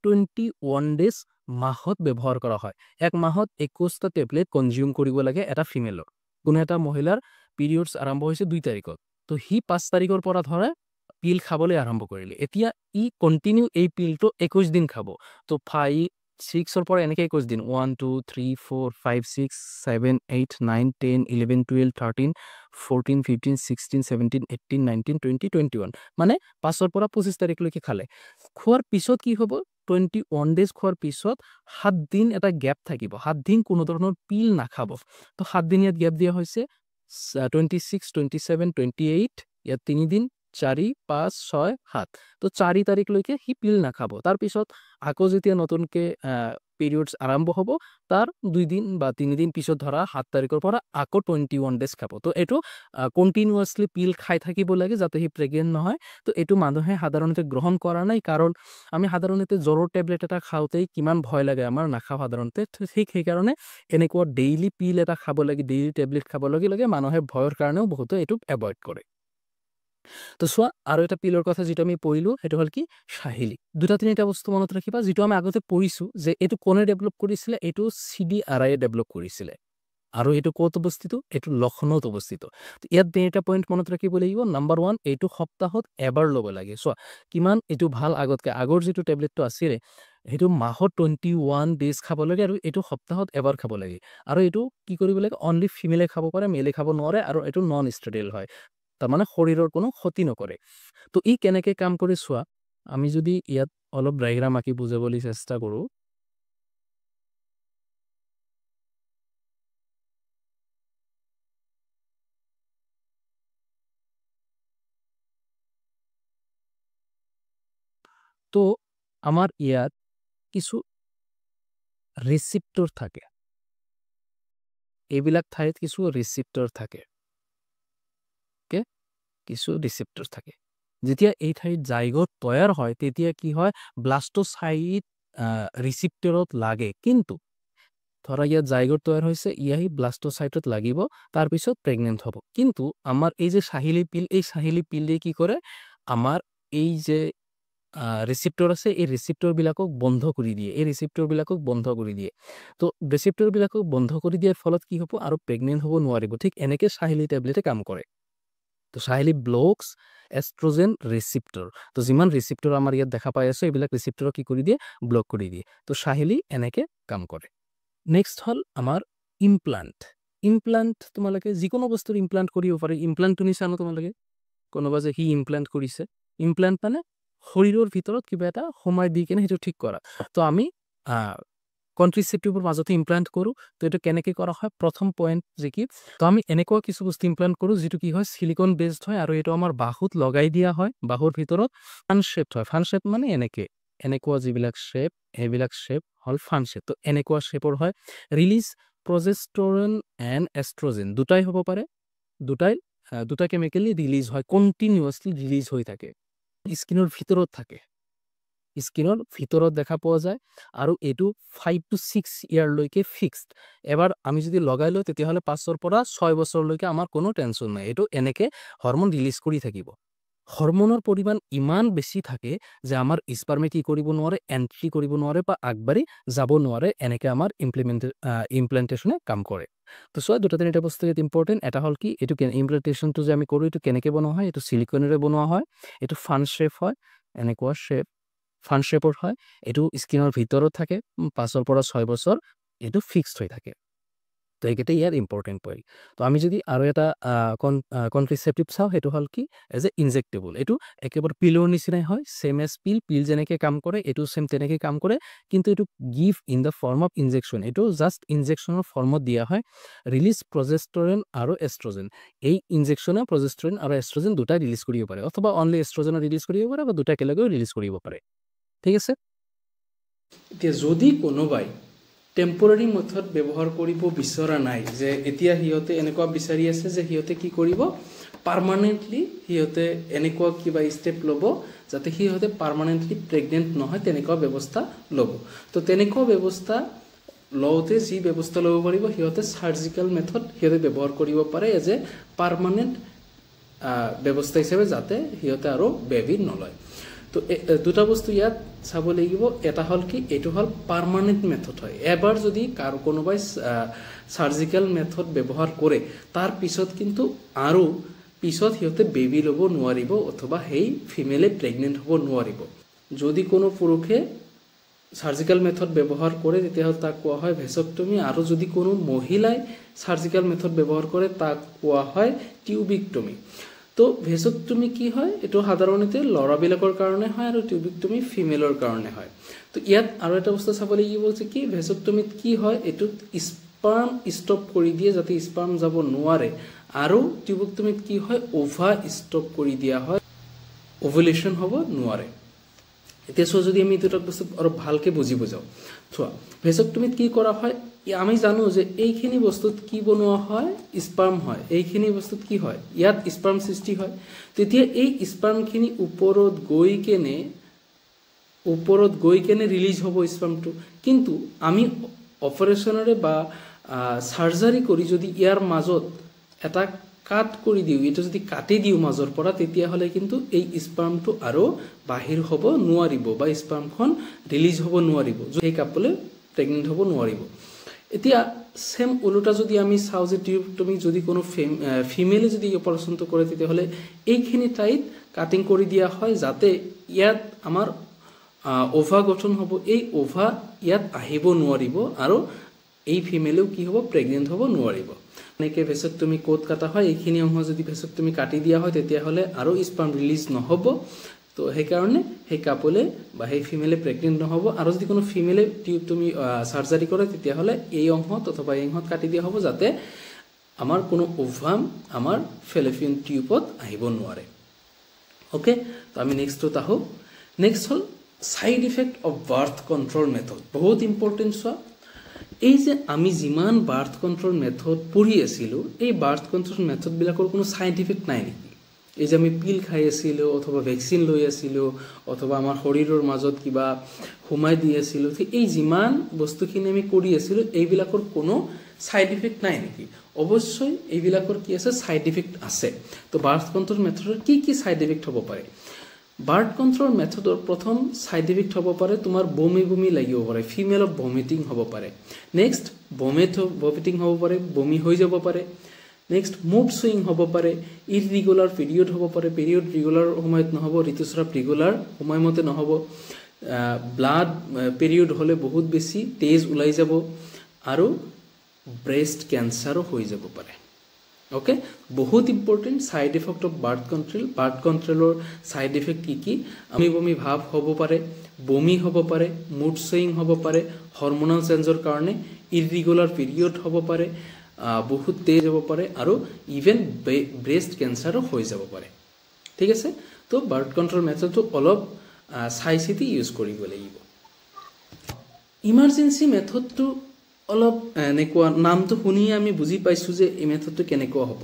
21 ডেজ মাহত ব্যৱহাৰ কৰা হয় এক মাহত 21টা টেবলেট কনজিউম কৰিব লাগে এটা ফিমেলৰ কোনো এটা মহিলাৰ পিৰিয়ডছ আৰম্ভ হৈছে 2 তাৰিখত তো সি 5 তাৰিখৰ পৰা ধৰে পিল খাবলৈ আৰম্ভ কৰিলে এতিয়া ই কণ্টিনিউ এই পিলটো 21 দিন খাব তো 6ৰ পৰা এনেকৈ 21 দিন 1 2 3 4 5 6 7 8 9 10 11 12 13 14 15 16 17 18 19 20 21 মানে 5ৰ পৰা 25 তাৰিখলৈকে খালে খোৱাৰ পিছত কি হ'ব 21 ডেজ খোৱাৰ পিছত 7 দিন এটা গ্যাপ থাকিব 7 দিন কোনো ধৰণৰ পিল নাখাব তো 7 দিন ইয়াত গ্যাপ দিয়া হৈছে 26 27 28 ইয়াত 3 দিন 4 5 6 7 তো 4 তাৰিখলৈকে সি পিল নাখাব তাৰপিছত আকৌ যেতিয়া নতুনকৈ পিৰিয়ডছ আৰম্ভ হ'ব তাৰ 2 দিন বা 3 দিন পিছত ধৰা 7 তাৰিখৰ পৰা আকৌ 21 ডেজ খাব তো এইটো কণ্টিনিউৱাছলি পিল খাই থাকিব লাগে যাতে সি প্ৰেগনেণ্ট নহয় তো এইটো মানুহে সাধাৰণতে গ্ৰহণ কৰা নাই কাৰণ আমি সাধাৰণতে জ্বৰৰ টেবলেট এটা খাওঁতেই কিমান ভয় লাগে আমাৰ নাখাওঁ সাধাৰণতে ঠিক সেইকাৰণে এনেকুৱা ডেইলি পিল এটা খাব লাগে ডেইলি টেবলেট খাব লাগে মানুহে ভয়ৰ কাৰণেও বহুতো এইটো এভইড কৰে তো চোৱা আৰু এটা পিলৰ কথা যিটো আমি পঢ়িলোঁ সেইটো হ'ল কি সাহিলী দুটা তিনিটা বস্তু মনত ৰাখিবা যিটো আমি আগতে পঢ়িছোঁ যে এইটো কোনে ডেভেলপ কৰিছিলে এইটো CDRI ডেভেলপ কৰিছিলে আৰু এইটো ক'ত অৱস্থিত এইটো লক্ষ্ণৌত অৱস্থিত তো ইয়াত তিনিটা পইণ্ট মনত ৰাখিব লাগিব নাম্বাৰ 1 এইটো সপ্তাহত এবাৰ ল'ব লাগে চোৱা কিমান এইটো ভাল আগতকৈ আগৰ যিটো টেবলেটটো আছিলে সেইটো মাহত 21 ডেজ খাব লাগে আৰু এইটো সপ্তাহত এবাৰ খাব লাগে আৰু এইটো কি কৰিব লাগে অনলি ফিমেলে খাব পাৰে মেলে খাব নোৱাৰে আৰু এইটো নন ষ্টেৰইড হয় তাৰমানে শৰীৰৰ কোনো ক্ষতি নকৰে তো ই কেনেকৈ কাম কৰি চোৱা আমি যদি ইয়াত অলপ ডায়েগ্ৰাম আঁকি বুজাবলৈ চেষ্টা কৰোঁ তো আমাৰ ইয়াত কিছু ৰিচিপ্টৰ থাকে এইবিলাক ঠাইত কিছু ৰিচিপ্টৰ থাকে কিছু ৰিচিপ্টৰ থাকে যেতিয়া এই ঠাইত জাইগোট তৈয়াৰ হয় তেতিয়া কি হয় ব্লাষ্টোচাইট ৰিচিপ্টৰত লাগে কিন্তু ধৰা ইয়াত জাইগোট তৈয়াৰ হৈছে ইয়াহি ব্লাষ্টোচাইটত লাগিব তাৰপিছত প্ৰেগনেণ্ট হ'ব কিন্তু আমাৰ এই যে সাহিলী পিল এই সাহিলী পিলে কি কৰে আমাৰ এই যে ৰিচিপ্টৰ আছে এই ৰিচিপ্টৰবিলাকক বন্ধ কৰি দিয়ে এই ৰিচিপ্টৰবিলাকক বন্ধ কৰি দিয়ে তো ৰিচিপ্টৰবিলাকক বন্ধ কৰি দিয়াৰ ফলত কি হ'ব আৰু প্ৰেগনেণ্ট হ'ব নোৱাৰিব ঠিক এনেকৈ সাহিলী টেবলেটে কাম কৰে তো সাহিলী ব্লকছ এষ্ট্ৰজেন ৰিচিপ্টৰ তো যিমান ৰিচিপ্টৰ আমাৰ ইয়াত দেখা পাই আছো এইবিলাক ৰিচিপ্টৰক কি কৰি দিয়ে ব্লক কৰি দিয়ে তো সাহিলী এনেকৈ কাম কৰে নেক্সট হ'ল আমাৰ ইমপ্লাণ্ট তোমালোকে যিকোনো বস্তুৰ ইমপ্লাণ্ট কৰিব পাৰে ইমপ্লাণ্টটো নিচানো তোমালোকে কোনোবা যে সি ইমপ্লাণ্ট কৰিছে ইমপ্লাণ্ট মানে শৰীৰৰ ভিতৰত কিবা এটা সোমাই দি কিনে সেইটো ঠিক কৰা তো আমি কন্ট্ৰিচেপ্টিভৰ মাজতে ইমপ্লাণ্ট কৰোঁ তো এইটো কেনেকৈ কৰা হয় প্ৰথম পইণ্ট যে কি তো আমি এনেকুৱা কিছু বস্তু ইমপ্লাণ্ট কৰোঁ যিটো কি হয় চিলিকন বেছড হয় আৰু এইটো আমাৰ বাহুত লগাই দিয়া হয় বাহুৰ ভিতৰত ফান শ্বেপড হয় ফান শ্বেপ মানে এনেকুৱা যিবিলাক শ্বেপ সেইবিলাক শ্বেপ হ'ল ফান শ্বেপ তো এনেকুৱা শ্বেপৰ হয় ৰিলিজ প্ৰজেষ্টৰন এণ্ড এষ্ট্ৰজেন দুটাই হ'ব পাৰে দুটা কেমিকেলি ৰিলিজ হয় কণ্টিনিউৱাছলি ৰিলিজ হৈ থাকে স্কিনৰ ভিতৰত থাকে স্কিনৰ ভিতৰত দেখা পোৱা যায় আৰু এইটো 5 to 6 ইয়াৰলৈকে ফিক্সড এবাৰ আমি যদি লগাই লওঁ তেতিয়াহ'লে 5 পৰা 6 বছৰলৈকে আমাৰ কোনো টেনশ্যন নাই এইটো এনেকৈ হৰমন ৰিলিজ কৰি থাকিব হৰমনৰ পৰিমাণ ইমান বেছি থাকে যে আমাৰ স্পাৰ্মে কি কৰিব নোৱাৰে এণ্ট্ৰি কৰিব নোৱাৰে বা আগবাঢ়ি যাব নোৱাৰে এনেকৈ আমাৰ ইমপ্লেণ্টেশ্যনে কাম কৰে তো চোৱা দুটা তিনিটা বস্তু ইয়াত ইম্পৰ্টেণ্ট এটা হ'ল কি এইটো ইমপ্লেণ্টেশ্যনটো যে আমি কৰোঁ এইটো কেনেকৈ বনোৱা হয় এইটো চিলিকনেৰে বনোৱা হয় এইটো ফান শ্বেপ হয় এনেকুৱা শ্বেপ ফান শ্বেপৰ হয় এইটো স্কিনৰ ভিতৰত থাকে 5 পৰা 6 বছৰ এইটো ফিক্সড হৈ থাকে তো এইকেইটা ইয়াৰ ইম্পৰ্টেণ্ট পইণ্ট তো আমি যদি আৰু এটা কন্ট্ৰিচেপ্টিভ চাওঁ সেইটো হ'ল কি এজ এ ইনজেক্টেবল এইটো একেবাৰে পিলৰ নিচিনাই হয় ছেম এজ পিল যেনেকৈ কাম কৰে এইটো ছেম তেনেকৈ কাম কৰে কিন্তু এইটো give in the form of injection এইটো জাষ্ট ইনজেকশ্যনৰ ফৰ্মত দিয়া হয় ৰিলিজ প্ৰজেষ্টৰেন আৰু এষ্ট্ৰজেন এই ইনজেকশ্যনে প্ৰজেষ্টৰেন আৰু এষ্ট্ৰজেন দুটাই ৰিলিজ কৰিব পাৰে অথবা অনলি এষ্ট্ৰজেনে ৰিলিজ কৰিব পাৰে বা দুটা একেলগেও ৰিলিজ কৰিব পাৰে ঠিক আছে এতিয়া যদি কোনোবাই টেম্পৰাৰী মেথড ব্যৱহাৰ কৰিব বিচৰা নাই যে এতিয়া সিহঁতে এনেকুৱা বিচাৰি আছে যে সিহঁতে কি কৰিব পাৰ্মানেণ্টলি সিহঁতে এনেকুৱা কিবা ষ্টেপ ল'ব যাতে সিহঁতে পাৰ্মানেণ্টলি প্ৰেগনেণ্ট নহয় তেনেকুৱা ব্যৱস্থা ল'ব তো তেনেকুৱা ব্যৱস্থা লওঁতে যি ব্যৱস্থা ল'ব পাৰিব সিহঁতে চাৰ্জিকেল মেথড সিহঁতে ব্যৱহাৰ কৰিব পাৰে এজ এ পাৰ্মানেণ্ট ব্যৱস্থা হিচাপে যাতে সিহঁতে আৰু বেবী নলয় তো দুটা বস্তু ইয়াত চাব লাগিব এটা হ'ল কি এইটো হ'ল পাৰ্মানেণ্ট মেথড হয় এবাৰ যদি কোনোবাই চাৰ্জিকেল মেথড ব্যৱহাৰ কৰে তাৰ পিছত কিন্তু আৰু পিছত সিহঁতে বেবী ল'ব নোৱাৰিব অথবা সেই ফিমেলে প্ৰেগনেণ্ট হ'ব নোৱাৰিব যদি কোনো পুৰুষে চাৰ্জিকেল মেথড ব্যৱহাৰ কৰে তেতিয়াহ'লে তাক কোৱা হয় ভেচক্টমি আৰু যদি কোনো মহিলাই চাৰ্জিকেল মেথড ব্যৱহাৰ কৰে তাক কোৱা হয় টিউবিক্টমি তো ভেচক্টমি কি হয় এইটো সাধাৰণতে ল'ৰাবিলাকৰ কাৰণে হয় আৰু টিউবিক্টমি ফিমেলৰ কাৰণে হয় তো ইয়াত আৰু এটা বস্তু চাব লাগিব যে কি ভেচক্টমিত কি হয় এইটোত স্পাৰ্ম ষ্টপ কৰি দিয়ে যাতে স্পাৰ্ম যাব নোৱাৰে আৰু টিউবিক্টমিত কি হয় অ'ভা ষ্টপ কৰি দিয়া হয় ওভুলেশ্যন হ'ব নোৱাৰে এতিয়া চোৱা যদি আমি দুটা বস্তু আৰু ভালকৈ বুজিব যাওঁ চোৱা ভেচক্টমিত কি কৰা হয় আমি জানো যে এইখিনি বস্তুত কি বনোৱা হয় স্পাৰ্ম হয় এইখিনি বস্তুত কি হয় ইয়াত স্পাৰ্ম সৃষ্টি হয় তেতিয়া এই স্পাৰ্মখিনি ওপৰত গৈ কেনে ৰিলিজ হ'ব স্পাৰ্মটো কিন্তু আমি অপাৰেশ্যনেৰে বা সাৰ্জাৰী কৰি যদি ইয়াৰ মাজত এটা কাট কৰি দিওঁ, এইটো যদি কাটি দিওঁ মাজৰ পৰা, তেতিয়াহ'লে কিন্তু এই স্পাৰ্মটো আৰু বাহিৰ হ'ব নোৱাৰিব বা স্পাৰ্মখন ৰিলিজ হ'ব নোৱাৰিব, সেই কাপলে প্ৰেগনেণ্ট হ'ব নোৱাৰিব। এতিয়া সেম ওলোটা যদি আমি চাওঁ যে টিউবটমি যদি কোনো ফিমেলে যদি অপাৰেশ্যনটো কৰে, তেতিয়াহ'লে এইখিনি ঠাইত কাটিং কৰি দিয়া হয়, যাতে ইয়াত আমাৰ অভা গঠন হ'ব, এই অভা ইয়াত আহিব নোৱাৰিব আৰু এই ফিমেলেও কি হ'ব, প্ৰেগনেণ্ট হ'ব নোৱাৰিব। এনেকৈ ভেচেক্টমি ক'ত কাটা হয়, এইখিনি অংশ যদি ভেচেক্টমি কাটি দিয়া হয়, তেতিয়াহ'লে আৰু স্পাৰ্ম ৰিলিজ নহ'ব। তো সেইকাৰণে সেই কাপলে বা সেই ফিমেলে প্ৰেগনেণ্ট নহ'ব। আৰু যদি কোনো ফিমেলে টিউবটমি চাৰ্জাৰী কৰে, তেতিয়াহ'লে এই অংশত অথবা এই অংশত কাটি দিয়া হ'ব, যাতে আমাৰ কোনো অভাম আমাৰ ফেলোপিয়ান টিউবত আহিব নোৱাৰে। অ'কে, তো আমি নেক্সটত আহোঁ। নেক্সট হ'ল side effect of birth control method. বহুত ইম্পৰ্টেণ্ট চোৱা, এই যে আমি যিমান বাৰ্থ কণ্ট্ৰল মেথড পঢ়ি আছিলোঁ, এই বাৰ্থ কণ্ট্ৰল মেথডবিলাকৰ কোনো ছাইড ইফেক্ট নাই নেকি? এই যে আমি পিল খাই আছিলোঁ অথবা ভেকচিন লৈ আছিলোঁ অথবা আমাৰ শৰীৰৰ মাজত কিবা সোমাই দি আছিলোঁ, ঠিক এই যিমান বস্তুখিনি আমি কৰি আছিলোঁ, এইবিলাকৰ কোনো ছাইড ইফেক্ট নাই নেকি? অৱশ্যই এইবিলাকৰ কি আছে, ছাইড ইফেক্ট আছে। তো বাৰ্থ কণ্ট্ৰল মেথডৰ কি কি ছাইড ইফেক্ট হ'ব পাৰে? বাৰ্থ কণ্ট্ৰল মেথডৰ প্ৰথম ছাইড ইফেক্ট হ'ব পাৰে তোমাৰ বমি বমি লাগিব পাৰে, ফিমেলৰ ভমিটিং হ'ব পাৰে। নেক্সট ভমিটিং হ'ব পাৰে, বমি হৈ যাব পাৰে। নেক্সট মুড চুইং হ'ব পাৰে, ইৰৰিগুলাৰ পিৰিয়ড হ'ব পাৰে, পিৰিয়ড ৰেগুলাৰ সময়ত নহ'ব, ঋতুস্ৰাৱ ৰেগুলাৰ সময়মতে নহ'ব, ব্লাড পিৰিয়ড হ'লে বহুত বেছি তেজ ওলাই যাব, আৰু ব্ৰেষ্ট কেঞ্চাৰো হৈ যাব পাৰে। অ'কে, বহুত important side effect of birth control. বাৰ্থ কণ্ট্ৰলৰ ছাইড ইফেক্ট কি কি? বমি বমি ভাৱ হ'ব পাৰে, বমি হ'ব পাৰে, মুড চুইং হ'ব পাৰে হৰম'নেল চেঞ্জৰ কাৰণে, ইৰৰিগুলাৰ পিৰিয়ড হ'ব পাৰে, বহুত তেজ হ'ব পাৰে, আৰু ইভেন ব্ৰেষ্ট কেঞ্চাৰো হৈ যাব পাৰে। ঠিক আছে, তো বাৰ্থ কণ্ট্ৰল মেথডটো অলপ চাই চিতি ইউজ কৰিব লাগিব। ইমাৰ্জেঞ্চি মেথডটো অলপ এনেকুৱা, নামটো শুনিয়ে আমি বুজি পাইছোঁ যে এই মেথডটো কেনেকুৱা হ'ব।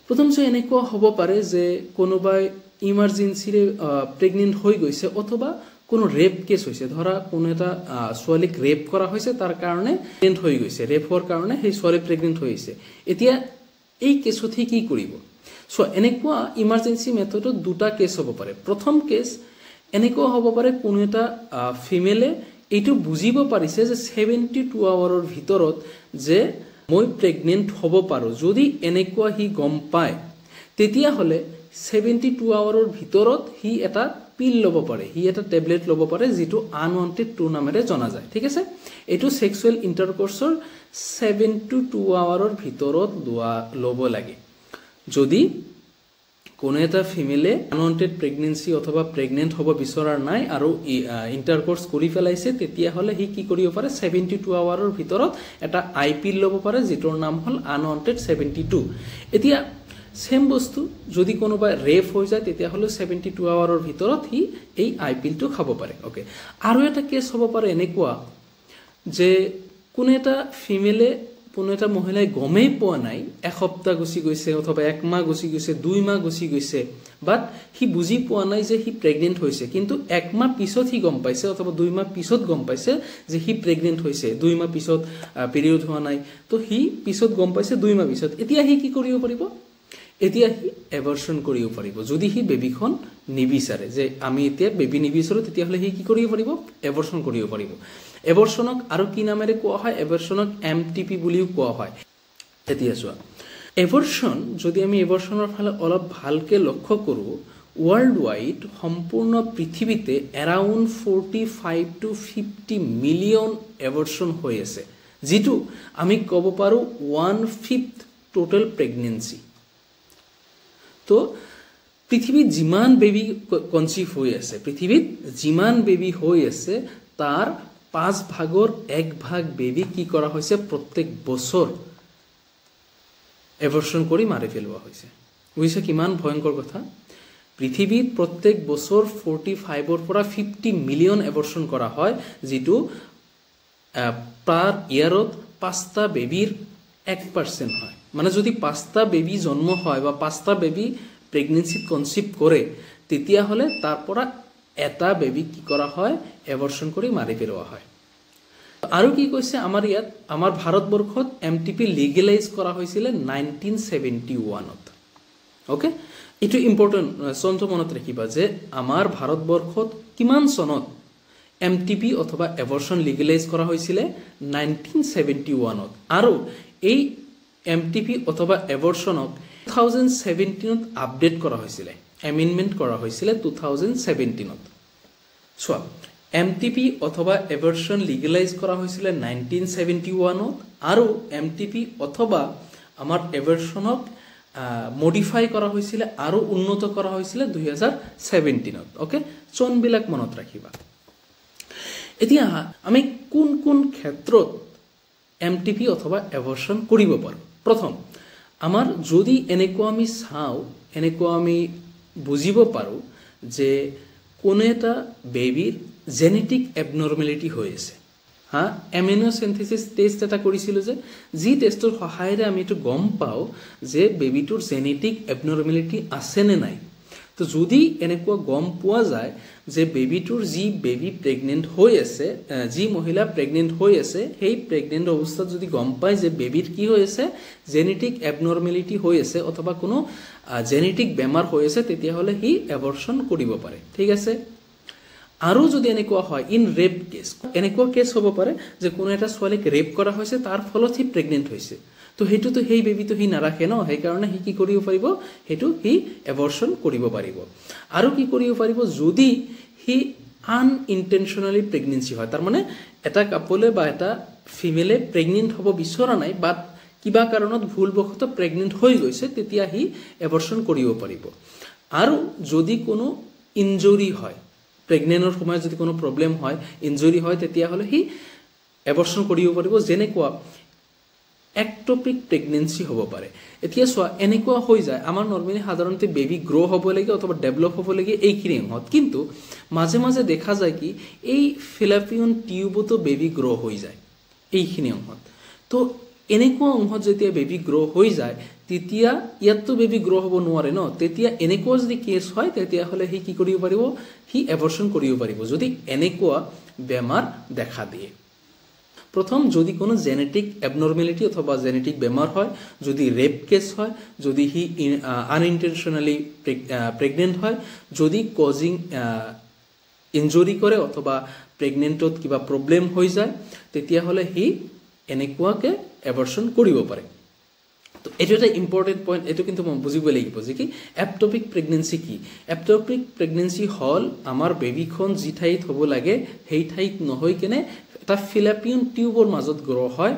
প্ৰথমতে এনেকুৱা হ'ব পাৰে যে কোনোবাই ইমাৰ্জেঞ্চিৰে প্ৰেগনেণ্ট হৈ গৈছে, অথবা কোনো ৰেপ কেছ হৈছে, ধৰা কোনো এটা ছোৱালীক ৰেপ কৰা হৈছে, তাৰ কাৰণে প্ৰেগনেণ্ট হৈ গৈছে, ৰেপ হোৱাৰ কাৰণে সেই ছোৱালী প্ৰেগনেণ্ট হৈছে। এতিয়া এই কেছত সি কি কৰিব? চ' এনেকুৱা ইমাৰ্জেঞ্চি মেথডত দুটা কেছ হ'ব পাৰে। প্ৰথম কেছ এনেকুৱা হ'ব পাৰে, কোনো এটা ফিমেলে এইটো বুজিব পাৰিছে যে 72 আৱাৰৰ ভিতৰত যে মই প্ৰেগনেণ্ট হ'ব পাৰোঁ। যদি এনেকুৱা সি গম পায়, তেতিয়াহ'লে 72 আৱাৰৰ ভিতৰত সি এটা পিল ল'ব পাৰে, সি এটা টেবলেট ল'ব পাৰে, যিটো আনৱান্টেড 2 নামেৰে জনা যায়। ঠিক আছে, এইটো ছেক্সুৱেল ইণ্টাৰক'ৰ্চৰ 72 আৱাৰৰ ভিতৰত ল'ব লাগে। যদি কোনো এটা ফিমেলে আনৱান্টেড প্ৰেগনেঞ্চি অথবা প্ৰেগনেণ্ট হ'ব বিচৰা নাই আৰু ইণ্টাৰক'ৰ্চ কৰি পেলাইছে, তেতিয়াহ'লে সি কি কৰিব পাৰে, 72 আৱাৰৰ ভিতৰত এটা আই পিল ল'ব পাৰে, যিটোৰ নাম হ'ল আনৱান্টেড 72। এতিয়া সেম বস্তু যদি কোনোবাই ৰেপ হৈ যায়, তেতিয়াহ'লে 72 আৱাৰৰ ভিতৰত সি এই আই পিলটো খাব পাৰে। অ'কে, আৰু এটা কেছ হ'ব পাৰে এনেকুৱা যে কোনো এটা ফিমেলে, কোনো এটা মহিলাই গমেই পোৱা নাই, এসপ্তাহ গুচি গৈছে অথবা 1 মাহ গুচি গৈছে, 2 মাহ গুচি গৈছে, বাট সি বুজি পোৱা নাই যে সি প্ৰেগনেণ্ট হৈছে, কিন্তু 1 মাহ পিছত সি গম পাইছে অথবা 2 মাহ পিছত গম পাইছে যে সি প্ৰেগনেণ্ট হৈছে, 2 মাহ পিছত পিৰিয়ড হোৱা নাই, তো সি পিছত গম পাইছে 2 মাহ পিছত। এতিয়া সি কি কৰিব পাৰিব? এতিয়া সি এবৰ্চন কৰিব পাৰিব। যদি সি বেবীখন নিবিচাৰে, যে আমি এতিয়া বেবী নিবিচাৰোঁ, তেতিয়াহ'লে সি কি কৰিব পাৰিব? এবৰ্চন কৰিব পাৰিব। এবৰ্চনক আৰু কি নামেৰে কোৱা হয়? এবৰ্চনক MTP বুলিও কোৱা হয়। এতিয়া চোৱা, এবৰ্চন যদি আমি এবৰ্চনৰ ফালে অলপ ভালকৈ লক্ষ্য কৰোঁ, ৱৰ্ল্ড ৱাইড সম্পূৰ্ণ পৃথিৱীতে এৰাউণ্ড 45 to 50 মিলিয়ন এবৰ্চন হৈ আছে, যিটো আমি ক'ব পাৰোঁ 1/5 টোটেল প্ৰেগনেঞ্চি। তো পৃথিৱীত যিমান বেবী কনচিভ হৈ আছে, পৃথিৱীত যিমান বেবী হৈ আছে, তাৰ 5 ভাগৰ 1 ভাগ বেবী কি কৰা হৈছে? প্ৰত্যেক বছৰ এবৰ্চন কৰি মাৰি পেলোৱা হৈছে। বুজিছে কিমান ভয়ংকৰ কথা? পৃথিৱীত প্ৰত্যেক বছৰ 45ৰ পৰা 50 মিলিয়ন এবৰ্চন কৰা হয়, যিটো পাৰ ইয়াৰত 5টা বেবীৰ 1% হয়। মানে যদি 5টা বেবী জন্ম হয় বা 5টা বেবী প্ৰেগনেঞ্চিত কনচিভ কৰে, তেতিয়াহ'লে তাৰ পৰা এটা বেবী কি কৰা হয়? এবৰ্চন কৰি মাৰি পেলোৱা হয়। আৰু কি কৈছে আমাৰ ইয়াত আমাৰ ভাৰতবৰ্ষত MTP লিগেলাইজ কৰা হৈছিল 1971ত ওকে ইটো ইম্পৰ্টেণ্ট চনটো মনত ৰাখিবা যে আমাৰ ভাৰতবৰ্ষত কিমান চনত MTP অথবা এবৰ্শন লিগেলাইজ কৰা হৈছিল 1971ত আৰু এই MTP অথবা এবৰ্শনক 2017ত আপডেট কৰা হৈছিল এমেন্ডমেন্ট কৰা হৈছিল 2017ত সোৱা MTP অথবা এবৰ্শন লিগেলাইজ কৰা হৈছিল 1971ত আৰু MTP অথবা আমাৰ এবৰ্শনক মডিফাই কৰা হৈছিল আৰু উন্নত কৰা হৈছিল 2017ত ওকে চনবিলাক মনত ৰাখিবা এতিয়া আমি কোন কোন ক্ষেত্ৰত MTP অথবা এবৰ্শন কৰিব পাৰো প্ৰথম আমাৰ যদি এনেকুৱা আমি চাও এনেকুৱা আমি বুজিব পাৰো যে কোন এটা বেবিৰ জেনেটিক এবনৰ্মেলিটি হৈ আছে হা এমিনো সিনথেসিস টেস্ট এটা কৰিছিল যে জি টেষ্টৰ সহায়ৰে আমি এটো গম পাও যে বেবিটোৰ জেনেটিক এবনৰ্মেলিটি আছে নে নাই তো যদি এনেকুৱা গম পোৱা যায় যে বেবিটোৰ জি বেবি প্ৰেগনেন্ট হৈ আছে জি মহিলা প্ৰেগনেন্ট হৈ আছে সেই প্ৰেগনেন্ট অৱস্থাত যদি গম পায় যে বেবিৰ কি হৈ আছে জেনেটিক এবনৰ্মেলিটি হৈ আছে অথবা কোনো জেনেটিক বেমাৰ হৈ আছে তেতিয়া হলে হি এবৰ্শন কৰিব পাৰে ঠিক আছে আৰু যদি এনেকুৱা হয় ইন ৰেপ কেস এনেকুৱা কেস হ'ব পাৰে যে কোনো এটা ছোৱালীক ৰেপ কৰা হৈছে তাৰ ফলত হি প্ৰেগনেন্ট হৈছে তো হেতু তো হেই বেবি তো হি নাৰাখে ন সেই কাৰণে হি কি কৰিব পাৰিব হেতু হি এবৰ্শন কৰিব পাৰিব আৰু কি কৰিব পাৰিব যদি হি আনইনটেনশনালি প্ৰেগনেন্সি হয় তাৰ মানে এটা কাপলে বা এটা ফিমেলে প্ৰেগনেন্ট হ'ব বিচৰা নাই বাট কিবা কাৰণত ভুলবশত প্ৰেগনেন্ট হৈ গৈছে তেতিয়া হি এবৰ্শন কৰিব পাৰিব আৰু যদি কোনো ইনজুৰি হয় প্ৰেগনেন্টৰ সময়ত যদি কোনো প্ৰবলেম হয় ইনজুৰি হয় তেতিয়া হলে হি এবৰ্শন কৰিব পাৰিব যেনেকুৱা একটপিক প্ৰেগনেন্সি হ'ব পাৰে এতিয়া সোৱা এনেকুৱা হৈ যায় আমাৰ নৰমালি সাধাৰণতে বেবি গ্ৰো হ'ব লাগে অথবা ডেভেলপ হ'ব লাগে এইখিনি হত কিন্তু মাঝে মাঝে দেখা যায় কি এই ফিলাপিয়ন টিউবতো বেবি গ্ৰো হৈ যায় এইখিনি হত তো এনেকুৱা অংশত যেতিয়া বেবি গ্ৰো হৈ যায় তেতিয়া ইয়াতো বেবি গ্ৰো হ'ব নোৱাৰে ন তেতিয়া এনেকুৱা যদি কেছ হয় তেতিয়া হলে হি কি কৰিব পাৰিব হি এবৰ্শন কৰিব পাৰিব যদি এনেকুৱা বেমাৰ দেখা দিয়ে প্ৰথম যদি কোনো জেনেটিক এবনৰ্মেলিটি অথবা জেনেটিক বেমাৰ হয় যদি ৰেপ কেস হয় যদি হি আনইনটেনশনালি প্ৰেগনেন্ট হয় যদি কজিং ইনজুৰি কৰে অথবা প্ৰেগনেন্টত কিবা প্ৰবলেম হৈ যায় তেতিয়া হলে হি এনেকুৱাকে এবৰ্শন কৰিব পাৰে তো এটো এটা ইম্পৰ্টেন্ট পইণ্ট এটো কিন্তু মই বুজিব লাগিব যে কি এপটপিক প্ৰেগনেন্সি কি এপটপিক প্ৰেগনেন্সি হল আমাৰ বেবিখন জি ঠাইত হ'ব লাগে সেই ঠাইত নহয় কেনে এটা ফিলাপিয়ন টিউবৰ মাজত গ্ৰো হয়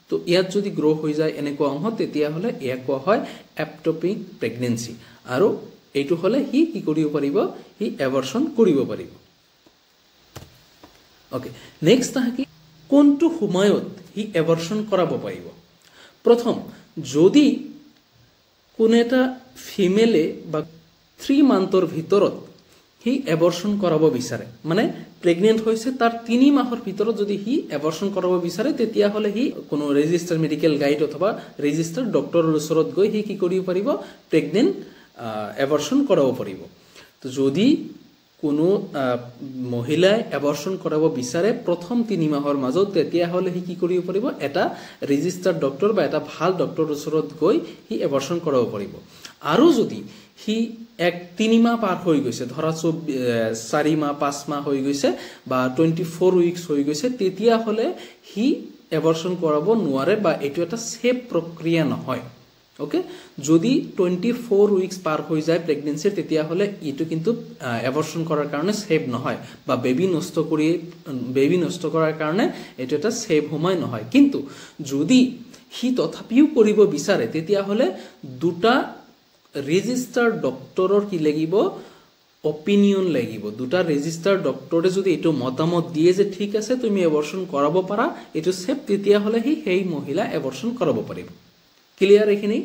তো ইয়াত যদি গ্ৰো হৈ যায় এনেকুৱা অংশ তেতিয়া হলে ইয়া কোৱা হয় এপটপিক প্ৰেগনেন্সি আৰু এইটো হলে হি কি কৰিব পাৰিব হি এবৰ্শন কৰিব পাৰিব ওকে নেক্সট কি কোনটো সময়ত হি এবৰ্শন কৰাব পাৰিব প্ৰথম যদি কোনো এটা ফিমেলে বা 3 মান্থৰ ভিতৰত হি এবৰ্শন কৰাব বিচাৰে মানে প্ৰেগনেন্ট হৈছে তাৰ 3 মাহৰ ভিতৰত যদি হি এবৰ্শন কৰাব বিচাৰে তেতিয়া হলে হি কোনো ৰেজিষ্টাৰ মেডিকেল গাইড অথবা ৰেজিষ্টাৰ ডক্টৰৰ ওচৰত গৈ হি কি কৰিব পাৰিব প্ৰেগনেন্ট এবৰ্শন কৰাব পাৰিব তো যদি কোনো মহিলাই এবৰ্শন কৰাব বিচাৰে প্ৰথম 3 মাহৰ মাজত তেতিয়া হলে হি কি কৰিব পাৰিব এটা ৰেজিষ্টাৰ ডক্টৰ বা এটা ভাল ডক্টৰৰ ওচৰত গৈ হি এবৰ্শন কৰাব পাৰিব আৰু যদি হি 3 মাহ পাৰ হৈ গৈছে ধৰা 4 মাহ 5 মাহ হৈ গৈছে বা 24 উইকস হৈ গৈছে তেতিয়া হলে হি এবৰ্শন কৰাব নোৱাৰে বা এটো এটা সেফ প্ৰক্ৰিয়া নহয় ওকে যদি 24 উইকস পাৰ হৈ যায় প্ৰেগনেন্সি তেতিয়া হলে ইটো কিন্তু এবৰ্শন কৰাৰ কাৰণে সেফ নহয় বা বেবি নষ্ট কৰাৰ কাৰণে এটো এটা সেফ সময় নহয় কিন্তু যদি হি তথাপিও কৰিব বিচাৰে তেতিয়া হলে দুটা ৰেজিষ্টাৰ ডক্টৰৰ কি লাগিব অপিনিয়ন লাগিব দুটা ৰেজিষ্টাৰ ডক্টৰে যদি এটো মতামত দিয়ে যে ঠিক আছে তুমি এবৰ্শন কৰাব পাৰা এটো সেফ তেতিয়া হলে হি সেই মহিলা এবৰ্শন কৰাব পাৰিব ক্লিয়াৰ এখিনি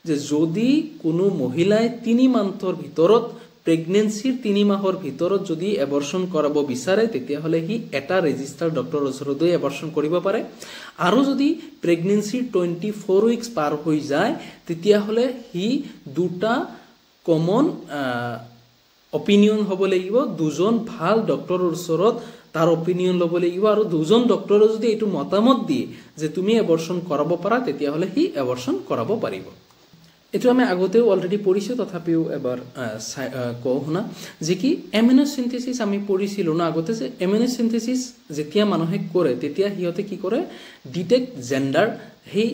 যে যদি কোনো মহিলাই 3 মান্থৰ ভিতৰত প্ৰেগনেন্সিৰ 3 মাহৰ ভিতৰত যদি এবৰ্শন কৰাব বিচাৰে তেতিয়া হলে হি এটা ৰেজিষ্টাৰ ডক্টৰৰ ওচৰত গৈ এবৰ্শন কৰিব পাৰে আৰু যদি প্ৰেগনেন্সিৰ 24 উইকস পাৰ হৈ যায় তেতিয়া হলে হি দুটা কমন অপিনিয়ন হ'ব লাগিব দুজন ভাল ডক্টৰৰ ওচৰত তাৰ অপিনিয়ন ল'ব লাগিব আৰু দুজন ডক্টৰে যদি এইটো মতামত দিয়ে যে তুমি এবৰ্ষণ কৰাব পাৰা তেতিয়াহ'লে সি এবৰ্ষণ কৰাব পাৰিব এইটো আমি আগতেও অলৰেডি পঢ়িছোঁ তথাপিও এবাৰ কওঁ শুনা যে কি এমিনোচিন্থেচিছ আমি পঢ়িছিলোঁ না আগতে যে এমিনোচিন্থেচিছ যেতিয়া মানুহে কৰে তেতিয়া সিহঁতে কি কৰে ডিটেক্ট জেণ্ডাৰ সেই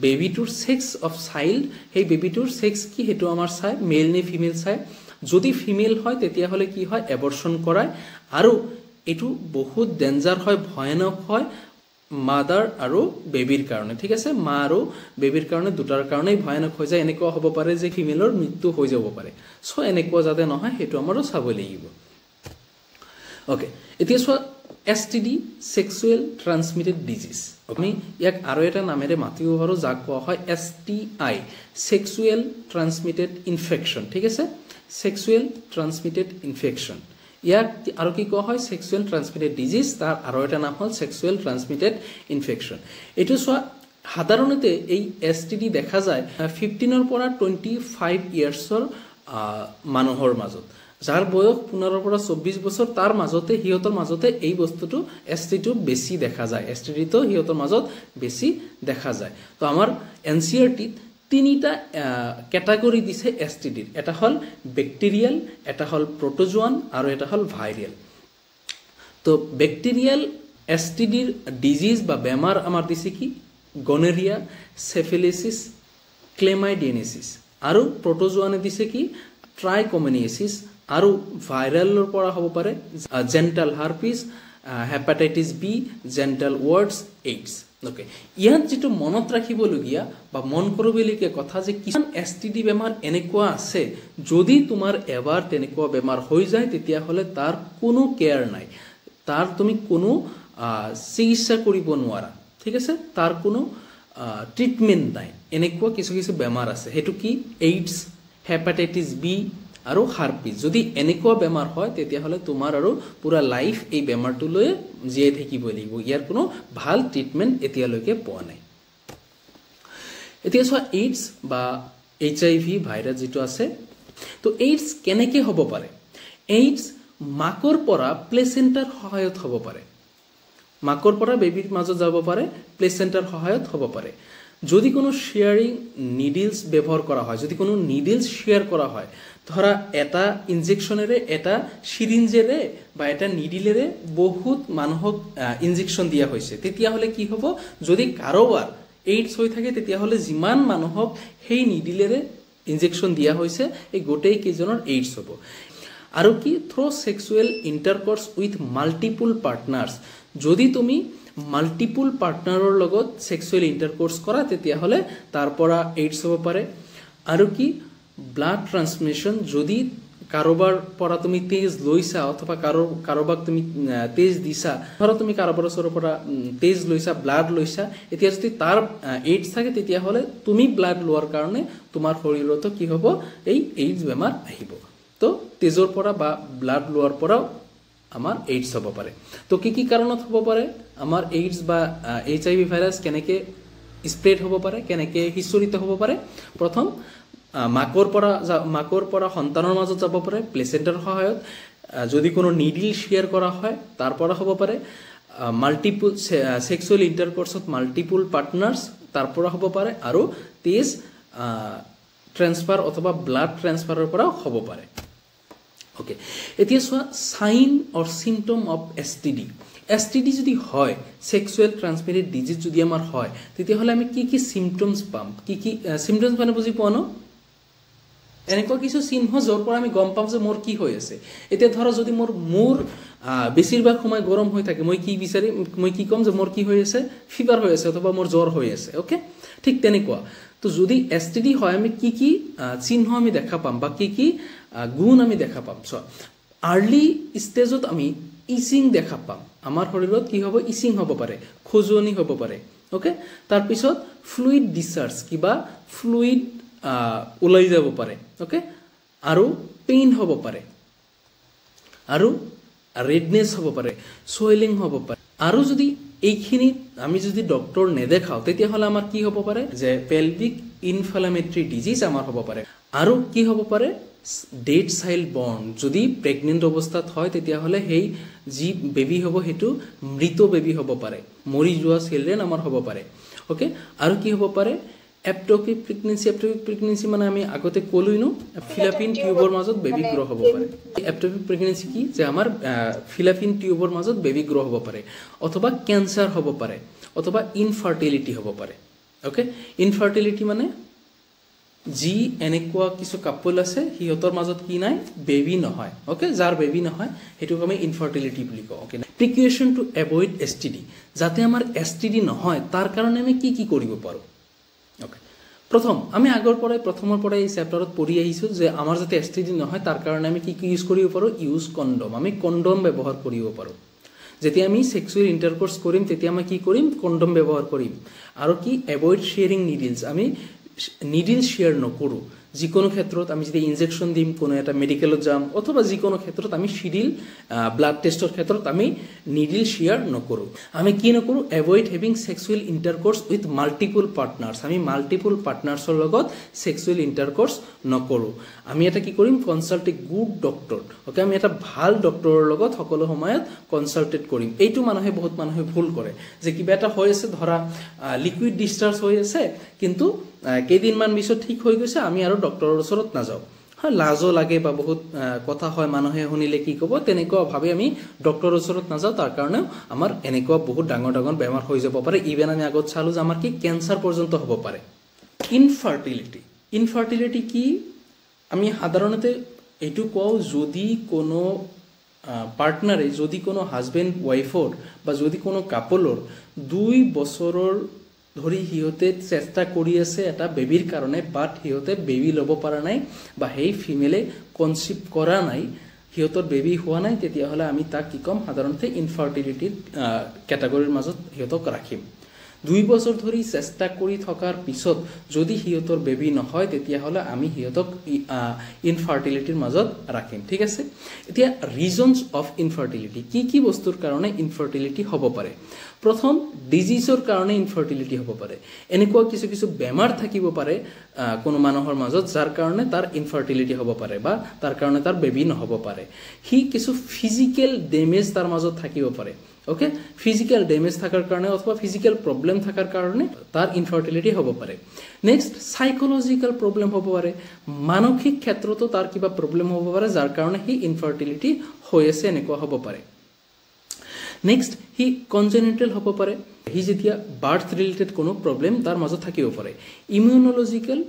বেবিটোৰ ছেক্স অফ চাইল্ড সেই বেবিটোৰ ছেক্স কি সেইটো আমাৰ চাই মেল নে ফিমেল চাই যদি ফিমেল হয় তেতিয়াহ'লে কি হয় এবৰ্ষণ কৰায় আৰু এইটো বহুত ডেঞ্জাৰ হয় ভয়ানক হয় মাদাৰ আৰু বেবিৰ কাৰণে ঠিক আছে মা আৰু বেবিৰ কাৰণে দুটাৰ কাৰণেই ভয়ানক হৈ যায় এনেকুৱা হ'ব পাৰে যে ফিমেলৰ মৃত্যু হৈ যাব পাৰে চ' এনেকুৱা যাতে নহয় সেইটো আমাৰো চাব লাগিব অ'কে এতিয়া চোৱা STD sexual transmitted disease আমি ইয়াক আৰু এটা নামেৰে মাতিব পাৰোঁ যাক কোৱা হয় STI sexual transmitted infection ঠিক আছে sexual transmitted infection ইয়াক আৰু কি কোৱা হয় sexual transmitted disease তাৰ আৰু এটা নাম হ'ল sexual transmitted infection এইটো চোৱা সাধাৰণতে এই STD দেখা যায় 15 পৰা 25 ইয়াৰ্ছৰ মানুহৰ মাজত যাৰ বয়স 15 পৰা 24 বছৰ তাৰ মাজতে হিয়তৰ মাজতে এই বস্তুটো STD বেছি দেখা যায় STD তো হিয়তৰ মাজত বেছি দেখা যায় তো আমাৰ NCERT তিনিটা ক্যাটাগৰি দিছে STD এটা হল ব্যাকটেৰিয়াল এটা হল প্ৰটোজোৱান আৰু এটা হল ভাইৰাল তো ব্যাকটেৰিয়াল STD ডিজিজ বা বেমাৰ আমাৰ দিছে কি গনেৰিয়া সেফিলিসিস ক্লেমাইডিয়ানিসিস আৰু প্ৰটোজোৱানে দিছে কি ট্ৰাইকোমনিয়াসিস আৰু ভাইৰালৰ পৰা হ'ব পাৰে genital herpes hepatitis B genital warts AIDS okay ইয়াত যেটো মনত ৰাখিবলগীয়া বা মন কৰিবলগীয়া কথা যে কিমান STD বেমাৰ এনেকুৱা আছে যদি তোমাৰ এবাৰ তেনেকুৱা বেমাৰ হৈ যায় তেতিয়া হলে তাৰ কোনো কেয়াৰ নাই তাৰ তুমি কোনো চিকিৎসা কৰিব নোৱাৰা ঠিক আছে তাৰ কোনো ট্ৰিটমেন্ট নাই এনেকুৱা কিছু কিছু বেমাৰ আছে হেতু কি এইডছ হেপাটাইটিস বি আৰু হাৰ্পিস যদি এনেকুৱা বেমাৰ হয় তেতিয়া হলে তোমাৰ আৰু পুৰা লাইফ এই বেমাৰটো লৈ জীয়াই থাকিব লাগিব ইয়াৰ কোনো ভাল ট্ৰিটমেন্ট এতিয়ালৈকে পোৱা নাই এতিয়া চোৱা এইডছ বা HIV ভাইৰাছ যেটো আছে তো এইডছ কেনেকৈ হ'ব পাৰে এইডছ মাকৰ পৰা প্লেসেন্টাৰ সহায়ত হ'ব পাৰে মাকৰ পৰা বেবিৰ মাজত যাব পাৰে প্লেসেন্টাৰ সহায়ত হ'ব পাৰে যদি কোনো শেয়াৰিং নিডলস ব্যৱহাৰ কৰা হয় যদি কোনো নিডলস শেয়াৰ কৰা হয় ধৰা এটা ইনজেকশনেৰে এটা সিৰিঞ্জেৰে বা এটা নিডিলেৰে বহুত মানুহক ইনজেকশন দিয়া হৈছে তেতিয়া হলে কি হ'ব যদি কাৰোবাৰ এইডছ হৈ থাকে তেতিয়া হলে যিমান মানুহক সেই নিডিলেৰে ইনজেকশন দিয়া হৈছে এই গোটেই কেজনৰ এইডছ হ'ব আৰু কি থ্ৰু সেক্সুৱেল ইন্টাৰকোৰ্স উইথ মাল্টিপল পাৰ্টনাৰ্স যদি তুমি মাল্টিপল পাৰ্টনাৰৰ লগত সেক্সুৱেল ইন্টাৰকোৰ্স কৰা তেতিয়া হলে তাৰ পৰা এইডছ হ'ব পাৰে আৰু কি ব্লাড ট্ৰান্সমিশন যদি কাৰোবাৰ পৰা তুমি তেজ লৈছা অথবা কাৰোবাক তুমি তেজ দিছা ধৰা তুমি কাৰোবাৰ পৰা তেজ লৈছা ব্লাড লৈছা এতিয়া যদি তাৰ এইডছ থাকে তেতিয়া হলে তুমি ব্লাড লোৱাৰ কাৰণে তোমাৰ শৰীৰত কি হ'ব এই এইডছ বেমাৰ আহিব তো তেজৰ পৰা বা ব্লাড লোৱাৰ পৰা আমাৰ এইডছ হ'ব পাৰে তো কি কাৰণত হ'ব পাৰে আমাৰ এইডছ বা HIV ভাইৰাছ কেনেকৈ স্প্ৰেড হ'ব পাৰে কেনেকৈ হিচৰিত হ'ব পাৰে প্ৰথম মাকৰ পৰা সন্তানৰ মাজত যাব পাৰে প্লেসেন্টাৰ সহায়ত যদি কোনো নিডল শেয়াৰ কৰা হয় তাৰ পৰা হ'ব পাৰে মাল্টিপল সেক্সুৱেল ইন্টাৰকোৰ্সত মাল্টিপল পাৰ্টনাৰ্স তাৰ পৰা হ'ব পাৰে আৰু তেজ ট্ৰান্সফাৰ অথবা ব্লাড ট্ৰান্সফাৰৰ পৰা হ'ব পাৰে ওকে এতিয়া চোৱা sign or symptom of STD যদি হয় সেক্সুৱেল ট্ৰান্সমিটেড ডিজিজ যদি আমাৰ হয় তেতিয়া হলে আমি কি সিম্পটমস পাম কি সিম্পটমস মানে বুজি পোৱা ন এনেকুৱা কিছু চিহ্ন যৰ পৰা আমি গম পাম যে মোৰ কি হৈ আছে এতিয়া ধৰা যদি মোৰ বেছিভাগ সময় গৰম হৈ থাকে মই কি কম যে মোৰ কি হৈ আছে ফিভাৰ হৈ আছে অথবা মোৰ জ্বৰ হৈ আছে ওকে ঠিক তেনেকুৱা তো যদি STD হয় আমি কি চিহ্ন আমি দেখা পাম বা কি গুণ আমি দেখা পাম সো আৰ্লি ষ্টেজত আমি ইচিং দেখা পাম আমাৰ শৰীৰত কি হ'ব ইচিং হ'ব পাৰে খজুৱনি হ'ব পাৰে ওকে তাৰ পিছত ফ্লুইড ডিসচাৰ্জ কিবা ফ্লুইড ওলাই যাব পাৰে ওকে আৰু পেইন হ'ব পাৰে আৰু ৰেডনেস হ'ব পাৰে সোয়েলিং হ'ব পাৰে আৰু যদি এইখিনি আমি যদি ডক্টৰ নেদেখাও তেতিয়া হলে আমাৰ কি হ'ব পাৰে যে পেলভিক ইনফ্লামেটৰি ডিজিজ আমাৰ হ'ব পাৰে আৰু কি হ'ব পাৰে ডেড চাইল্ড বৰ্ণ যদি প্ৰেগনেণ্ট অৱস্থাত হয় তেতিয়াহ'লে সেই যি বেবী হ'ব সেইটো মৃত বেবী হ'ব পাৰে, মৰি যোৱা চিলড্ৰেন আমাৰ হ'ব পাৰে। অ'কে, আৰু কি হ'ব পাৰে এপটপিক প্ৰেগনেঞ্চি মানে আমি আগতে ক'লোই ন ফিলাপিন টিউবৰ মাজত বেবী গ্ৰ' হ'ব পাৰে। এপটপিক প্ৰেগনেঞ্চি কি যে আমাৰ ফিলাপিন টিউবৰ মাজত বেবী গ্ৰ' হ'ব পাৰে, অথবা কেঞ্চাৰ হ'ব পাৰে, অথবা ইনফাৰ্টিলিটি হ'ব পাৰে। অ'কে, ইনফাৰ্টিলিটি মানে যি এনেকুৱা কিছু কাপল আছে সিহঁতৰ মাজত কি নাই বেবী নহয়। অ'কে, যাৰ বেবী নহয় সেইটোক আমি ইনফাৰ্টিলিটি বুলি কওঁ। অ'কে, প্ৰিকুৱেশ্যন টু এভইড STD, যাতে আমাৰ STD নহয় তাৰ কাৰণে আমি কি কি কৰিব পাৰোঁ। অ'কে, প্ৰথম আমি আগৰ পৰাই প্ৰথমৰ পৰাই এই চেপ্টাৰত পঢ়ি আহিছোঁ যে আমাৰ যাতে STD নহয় তাৰ কাৰণে আমি কি কি ইউজ কৰিব পাৰোঁ। ইউজ কণ্ডম, আমি কণ্ডম ব্যৱহাৰ কৰিব পাৰোঁ। যেতিয়া আমি ছেক্সুৱেল ইণ্টাৰক'ৰ্চ কৰিম তেতিয়া আমি কি কৰিম কণ্ডম ব্যৱহাৰ কৰিম। আৰু কি এভইড শ্বেয়াৰিং নিডিলছ, আমি নিডিল শ্বেয়াৰ নকৰোঁ। যিকোনো ক্ষেত্ৰত আমি যদি ইনজেকশ্যন দিম, কোনো এটা মেডিকেলত যাম, অথবা যিকোনো ক্ষেত্ৰত আমি শিডিল ব্লাড টেষ্টৰ ক্ষেত্ৰত আমি নিডিল শ্বেয়াৰ নকৰোঁ। আমি কি নকৰোঁ avoid having sexual intercourse with multiple partners, আমি মাল্টিপুল পাৰ্টনাৰ্ছৰ লগত ছেক্সুৱেল ইণ্টাৰক'ৰ্চ নকৰোঁ। আমি এটা কি কৰিম consult a good doctor. Okay, আমি এটা ভাল ডক্টৰৰ লগত সকলো সময়ত কনচাল্টেড কৰিম। এইটো বহুত মানুহে ভুল কৰে যে কিবা এটা হৈ আছে, ধৰা লিকুইড ডিscharge হৈ আছে কিন্তু কেইদিনমান পিছত ঠিক হৈ গৈছে, আমি আৰু ডক্টৰৰ ওচৰত নাযাওঁ। হয়, লাজো লাগে বা বহুত কথা হয়, মানুহে শুনিলে কি ক'ব, তেনেকুৱা ভাবে আমি ডক্টৰৰ ওচৰত নাযাওঁ। তাৰ কাৰণেও আমাৰ এনেকুৱা বহুত ডাঙৰ ডাঙৰ বেমাৰ হৈ যাব পাৰে। ইভেন আমি আগত চালোঁ যে আমাৰ কি কেঞ্চাৰ পৰ্যন্ত হ'ব পাৰে। ইনফাৰ্টিলিটি কি আমি সাধাৰণতে এইটো কওঁ যদি কোনো পাৰ্টনাৰে, যদি কোনো হাজবেণ্ড ৱাইফৰ বা যদি কোনো কাপলৰ 2 বছৰৰ ধৰি সিহঁতে চেষ্টা কৰি আছে এটা বেবীৰ কাৰণে, বাট সিহঁতে বেবী ল'ব পৰা নাই বা সেই ফিমেলে কনচিভ কৰা নাই, সিহঁতৰ বেবী হোৱা নাই, তেতিয়াহ'লে আমি তাক কি ক'ম সাধাৰণতে ইনফাৰ্টিলিটিৰ কেটাগৰীৰ মাজত সিহঁতক ৰাখিম। 2 বছৰ ধৰি চেষ্টা কৰি থকাৰ পিছত যদি সিহঁতৰ বেবী নহয় তেতিয়াহ'লে আমি সিহঁতক ইনফাৰ্টিলিটিৰ মাজত ৰাখিম। ঠিক আছে, এতিয়া ৰিজনছ অফ ইনফাৰ্টিলিটি, কি কি বস্তুৰ কাৰণে ইনফাৰ্টিলিটি হ'ব পাৰে। প্ৰথম, ডিজিজৰ কাৰণে ইনফাৰ্টিলিটি হ'ব পাৰে। এনেকুৱা কিছু কিছু বেমাৰ থাকিব পাৰে কোনো মানুহৰ মাজত যাৰ কাৰণে তাৰ ইনফাৰ্টিলিটি হ'ব পাৰে বা তাৰ কাৰণে তাৰ বেবী নহ'ব পাৰে। সি কিছু ফিজিকেল ডেমেজ তাৰ মাজত থাকিব পাৰে। অ'কে, ফিজিকেল ডেমেজ থকাৰ কাৰণে অথবা ফিজিকেল প্ৰব্লেম থকাৰ কাৰণে তাৰ ইনফাৰ্টিলিটি হ'ব পাৰে। নেক্সট, চাইক'লজিকেল প্ৰব্লেম হ'ব পাৰে, মানসিক ক্ষেত্ৰতো তাৰ কিবা প্ৰব্লেম হ'ব পাৰে যাৰ কাৰণে সি ইনফাৰ্টিলিটি হৈ আছে, এনেকুৱা হ'ব পাৰে। নেক্সট, সি কনজেনিটেল হ'ব পাৰে, সি যেতিয়া বাৰ্থ ৰিলেটেড কোনো প্ৰব্লেম তাৰ মাজত থাকিব পাৰে। ইমিউনলজিকেল,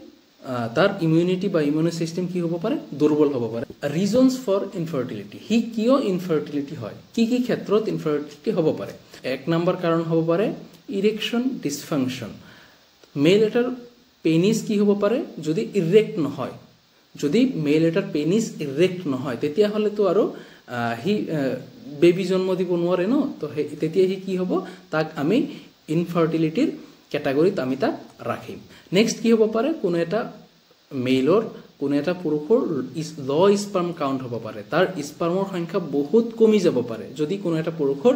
তাৰ ইমিউনিটি বা ইমিউন চিষ্টেম কি হ'ব পাৰে দুৰ্বল হ'ব পাৰে। ৰিজনছ ফৰ ইনফাৰ্টিলিটি, সি কিয় ইনফাৰ্টিলিটি হয়, কি কি ক্ষেত্ৰত ইনফাৰ্টিলিটি হ'ব পাৰে। 1 নম্বৰ কাৰণ হ'ব পাৰে ইৰেকশ্যন ডিছফাংচন। মেল এটাৰ পেনিছ কি হ'ব পাৰে যদি ইৰেক্ট নহয়, যদি মেল এটাৰ পেনিছ ইৰেক্ট নহয় তেতিয়াহ'লেতো আৰু সি বেবী জন্ম দিব নোৱাৰে ন, তো তেতিয়া সি কি হ'ব, তাক আমি ইনফাৰ্টিলিটিৰ কেটাগৰীত আমি তাক ৰাখিম। নেক্সট কি হ'ব পাৰে, কোনো এটা মেইলৰ কোনো এটা পুৰুষৰ ল' স্পাৰ্ম কাউণ্ট হ'ব পাৰে, তাৰ স্পাৰ্মৰ সংখ্যা বহুত কমি যাব পাৰে। যদি কোনো এটা পুৰুষৰ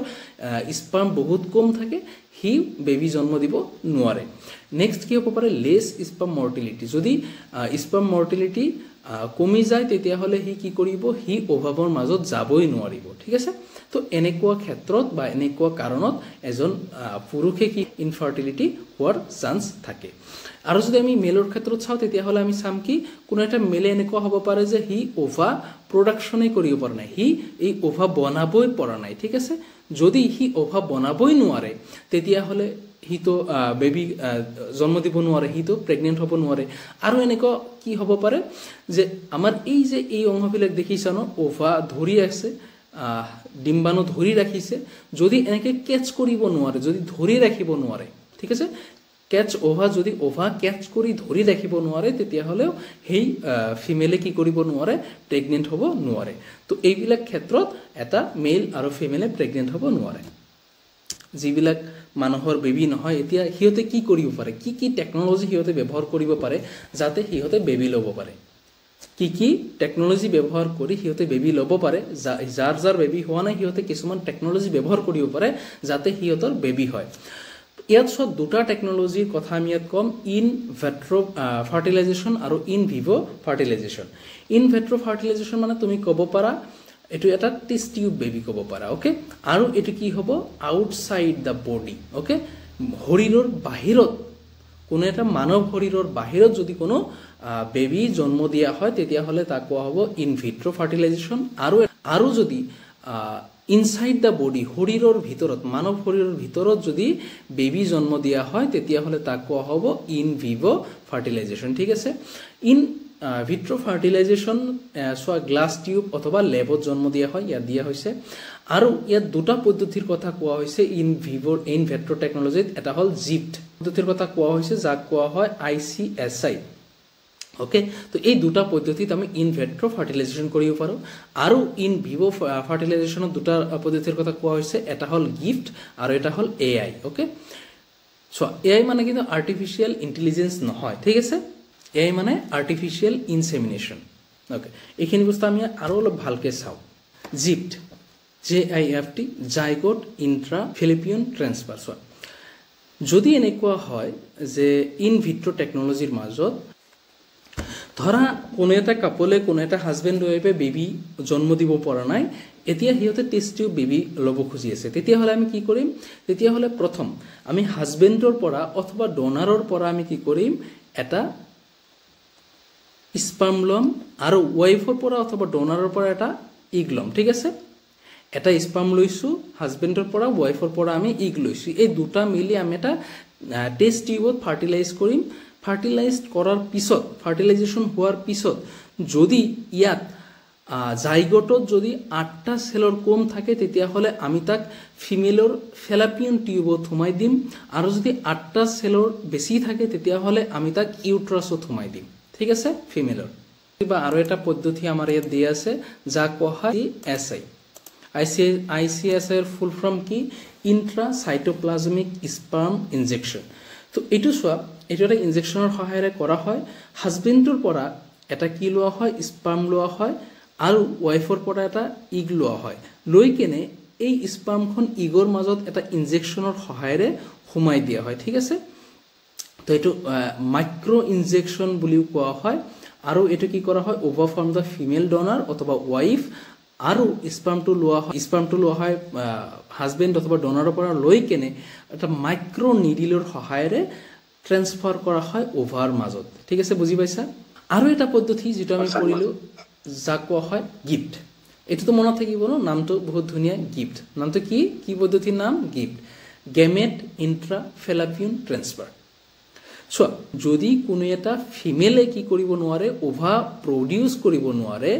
স্পাৰ্ম বহুত কম থাকে সি বেবী জন্ম দিব নোৱাৰে। নেক্সট কি হ'ব পাৰে, লেছ স্পাৰ্ম মৰ্টিলিটি, যদি স্পাৰ্ম মৰ্টিলিটি কমি যায় তেতিয়াহ'লে সি কি কৰিব, সি অভাৱৰ মাজত যাবই নোৱাৰিব। ঠিক আছে, তো এনেকুৱা ক্ষেত্ৰত বা এনেকুৱা কাৰণত এজন পুৰুষে কি ইনফাৰ্টিলিটি হোৱাৰ চান্স থাকে। আৰু যদি আমি মেলৰ ক্ষেত্ৰত চাওঁ তেতিয়াহ'লে আমি চাম কি কোনো এটা মেলে এনেকুৱা হ'ব পাৰে যে সি অভা প্ৰডাকশ্যনেই কৰিব পৰা নাই, সি এই অভা বনাবই পৰা নাই। ঠিক আছে, যদি সি অভা বনাবই নোৱাৰে তেতিয়াহ'লে সিটো বেবী জন্ম দিব নোৱাৰে, সিটো প্ৰেগনেণ্ট হ'ব নোৱাৰে। আৰু এনেকুৱা কি হ'ব পাৰে যে আমাৰ এই যে এই অংশবিলাক দেখিছা ন, অভা ধৰি আছে, ডিম্বাণু ধৰি ৰাখিছে, যদি এনেকৈ কেচ কৰিব নোৱাৰে, যদি ধৰি ৰাখিব নোৱাৰে, ঠিক আছে, যদি অভা কেচ কৰি ধৰি ৰাখিব নোৱাৰে তেতিয়াহ'লেও সেই ফিমেলে কি কৰিব নোৱাৰে, প্ৰেগনেণ্ট হ'ব নোৱাৰে। তো এইবিলাক ক্ষেত্ৰত এটা মেল আৰু ফিমেলে প্ৰেগনেণ্ট হ'ব নোৱাৰে। যিবিলাক মানুহৰ বেবী নহয় এতিয়া সিহঁতে কি কৰিব পাৰে, কি কি টেকন'লজি সিহঁতে ব্যৱহাৰ কৰিব পাৰে যাতে সিহঁতে বেবী ল'ব পাৰে। কি কি টেকন'লজি ব্যৱহাৰ কৰি সিহঁতে বেবী ল'ব পাৰে, যাৰ বেবী হোৱা নাই সিহঁতে কিছুমান টেকন'লজি ব্যৱহাৰ কৰিব পাৰে যাতে সিহঁতৰ বেবী হয়। ইয়াত চোৱা দুটা টেকনলজিৰ কথা আমি ইয়াত ক'ম ইন ভেট্ৰ' ফাৰ্টিলাইজেশ্যন আৰু in vivo' fertilisation in vitro' fertilisation মানে তুমি ক'ব পাৰা এইটো এটা টেষ্ট টিউব বেবী ক'ব পাৰা অ'কে আৰু এইটো কি হ'ব আউটসাইড দ্য বডি অ'কে শৰীৰৰ বাহিৰত কোনো এটা মানৱ শৰীৰৰ বাহিৰত যদি কোনো বেবী জন্ম দিয়া হয় তেতিয়াহ'লে তাক কোৱা হ'ব ইন ভিট্ৰ' ফাৰ্টিলাইজেশ্যন আৰু যদি ইনসাইড দ্য বডি শৰীৰৰ ভিতৰত মানৱ শৰীৰৰ ভিতৰত যদি বেবী জন্ম দিয়া হয় তেতিয়াহ'লে তাক কোৱা হ'ব ইন ভিভ' ফাৰ্টিলাইজেশ্যন ঠিক আছে ইন ভিট্ৰ' ফাৰ্টিলাইজেশ্যন চোৱা গ্লাছ টিউব অথবা লেবত জন্ম দিয়া হয় ইয়াত দিয়া হৈছে আৰু ইয়াত দুটা পদ্ধতিৰ কথা কোৱা হৈছে ইন ভেট্ৰ' টেকনলজিত এটা হ'ল জিপ্ট পদ্ধতিৰ কথা কোৱা হৈছে যাক কোৱা হয় ICSI ওকে তো এই দুটা পদ্ধতিত আমি ইন ভেট্ৰ' ফাৰ্টিলাইজেশ্যন কৰিব পাৰোঁ আৰু ইন ভিভ' ফাৰ্টিলাইজেশ্যনত দুটা পদ্ধতিৰ কথা কোৱা হৈছে এটা হ'ল গিফ্ট আৰু এটা হ'ল AI ওকে চোৱা AI মানে কিন্তু আৰ্টিফিচিয়েল ইণ্টেলিজেঞ্চ নহয় ঠিক আছে AI মানে আৰ্টিফিচিয়েল ইনসেমিনেশ্যন ওকে এইখিনি বস্তু আমি আৰু অলপ ভালকৈ চাওঁ জিপ্ট JIFT জাইগোট ইন্ট্ৰা ফিলিপিয়ন ট্ৰান্সফাৰ চোৱা যদি এনেকুৱা হয় যে ইন ভিট্ৰ' টেকনলজিৰ মাজত ধৰা কোনো এটা কাপলে কোনো এটা হাজবেণ্ড ৱাইফে বেবী জন্ম দিব পৰা নাই এতিয়া সিহঁতে টেষ্ট টিউব বেবী ল'ব খুজি আছে তেতিয়াহ'লে আমি কি কৰিম তেতিয়াহ'লে প্ৰথম আমি হাজবেণ্ডৰ পৰা অথবা ডোনাৰৰ পৰা আমি কি কৰিম এটা স্পাৰ্ম ল'ম আৰু ৱাইফৰ পৰা অথবা ডোনাৰৰ পৰা এটা ইগ ল'ম ঠিক আছে এটা স্পাৰ্ম লৈছোঁ হাজবেণ্ডৰ পৰা ৱাইফৰ পৰা আমি ইগ লৈছোঁ এই দুটা মিলি আমি এটা টেষ্ট টিউবত ফাৰ্টিলাইজ কৰিম ফাৰ্টিলাইজ কৰাৰ পিছত ফাৰ্টিলাইজেশ্যন হোৱাৰ পিছত যদি ইয়াত জাইগোটত যদি 8টা সেলৰ কম থাকে তেতিয়াহ'লে আমি তাক ফিমেলৰ ফেলাপিয়ন টিউবত সোমাই দিম আৰু যদি 8টা সেলৰ বেছি থাকে তেতিয়াহ'লে আমি তাক ইউট্ৰাছত সোমাই দিম ঠিক আছে ফিমেলৰ কিবা আৰু এটা পদ্ধতি আমাৰ ইয়াত দিয়া আছে যাক কোৱা হয় ICSI এৰ ফুল ফৰ্ম কি ইন্ট্ৰাসাইটোপ্লাজমিক স্পাৰ্ম ইনজেকশ্যন তো এইটো চোৱা এইটো এটা ইনজেকশ্যনৰ সহায়েৰে কৰা হয় হাজবেণ্ডৰ পৰা এটা কি লোৱা হয় স্পাৰ্ম লোৱা হয় আৰু ৱাইফৰ পৰা এটা ইগ লোৱা হয় লৈ কেনে এই স্পাৰ্মখন ইগৰ মাজত এটা ইনজেকশ্যনৰ সহায়েৰে সোমাই দিয়া হয় ঠিক আছে তো এইটো মাইক্ৰ' ইনজেকশ্যন বুলিও কোৱা হয় আৰু এইটো কি কৰা হয় over from the female donor অথবা ৱাইফ আৰু স্পাৰ্মটো লোৱা হয় হাজবেণ্ড অথবা ডোনাৰৰ পৰা লৈ কেনে এটা মাইক্ৰ' নিডিলৰ সহায়েৰে ট্ৰান্সফাৰ কৰা হয় ওভাৰ মাজত ঠিক আছে বুজি পাইছা আৰু এটা পদ্ধতি যেটো আমি কৰিলো যাক কোৱা হয় গিফ্ট এটোতো মনত থাকিব ন নামটো বহুত ধুনীয়া গিফ্ট নামটো কি পদ্ধতিৰ নাম গিফ্ট গেমেট ইন্ট্ৰা ফেলাপিয়ন ট্ৰান্সফাৰ চোৱা যদি কোনো এটা ফিমেলে কি কৰিব নোৱাৰে ওভাৰ প্ৰডিউস কৰিব নোৱাৰে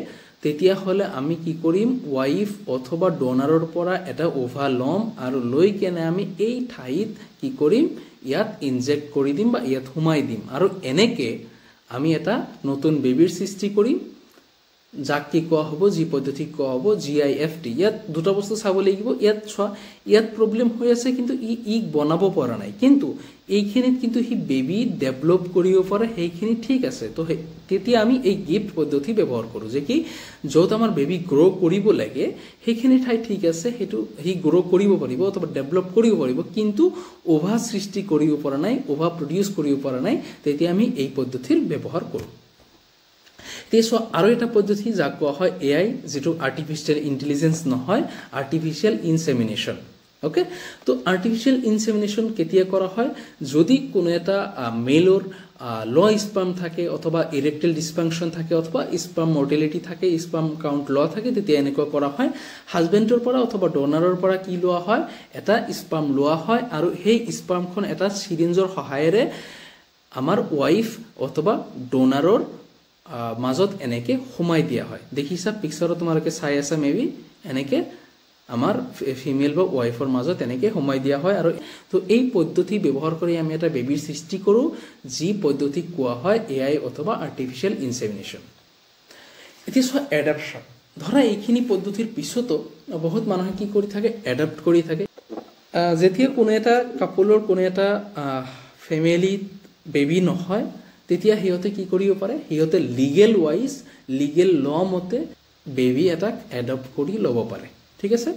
তেতিয়াহ'লে আমি কি কৰিম ৱাইফ অথবা ডোনাৰৰ পৰা এটা ওভাৰ ল'ম আৰু লৈ কেনে আমি এই ঠাইত কি কৰিম ইয়াত ইনজেক্ট কৰি দিম বা ইয়াত সোমাই দিম আৰু এনেকে আমি এটা নতুন বেবিৰ সৃষ্টি কৰিম যাক কি কোৱা হ'ব যি পদ্ধতি কোৱা হ'ব GIFT ইয়াত দুটা বস্তু চাব লাগিব ইয়াত চোৱা ইয়াত প্ৰবলেম হৈ আছে কিন্তু ই বনাব পৰা নাই কিন্তু এইখিনিত কিন্তু হি বেবি ডেভেলপ কৰিব পাৰে সেইখিনি ঠিক আছে তো তেতিয়া আমি এই গিফ্ট পদ্ধতি ব্যৱহাৰ কৰোঁ যে কি য'ত আমাৰ বেবি গ্ৰ' কৰিব লাগে সেইখিনি ঠাই ঠিক আছে সেইটো হি গ্ৰ' কৰিব পাৰিব অথবা ডেভেলপ কৰিব পাৰিব কিন্তু অভাৰ সৃষ্টি কৰিব পৰা নাই অভাৰ প্ৰডিউস কৰিব পৰা নাই তেতিয়া আমি এই পদ্ধতিৰ ব্যৱহাৰ কৰোঁ তেছো আৰু এটা পদ্ধতি যাক কোৱা হয় AI যেটো আৰ্টিফিশিয়াল ইন্টেলিজেন্স নহয় আৰ্টিফিশিয়াল ইনসেমিনেশ্যন ওকে তো আৰ্টিফিশিয়াল ইনসেমিনেশ্যন কেতিয়া কৰা হয় যদি কোনো এটা মেলৰ ল স্পাৰ্ম থাকে অথবা ইৰেক্টাইল ডিসফাংশন থাকে অথবা স্পাৰ্ম মৰ্টেলিটি থাকে স্পাৰ্ম কাউন্ট ল থাকে তেতিয়া এনেকুৱা কৰা হয় হাজবেণ্ডৰ পৰা অথবা ডোনাৰৰ পৰা কি লোৱা হয় এটা স্পাৰ্ম লোৱা হয় আৰু সেই স্পাৰ্মখন এটা সিৰিঞ্জৰ সহায়েৰে আমাৰ ৱাইফ অথবা ডোনাৰৰ মাজত এনেকে সোমাই দিয়া হয় দেখিছা পিকচাৰত তোমালোকে চাই আছা মেবি এনেকে আমাৰ ফিমেল বা ৱাইফৰ মাজত এনেকে সোমাই দিয়া হয় আৰু তো এই পদ্ধতি ব্যৱহাৰ কৰি আমি এটা বেবিৰ সৃষ্টি কৰো যি পদ্ধতি কোৱা হয় AI অথবা আৰ্টিফিশিয়াল ইনসেমিনেশ্যন এতিয়া এডাপশন ধৰা এইখিনি পদ্ধতিৰ পিছতো বহুত মানুহে কি কৰি থাকে এডাপ্ট কৰি থাকে যেতিয়া কোনো এটা কাপলৰ কোনো এটা ফ্যামিলি বেবি নহয় তেতিয়া হিয়তে কি কৰিব পাৰে হিয়তে লিগেল ল মতে বেবি এটাক এডপ্ট কৰি ল'ব পাৰে ঠিক আছে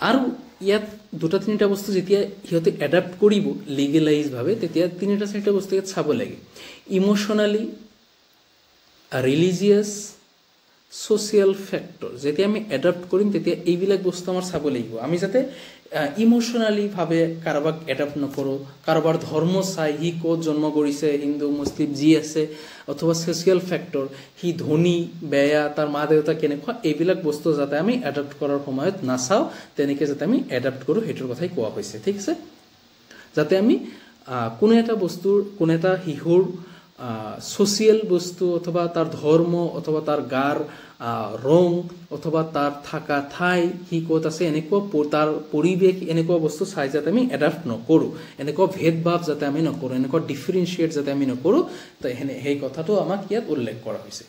আৰু ইয়াত দুটা তিনিটা বস্তু যেতিয়া সিহঁতে এডাপ্ট কৰিব লিগেলাইজভাৱে তেতিয়া তিনিটা চাৰিটা বস্তু ইয়াত চাব লাগে ইম'শ্যনেলি ৰিলিজিয়াছ ছ'চিয়েল ফেক্টৰ যেতিয়া আমি এডাপ্ট কৰিম তেতিয়া এইবিলাক বস্তু আমাৰ চাব লাগিব আমি যাতে ইম'শ্যনেলিভাৱে কাৰোবাক এডাপ্ট নকৰোঁ কাৰোবাৰ ধৰ্ম চাই সি ক'ত জন্ম কৰিছে হিন্দু মুছলিম যি আছে অথবা ছ'চিয়েল ফেক্টৰ সি ধনী বেয়া তাৰ মা দেউতা কেনেকুৱা এইবিলাক বস্তু যাতে আমি এডাপ্ট কৰাৰ সময়ত নাচাওঁ তেনেকৈ যাতে আমি এডাপ্ট কৰোঁ সেইটোৰ কথাই কোৱা হৈছে ঠিক আছে যাতে আমি কোনো এটা বস্তুৰ কোনো এটা শিশুৰ ছ'চিয়েল বস্তু অথবা তাৰ ধৰ্ম অথবা তাৰ গাৰ ৰং অথবা তাৰ থকা ঠাই সি ক'ত আছে এনেকুৱা তাৰ পৰিৱেশ এনেকুৱা বস্তু চাই যাতে আমি এডাপ্ট নকৰোঁ এনেকুৱা ভেদভাৱ যাতে আমি নকৰোঁ এনেকুৱা ডিফাৰেঞ্চিয়েট যাতে আমি নকৰোঁ তো সেই কথাটো আমাক ইয়াত উল্লেখ কৰা হৈছে